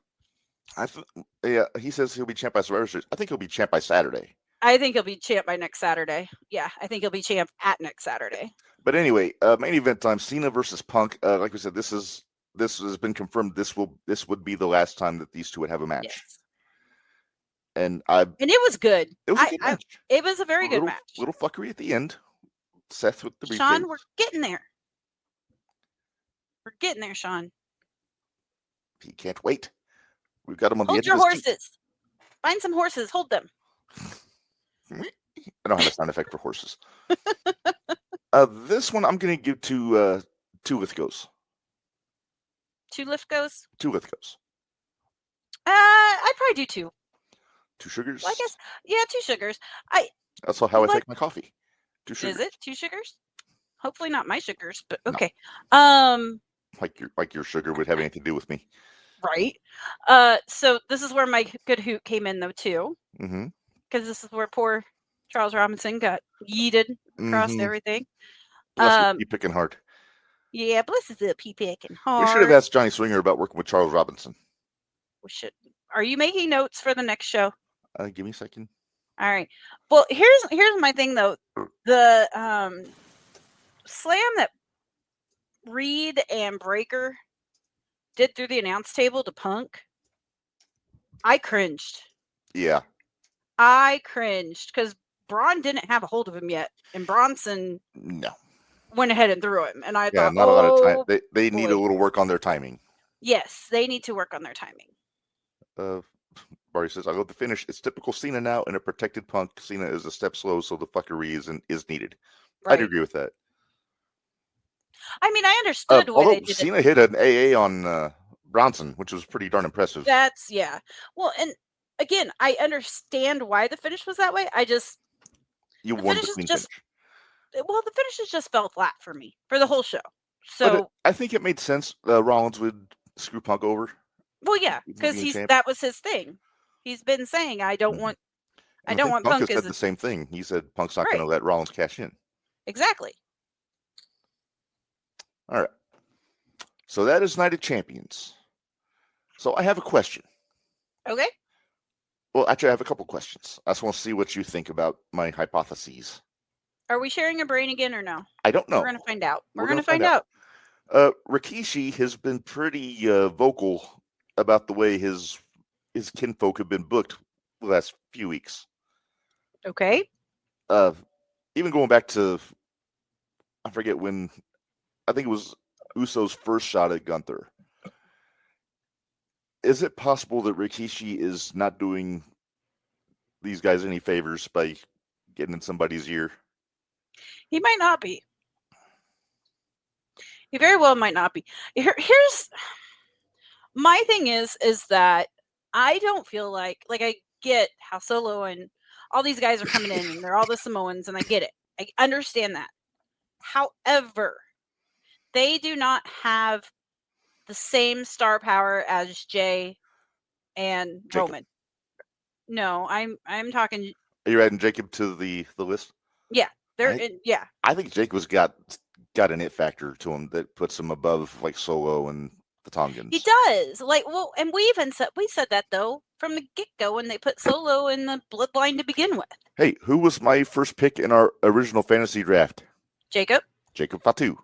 Yeah, he says he'll be champ by Survivor Series. I think he'll be champ by Saturday. I think he'll be champ by next Saturday. Yeah, I think he'll be champ at next Saturday. But anyway, main event time: Cena versus Punk. Like we said, this has been confirmed. This would be the last time that these two would have a match. Yes. And it was good. It was a good match. It was a very good match. Little fuckery at the end. Seth with the briefcase. Sean, we're getting there. We're getting there, Sean. He can't wait. We've got him on the edge of of his horses. Seat. Find some horses. Hold them. I don't have a sound effect for horses. This one I'm going to give to 2 Lithgows. 2 Lithgows? 2 Lithgows. I'd probably do 2. 2 sugars? Well, I guess, yeah, 2 sugars. That's how I take my coffee. 2 sugars. Is it 2 sugars? Hopefully not my sugars, but okay. No. Like your sugar would have anything to do with me. Right. So this is where my good hoot came in though too. Mm-hmm. Because this is where poor Charles Robinson got yeeted across everything. Bless you picking hard. Yeah, bless his little pee picking hard. We should have asked Johnny Swinger about working with Charles Robinson. We should. Are you making notes for the next show? Give me a second. All right. Well, here's my thing though. The slam that Reed and Breaker did through the announce table to Punk, I cringed. Yeah. I cringed because Braun didn't have a hold of him yet, and Bronson went ahead and threw him. And I thought, not a lot of time. They need a little work on their timing. Yes, they need to work on their timing. Barry says, I love the finish. It's typical Cena now in a protected Punk. Cena is a step slow, so the fuckery is needed. Right. I'd agree with that. I mean, I understood why they did Cena hit an AA on Bronson, which was pretty darn impressive. That's, yeah. Well, and again, I understand why the finish was that way. I just... You won the clean finish. Well, the finishes just fell flat for me for the whole show. So I think it made sense. Rollins would screw Punk over. Well, yeah, because that was his thing. He's been saying, I don't want Punk has said the same thing. He said Punk's not going to let Rollins cash in. Exactly. All right. So that is Night of Champions. So I have a question. Okay. Well, actually, I have a couple questions. I just want to see what you think about my hypotheses. Are we sharing a brain again or no? I don't know. We're going to find out. We're going to find out. Rikishi has been pretty vocal about the way his kinfolk have been booked the last few weeks. Okay. Even going back to, I forget when, I think it was Uso's first shot at Gunther. Is it possible that Rikishi is not doing these guys any favors by getting in somebody's ear? He might not be. He very well might not be. Here's my thing is that I don't feel like I get how Solo and all these guys are coming in and they're all the Samoans, and I get it. I understand that. However, they do not have the same star power as Jay and Jacob. Roman. No, I'm talking. Are you adding Jacob to the list? Yeah, yeah. I think Jacob's got an it factor to him that puts him above like Solo and the Tongans. He does. And we said that though from the get-go when they put Solo in the bloodline to begin with. Hey, who was my first pick in our original fantasy draft? Jacob Fatu.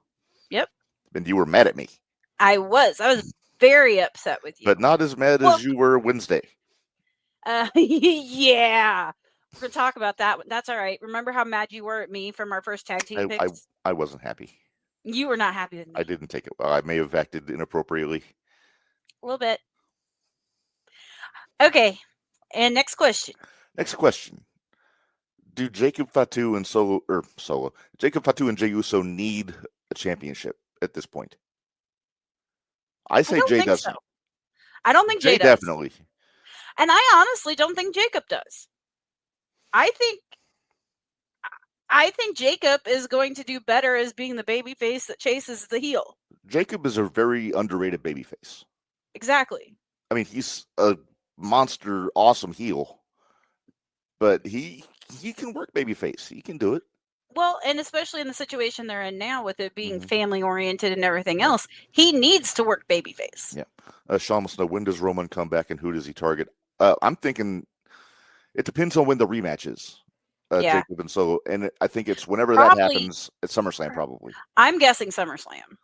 Yep. And you were mad at me. I was very upset with you. But not as mad as you were Wednesday. Yeah. We're going to talk about that one. That's all right. Remember how mad you were at me from our first tag team picks? I wasn't happy. You were not happy with me. I didn't take it well. I may have acted inappropriately. A little bit. Okay. And next question. Do Jacob Fatu and Jacob Fatu and Jey Uso need a championship at this point? I say don't Jay think doesn't. so. I don't think Jay does. Definitely. And I honestly don't think Jacob does. I think Jacob is going to do better as being the baby face that chases the heel. Jacob is a very underrated babyface. Exactly. I mean, he's a monster, awesome heel, but he can work babyface. He can do it. Well, and especially in the situation they're in now with it being Mhm. family oriented and everything Yeah. else, he needs to work babyface. Yeah. Sean wants to know, when does Roman come back and who does he target? I'm thinking it depends on when the rematch is. Yeah. Jacob and Solo, and I think it's whenever that Probably- happens at SummerSlam, probably. I'm guessing SummerSlam.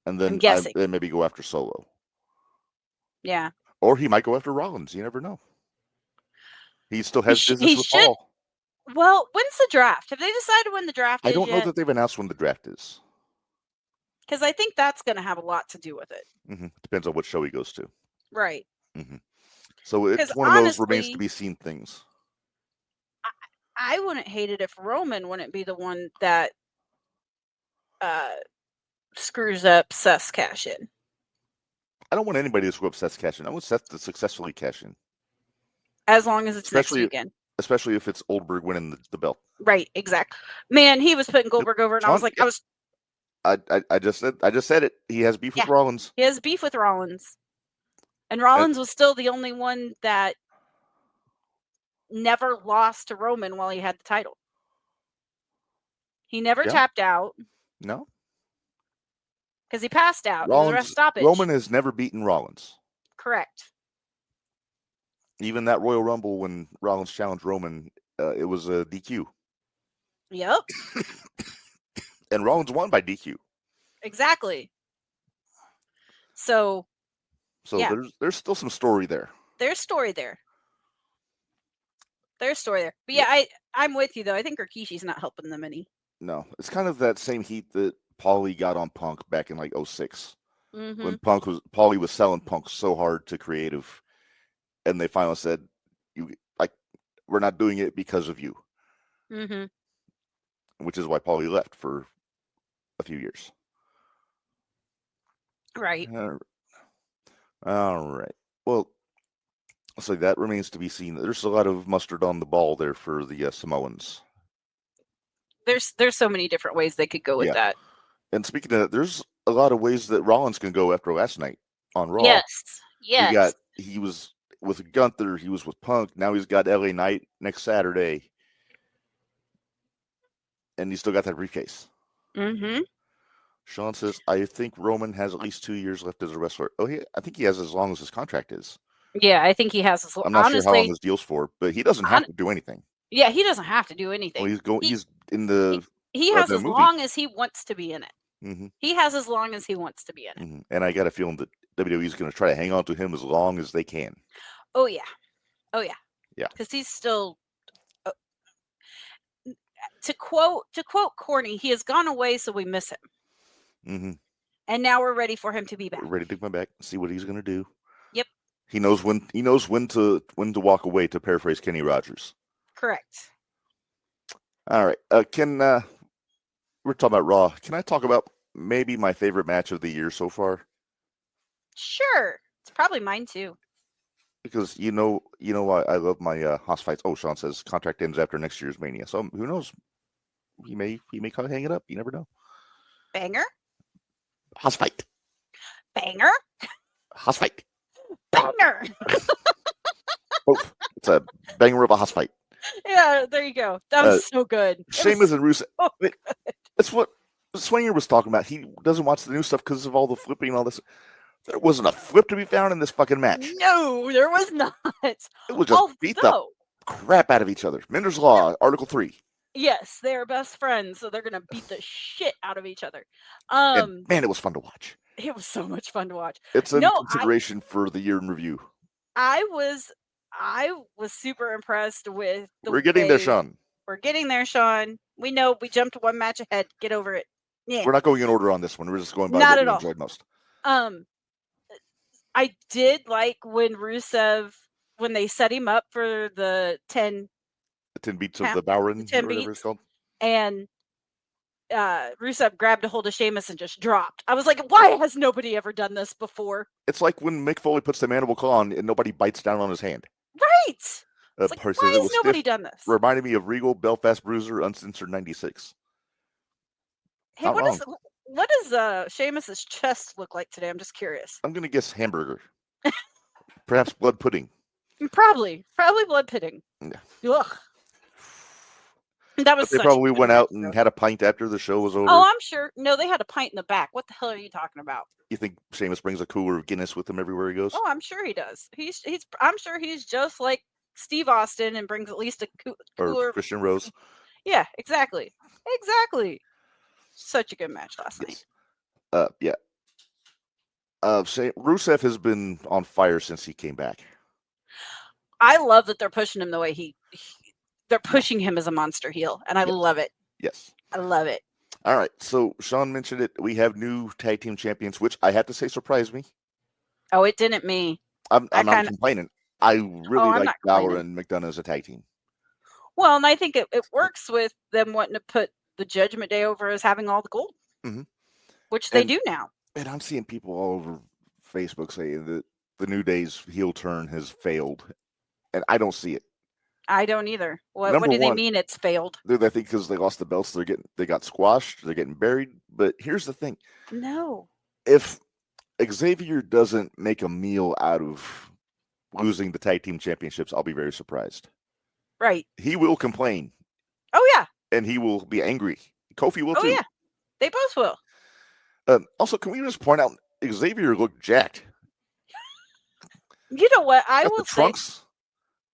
And then guessing. then maybe go after Solo, Yeah. or he might go after Rollins. You never know. He still has He business with should- Paul. Well, when's the draft? Have they decided when the draft I is don't know yet? that they've announced when the draft is. Because I think that's going to have a lot to do with it. Depends on what show he goes to. Right. So it's 'Cause one of those remains honestly- to be seen things. I wouldn't hate it if Roman wouldn't be the one that screws up Seth's cash in. I don't want anybody to screw up Seth's cash in. I want Seth to successfully cash in, As long as it's Especially- next weekend. especially if it's Oldberg winning the belt. Right, exactly. Man, he was putting Goldberg over, and I was Sean- like, I just said it. He has beef with Yeah. Rollins. he has beef with Rollins. And Rollins was still the only one that never lost to Roman while he had the title. He never Yeah. tapped out No, because he passed out. It was a ref stoppage. Roman has never beaten Rollins. Correct. Even that Royal Rumble when Rollins challenged Roman, it was a DQ, Yep, and Rollins won by DQ. exactly. So So Yeah. there's still some story there. there's story there. There's story there. But yeah, I'm with you though. I think Rikishi's not helping them any. No, it's kind of that same heat that Paulie got on Punk back in like 06. Mm-hmm. When Paulie was selling Punk so hard to creative, and they finally said, we're not doing it because of you," Mm-hmm. which is why Paulie left for a few years. Right. All right. Well, so that remains to be seen. There's a lot of mustard on the ball there for the Samoans. There's so many different ways they could go with Yeah. that. And speaking of that, there's a lot of ways that Rollins can go after last night on Raw. Yes. He was with Gunther, he was with Punk, now he's got LA Knight next Saturday. And he's still got that briefcase. Mm-hmm. Sean says, I think Roman has at least 2 years left as a wrestler. Oh, I think he has as long as his contract is. Yeah, I think he has his I'm not honestly, sure how long his deal's for, but he doesn't have to do anything. Yeah, he doesn't have to do anything. Well, he's in the He has the as movie. long as he wants to be in it. Mm-hmm. He has as long as he wants to be in it. Mm-hmm. And I got a feeling that WWE's going to try to hang on to him as long as they can. Oh yeah. Yeah. Because he's still. To quote Corny, he has gone away, so we miss him, Mm-hmm. and now we're ready for him to be back. We're ready to come back and see what he's going to do. Yep. He knows when to walk away, to paraphrase Kenny Rogers. Correct. All right. We're talking about Raw. Can I talk about maybe my favorite match of the year so far? Sure, it's probably mine too. Because you know I love my Haas fights. Oh, Sean says contract ends after next year's Mania. So who knows? He may kind of hang it up. You never know. Banger. Haas fight. Banger. Haas fight. Banger. Both. It's a banger of a Haas fight. Yeah, there you go. That was so good. Sheamus and Rusev. so good. That's what Swinger was talking about. He doesn't watch the new stuff because of all the flipping and all this. There wasn't a flip to be found in this fucking match. No, there was not. It was just beat the crap out of each other. Minderz Law, Article 3. Yes, they are best friends, so they're gonna beat the shit out of each other. And man, it was fun to watch. It was so much fun to watch. It's a consideration for the year in review. I was super impressed with the We're getting there, way- Sean. We're getting there, Sean. We know we jumped one match ahead. Get over it. Yeah. We're not going in order on this one. We're just going by Not what at we all. enjoyed most. I did like when Rusev, when they set him up for the 10 The 10 beats of the Bowron, 10 or whatever it's beats. called. and Rusev grabbed a hold of Sheamus and just dropped. I was like, why has nobody ever done this before? It's like when Mick Foley puts the mandible claw on and nobody bites down on his hand. Right. It's like, Person why says it has was nobody stiff. done this? Reminded me of Regal, Belfast Bruiser, Uncensored 96. Hey, Not what does Sheamus's chest look like today? I'm just curious. I'm going to guess hamburger. Perhaps blood pudding. Probably blood pudding. Yeah. Ugh. That was But they such probably a good went out match, and though. had a pint after the show was over. Oh, I'm sure. No, they had a pint in the back. What the hell are you talking about? You think Sheamus brings a cooler of Guinness with him everywhere he goes? Oh, I'm sure he does. I'm sure he's just like Steve Austin and brings at least a cooler. Or Christian Rose? Yeah, exactly. Such a good match last night. Yeah. Rusev has been on fire since he came back. I love that they're pushing him the way they're pushing him as a monster heel, and I love it. Yes. I love it. All right. So Sean mentioned it. We have new tag team champions, which I have to say surprised me. Oh, it didn't me. I'm not complaining. I really like Balor and McDonough as a tag team. Well, and I think it works with them wanting to put the Judgment Day over as having all the gold, which they do now. And I'm seeing people all over Facebook saying that the New Day's heel turn has failed, and I don't see it. I don't either. What do they mean it's failed? I think because they lost the belts, they got squashed, they're getting buried. But here's the thing: no, if Xavier doesn't make a meal out of losing the tag team championships, I'll be very surprised. Right? He will complain. Oh yeah, and he will be angry. Kofi will too. Oh yeah, they both will. Also, can we just point out Xavier looked jacked? You know what? I will say. Trunks.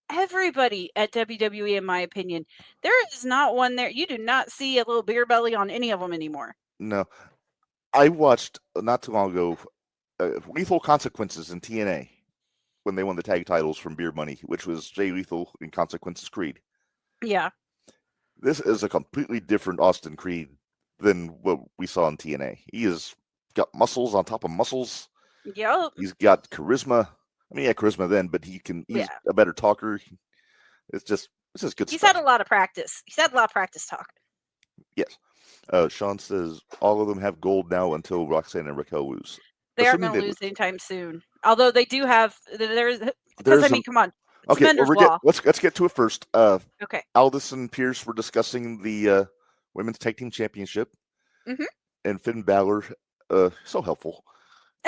Everybody at WWE, in my opinion, there is not one there. You do not see a little beer belly on any of them anymore. No. I watched not too long ago Lethal Consequences in TNA when they won the tag titles from Beer Money, which was Jay Lethal and Consequences Creed. Yeah. This is a completely different Austin Creed than what we saw in TNA. He has got muscles on top of muscles. Yep. He's got charisma. I mean, he had charisma then, but he's a better talker. It's just good stuff. He's had a lot of practice. He's had a lot of practice talking. Yes. Sean says all of them have gold now until Roxanne and Raquel lose. They aren't going to lose anytime soon. Although they do have, come on. Okay, let's get to it first. Okay. Aldis and Pierce were discussing the women's tag team championship. Mm-hmm. And Finn Balor, so helpful.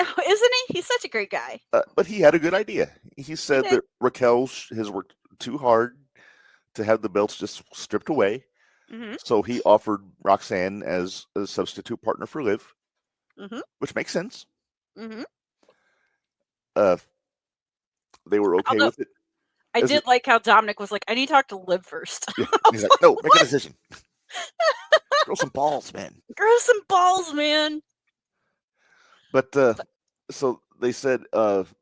Oh, isn't he? He's such a great guy. But he had a good idea. He said that Raquel has worked too hard to have the belts just stripped away. Mm-hmm. So he offered Roxanne as a substitute partner for Liv, which makes sense. Mm-hmm. They were okay with it. I did like how Dominic was like, I need to talk to Liv first. Yeah. He's like, no, make a decision. Grow some balls, man. Grow some balls, man. But so they said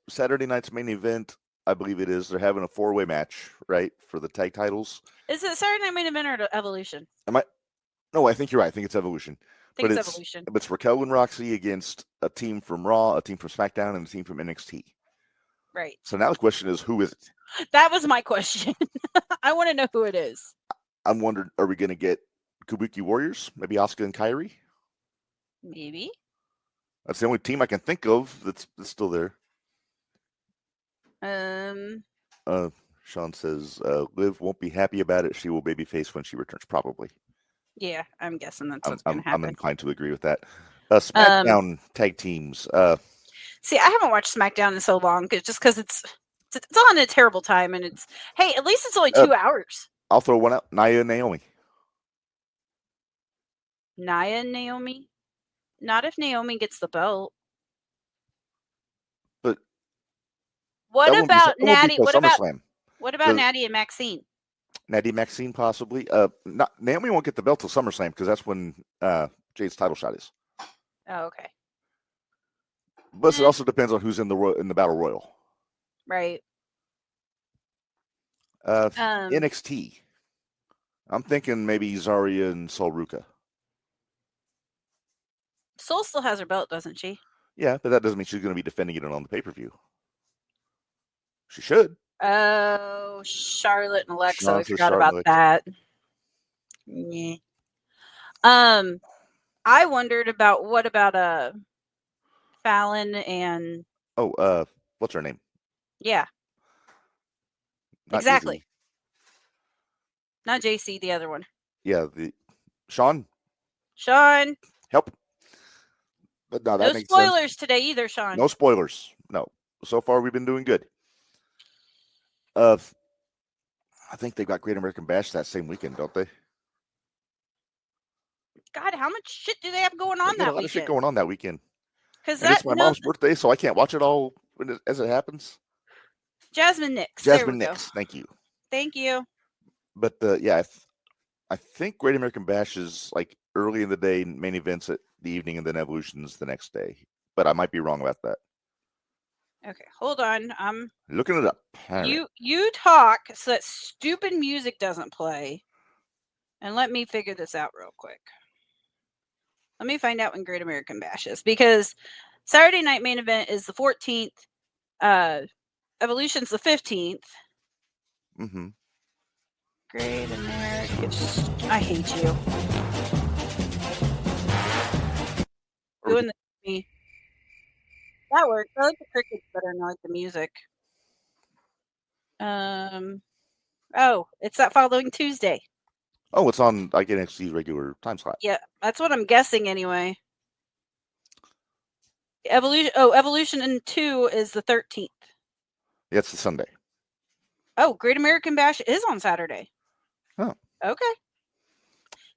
Saturday night's main event, I believe it is, they're having a 4-way match, right, for the tag titles. Is it Saturday Night Main Event or Evolution? No, I think you're right. I think it's Evolution. It's Evolution. But it's Raquel and Roxy against a team from Raw, a team from SmackDown, and a team from NXT. Right. So now the question is, who is it? That was my question. I want to know who it is. I'm wondering, are we going to get Kabuki Warriors? Maybe Asuka and Kairi? Maybe. That's the only team I can think of that's still there. Sean says Liv won't be happy about it. She will babyface when she returns, probably. Yeah, I'm guessing that's what's going to happen. I'm inclined to agree with that. SmackDown tag teams. See, I haven't watched SmackDown in so long, just because it's on a terrible time, and at least it's only 2 hours. I'll throw one out. Nia and Naomi. Nia and Naomi? Not if Naomi gets the belt. But what about Natty? What about Natty and Maxine? Natty Maxine, possibly. Naomi won't get the belt till SummerSlam because that's when Jade's title shot is. Oh, okay. But it also depends on who's in the Battle Royal. Right. NXT. I'm thinking maybe Zarya and Sol Ruka. Sol still has her belt, doesn't she? Yeah, but that doesn't mean she's going to be defending it on the pay-per-view. She should. Oh, Charlotte and Alexa. I forgot about that. Yeah. I wondered about what about Fallon and What's her name? yeah, Not exactly. Izzy. Not JC, the other one. Yeah, the Sean. Sean. Help. But no, that No makes sense. spoilers today either, Sean. No spoilers. No. So far, we've been doing good. I think they got Great American Bash that same weekend, don't they? God, how much shit do they have going They on got a that lot of shit weekend? going on that weekend. Because And it's my mom's birthday, so I can't watch it all as it happens. Jasmine Nix. Jasmine there we Nix. Thank you. Thank you. But yeah, I think Great American Bash is like early in the day, main events at the evening, and then Evolution's the next day. But I might be wrong about that. Okay, hold on. I'm looking it up. You talk so that stupid music doesn't play, and let me figure this out real quick. Let me find out when Great American Bash is, because Saturday night main event is the 14th. Evolution's the 15th. Mm-hmm. Great American. I hate you. Doing this to me. That works. I like the crickets better than I like the music. Oh, it's that following Tuesday. Oh, it's on like NXT's regular time slot. Yeah, that's what I'm guessing anyway. Evolution in 2 is the 13th. Yeah, it's the Sunday. Oh, Great American Bash is on Saturday. Oh. Okay.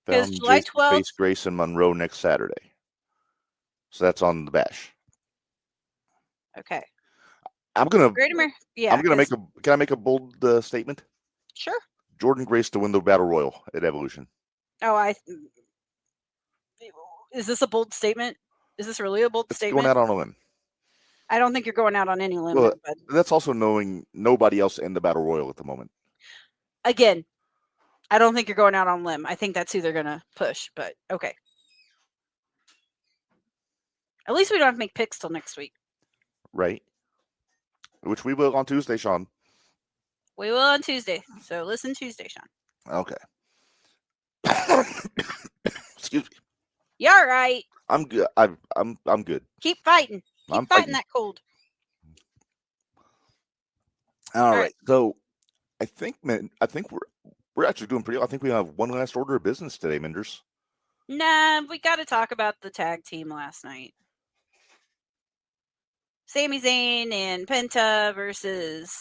Because July 12th. Face Grayson Monroe next Saturday. So that's on the Bash. Okay. I'm gonna. Yeah. I'm gonna make a. Can I make a bold statement? Sure. Jordan Grace to win the Battle Royal at Evolution. Oh, is this a bold statement? Is this really a bold statement? Going out on a limb. I don't think you're going out on any limb. Well, that's also knowing nobody else in the Battle Royal at the moment. Again, I don't think you're going out on a limb. I think that's who they're gonna push. But okay. At least we don't have to make picks till next week. Right. Which we will on Tuesday, Sean. We will on Tuesday. So listen Tuesday, Sean. Okay. Excuse me. You all right? I'm good. I'm good. Keep fighting. Keep fighting that cold. All right. So I think we're actually doing pretty well. I think we have one last order of business today, Minderz. Nah, we got to talk about the tag team last night. Sami Zayn and Penta versus.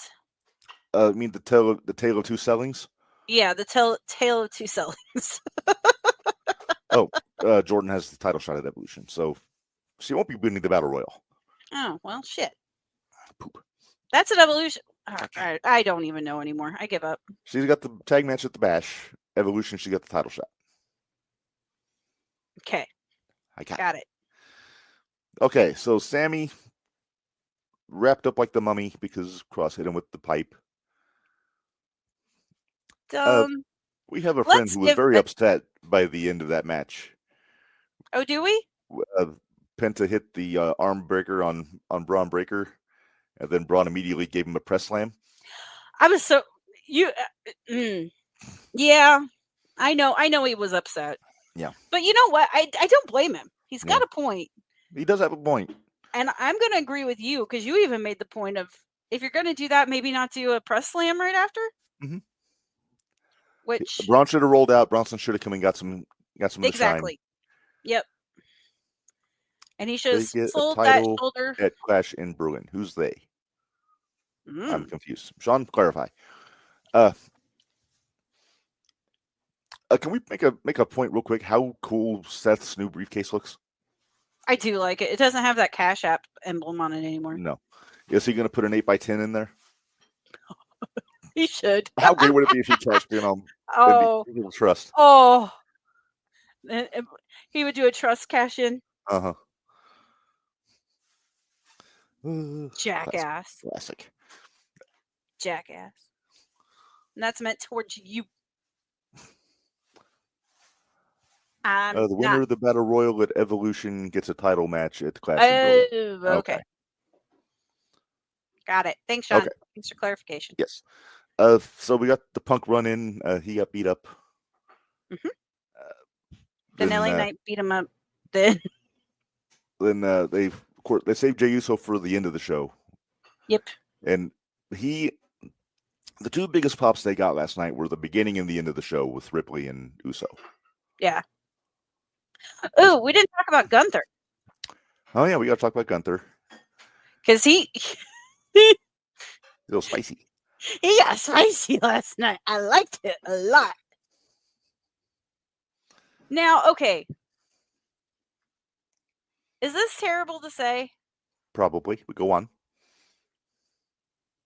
You mean the tale of two sellings? Yeah, the tale of two sellings. Jordan has the title shot at Evolution, so she won't be winning the Battle Royal. Oh well, shit. Poop. That's an Evolution. I don't even know anymore. I give up. She's got the tag match at the Bash. Evolution, she got the title shot. Okay. I got it. Okay, so Sami wrapped up like the mummy because Cross hit him with the pipe. We have a friend who was very upset by the end of that match. Oh, do we? Penta hit the arm breaker on Braun Breaker, and then Braun immediately gave him a press slam. I was so yeah, I know he was upset. Yeah, but you know what? I don't blame him. He's got a point. He does have a point. And I'm going to agree with you, because you even made the point of, if you're going to do that, maybe not do a press slam right after. Mm-hmm. Which Braun should have rolled out. Bronson should have come and got some exactly. Yep. And he should have sold that shoulder at Clash in Berlin. Who's they? I'm confused. Sean, clarify. Can we make a point real quick? How cool Seth's new briefcase looks? I do like it. It doesn't have that Cash App emblem on it anymore. No. Is he going to put an 8x10 in there? He should. How great would it be if he cashed in on trust? Oh. He would do a trust cash in. Uh-huh. Jackass. Classic. Jackass. And that's meant towards you. The winner of the Battle Royal at Evolution gets a title match at the Clash. Okay. Got it. Thanks, Sean. Okay. Thanks for clarification. Yes. So we got the Punk run in. He got beat up. Mm-hmm. Then LA Knight beat him up. then they saved Jey Uso for the end of the show. yep. And the two biggest pops they got last night were the beginning and the end of the show with Ripley and Uso. Yeah. Oh, we didn't talk about Gunther. Oh yeah, we got to talk about Gunther. Because he A little spicy. got spicy last night. I liked it a lot. Now, okay. Is this terrible to say? Probably. We go on.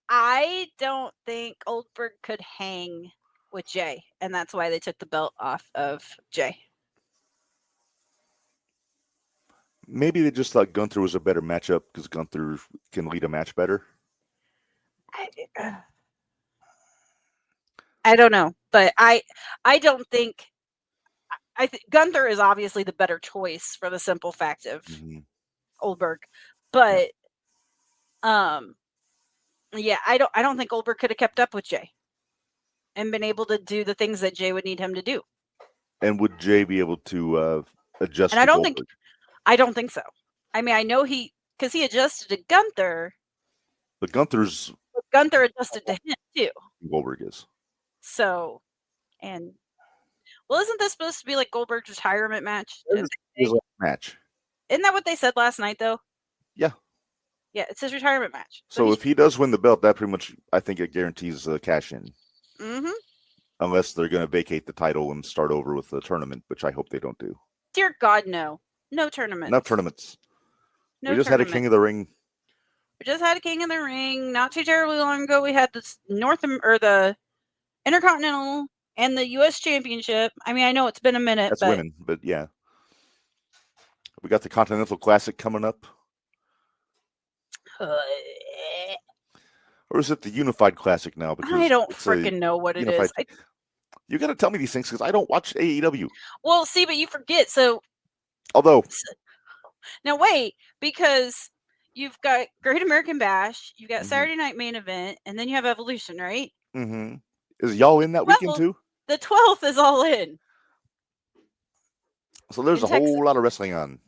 I don't think Goldberg could hang with Jay, and that's why they took the belt off of Jay. Maybe they just thought Gunther was a better matchup because Gunther can lead a match better. I don't know, but I don't think Gunther is obviously the better choice for the simple fact of Goldberg, but yeah, I don't think Goldberg could have kept up with Jay and been able to do the things that Jay would need him to do. And would Jay be able to adjust? And I don't think so. I mean, I know because he adjusted to Gunther, but Gunther adjusted to him too. Goldberg is. So, and well, isn't this supposed to be like Goldberg's retirement match? His match. Isn't that what they said last night, though? Yeah. Yeah, it's his retirement match. So if he does win the belt, that pretty much, I think it guarantees the cash in. Mm-hmm. Unless they're going to vacate the title and start over with the tournament, which I hope they don't do. Dear God, no. No tournaments. No tournaments. No we just had a King of the Ring. We just had a King of the Ring. Not too terribly long ago, we had the Intercontinental and the U.S. Championship. I mean, I know it's been a minute. That's women, but yeah. We got the Continental Classic coming up. Or is it the Unified Classic now? Because I don't freaking know what it is. You got to tell me these things because I don't watch AEW. Well, see, but you forget. So, although now wait, because you've got Great American Bash, you've got Saturday Night Main Event, and then you have Evolution, right? Mm-hmm. Is y'all in that weekend too? The 12th is all in. So there's a whole lot of wrestling on.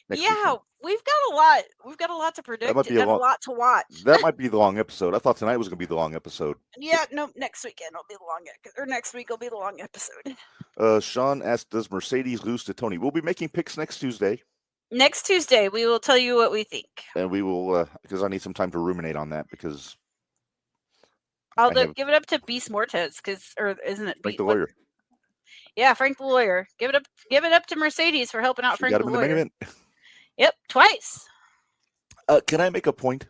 Yeah, we've got a lot. We've got a lot to predict. A lot to watch. That might be the long episode. I thought tonight was going to be the long episode. Yeah, no, next weekend will be the long or next week will be the long episode. Sean asked, "Does Mercedes lose to Tony?" We'll be making picks next Tuesday. Next Tuesday, we will tell you what we think. And we will, because I need some time to ruminate on that because I'll give it up to Beast Mortez or isn't it Frank the Lawyer? Yeah, Frank the Lawyer. Give it up to Mercedes for helping out Frank the Lawyer. Got him in the main event. Yep, twice. Can I make a point?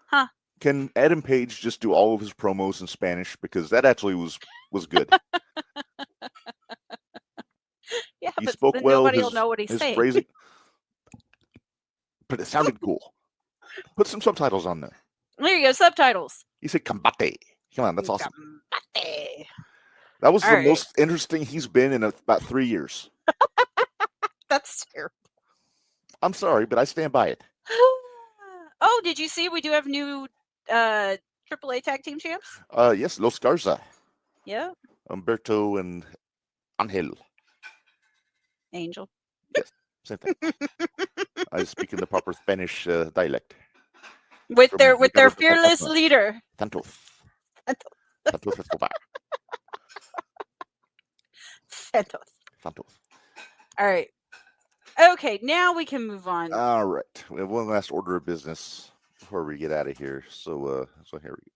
Huh? Can Adam Page just do all of his promos in Spanish because that actually was good. Yeah, he but spoke well. Nobody will know what he's saying. Phrasing, but it sounded cool. Put some subtitles on there. There you go, subtitles. He said "combate." Come on, that's awesome. Combate. That was the most interesting he's been in about 3 years. That's terrible. I'm sorry, but I stand by it. Oh, did you see we do have new AAA tag team champs? Yes, Los Garza. Yeah. Humberto and Angel. Angel. Yes, same thing. I speak in the proper Spanish dialect. With their fearless leader. Santos Escobar. Santos. All right. Okay, now we can move on. All right. We have one last order of business before we get out of here. So here we go.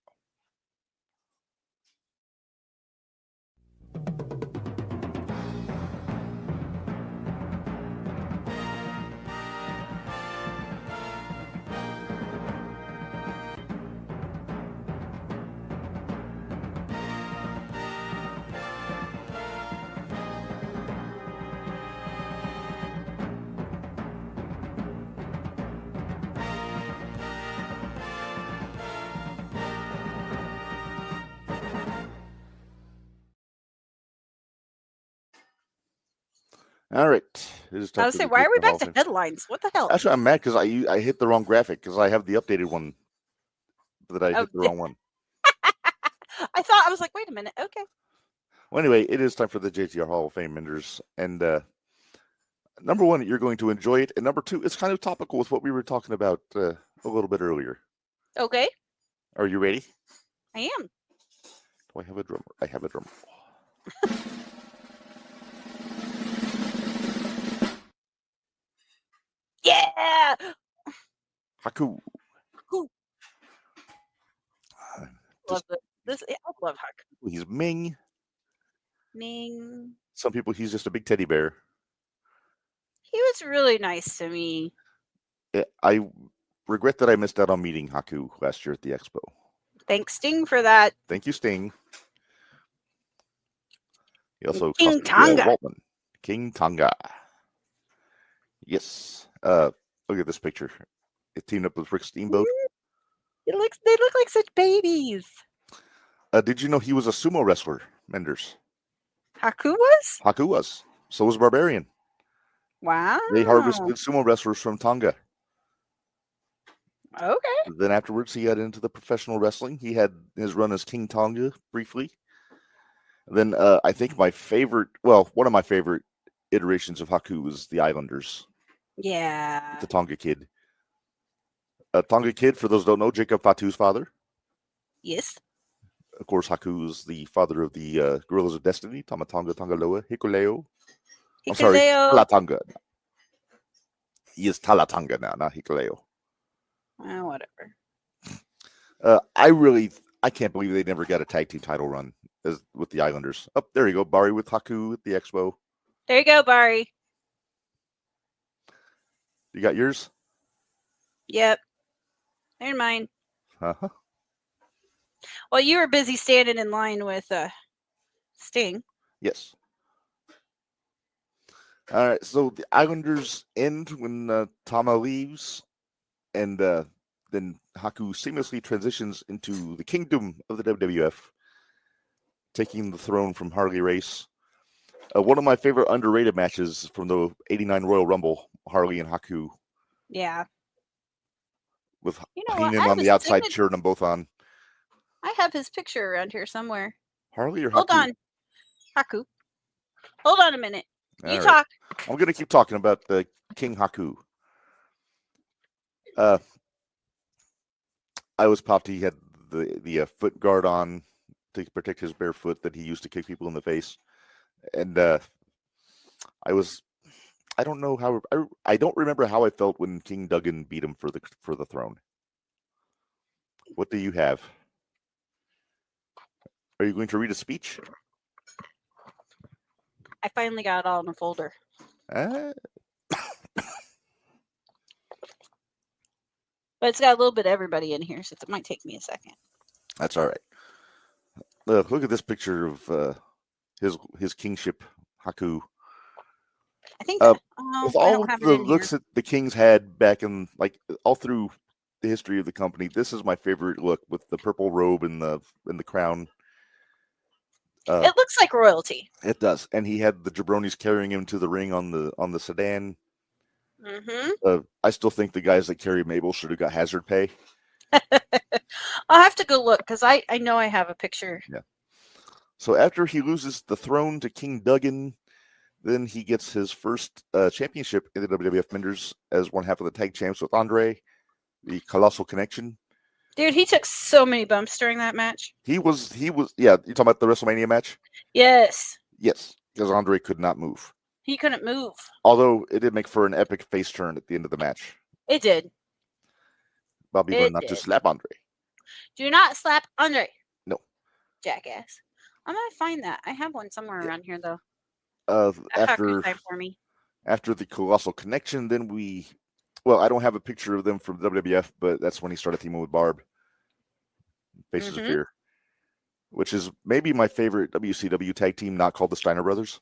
All right. I was saying, why are we back to headlines? What the hell? Actually, I'm mad because I hit the wrong graphic because I have the updated one, but I hit the wrong one. I was like, wait a minute. Okay. Well, anyway, it is time for the JTR Hall of Fame Minderz, and number one, you're going to enjoy it, and number two, it's kind of topical with what we were talking about a little bit earlier. Okay, Are you ready? I am. Do I have a drum? I have a drum. Yeah. Haku. Who? Love Just- this. I love Haku. He's Ming. Ming. Some people, he's just a big teddy bear. He was really nice to me. I regret that I missed out on meeting Haku last year at the expo. Thanks, Sting, for that. Thank you, Sting. He also King cosplayed Tonga. Waltman. King Tonga. Yes. Look at this picture. It teamed up with Rick Steamboat. They look like such babies. Did you know he was a sumo wrestler, Minderz? Haku was? Haku was. So was Barbarian. Wow. They harvested sumo wrestlers from Tonga. Okay. Then afterwards, he got into the professional wrestling. He had his run as King Tonga briefly. Then I think one of my favorite iterations of Haku was the Islanders, Yeah. the Tonga Kid. Tonga Kid, for those who don't know, Jacob Fatu's father. Yes. Of course, Haku is the father of the Gorillas of Destiny, Tamatonga, Tongaloa, Hikuleo. I'm sorry, Hikuleo. Talatanga. He is Talatanga now, not Hikuleo. Whatever. I can't believe they never got a tag team title run with the Islanders. Oh, there you go, Bari with Haku at the Expo. There you go, Bari. You got yours? Yep. They're mine. Uh-huh. Well, you were busy standing in line with Sting. Yes. All right, so the Islanders end when Tama leaves, and then Haku seamlessly transitions into the kingdom of the WWF, taking the throne from Harley Race. One of my favorite underrated matches from the '89 Royal Rumble, Harley and Haku, Yeah. with You know what? Heenan I on was the outside thinking- cheering them both on. I have his picture around here somewhere. Harley or Haku? Hold on. Haku. Hold on a minute. You All right. talk. I'm going to keep talking about the King Haku. I was popped. He had the foot guard on to protect his bare foot that he used to kick people in the face. And I don't know how, I don't remember how I felt when King Duggan beat him for the throne. What do you have? Are you going to read a speech? I finally got it all in a folder. But it's got a little bit of everybody in here, so it might take me a second. That's all right. Look at this picture of his kingship, Haku. I think With I all don't have the it in looks here. that the Kings had back in, like, all through the history of the company, this is my favorite look with the purple robe and the crown. It looks like royalty. It does, and he had the jabronis carrying him to the ring on the sedan. Mm-hmm. I still think the guys that carry Mabel should have got hazard pay. I'll have to go look because I know I have a picture. Yeah. So after he loses the throne to King Duggan, then he gets his first championship in the WWF Minderz as one half of the tag champs with Andre, the Colossal Connection. Dude, he took so many bumps during that match. He was yeah, you're talking about the WrestleMania match? Yes. Yes, because Andre could not move. He couldn't move. Although it did make for an epic face turn at the end of the match. It did. Bobby It learned not to did. slap Andre. Do not slap Andre. No. Jackass. I might find that. I have one somewhere around here, though. After Time for me. After the Colossal Connection, then I don't have a picture of them from WWF, but that's when he started teaming with Barb. Faces of Fear. Which is maybe my favorite WCW tag team, not called the Steiner Brothers.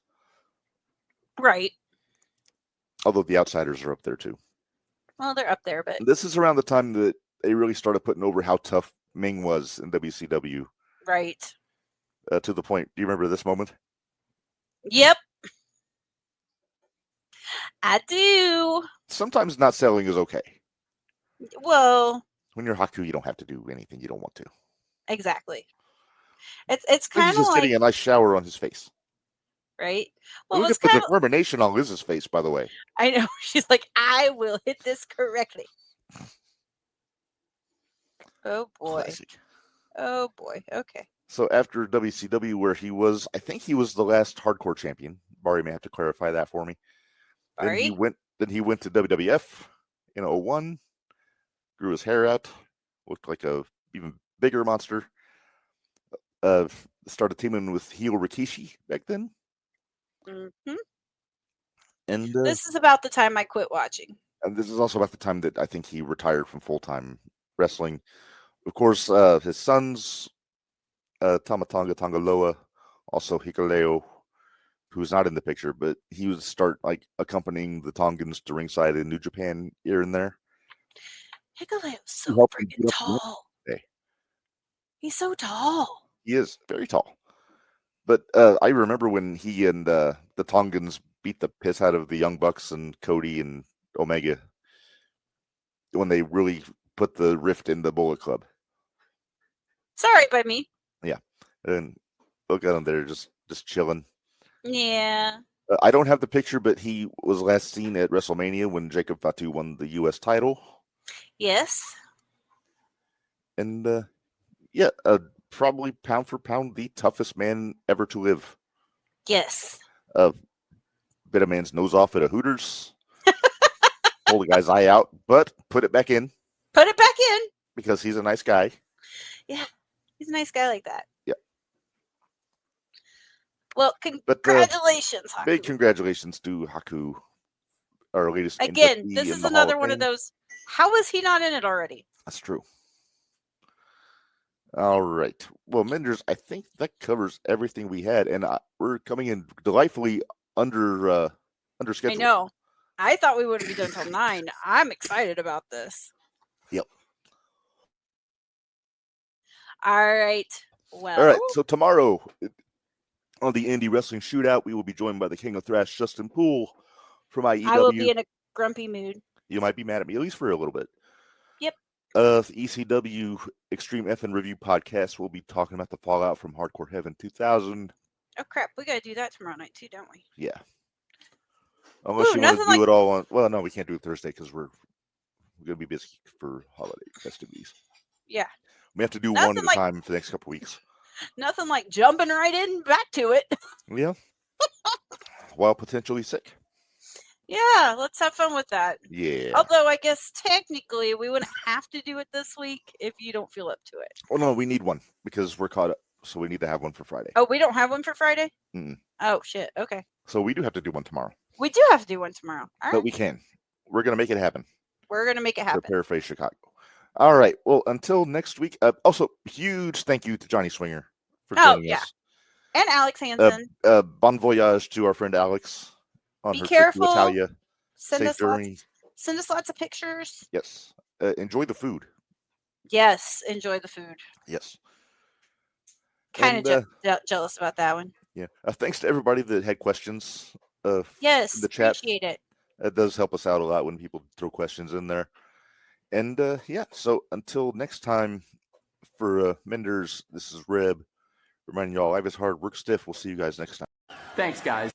Right. Although the Outsiders are up there too. Well, they're up there, but This is around the time that they really started putting over how tough Ming was in WCW. right. To the point, do you remember this moment? Yep. I do. Sometimes not selling is okay. Well, When you're Haku, you don't have to do anything you don't want to. exactly. It's He's kind of just like getting a nice shower on his face. right? Well, Look it's at the kind of, determination on Liz's face, by the way. I know, she's like, I will hit this correctly. Oh boy. Classic. Oh boy. Okay. So after WCW, where he was, I think he was the last hardcore champion. Barry may have to clarify that for me. Then he Barry? went to WWF in 01, grew his hair out, looked like a even bigger monster. Started teaming with heel Rikishi back then. Hmm. And This is about the time I quit watching. and this is also about the time that I think he retired from full-time wrestling. Of course, his sons, Tamatonga Tangaloa, also Hikaleo, who's not in the picture, but he would start like accompanying the Tongans to ringside in New Japan here and there. Hikuleo's so helped him freaking get up the tall. day. He's so tall. He is very tall. But I remember when he and the Tongans beat the piss out of the Young Bucks and Cody and Omega when they really put the rift in the Bullet Club. Sorry by me. And look at him there, just chilling. Yeah. I don't have the picture, but he was last seen at WrestleMania when Jacob Fatu won the U.S. title. Yes. And probably pound for pound the toughest man ever to live. Yes. Bit a man's nose off at a Hooters. Pull the guy's eye out, but put it back in Put it back in. because he's a nice guy. Yeah. He's a nice guy like that. Yeah. Well, congratulations, Haku. Big congratulations to Haku, our latest. Again, inductee this in is the Hall another one of Fame. those. How is he not in it already? That's true. All right. Well, Minderz, I think that covers everything we had, and we're coming in delightfully under schedule. I know. I thought we wouldn't be done till 9. I'm excited about this. Yep. All right. Well. All right. So tomorrow on the Indie Wrestling Shootout, we will be joined by the King of Thrash, Justin Poole from IEW. I will be in a grumpy mood. You might be mad at me, at least for a little bit. Yep. The ECW Extreme FN Review podcast will be talking about the fallout from Hardcore Heaven 2000. Oh crap! We gotta do that tomorrow night too, don't we? Yeah. Unless you want to do it all on. Well, no, we can't do it Thursday because we're gonna be busy for holiday festivities. Yeah. We have to do one at a like- time for the next couple weeks. Nothing like jumping right in back to it. Yeah. While potentially sick. Yeah, let's have fun with that. Yeah. Although I guess technically we wouldn't have to do it this week if you don't feel up to it. Well, no, we need one because we're caught up, so we need to have one for Friday. Oh, we don't have one for Friday? Mm-mm. Oh shit. Okay. So we do have to do one tomorrow. We do have to do one tomorrow. All But right. we can. We're gonna make it happen. We're gonna make it To happen. paraphrase Chicago. All right. Well, until next week. Also, huge thank you to Johnny Swinger for joining us. And Alex Hansen. Bon voyage to our friend Alex on Be her careful. trip to Italia. Send Safe us journey. lots of pictures. Yes. Enjoy the food. Yes, enjoy the food. Yes. Kind And, of jealous about that one. Yeah. Thanks to everybody that had questions. Yes, in the chat. appreciate it. That does help us out a lot when people throw questions in there. And so until next time, for Minderz, this is Reb reminding y'all life is hard, work stiff. We'll see you guys next time. Thanks, guys.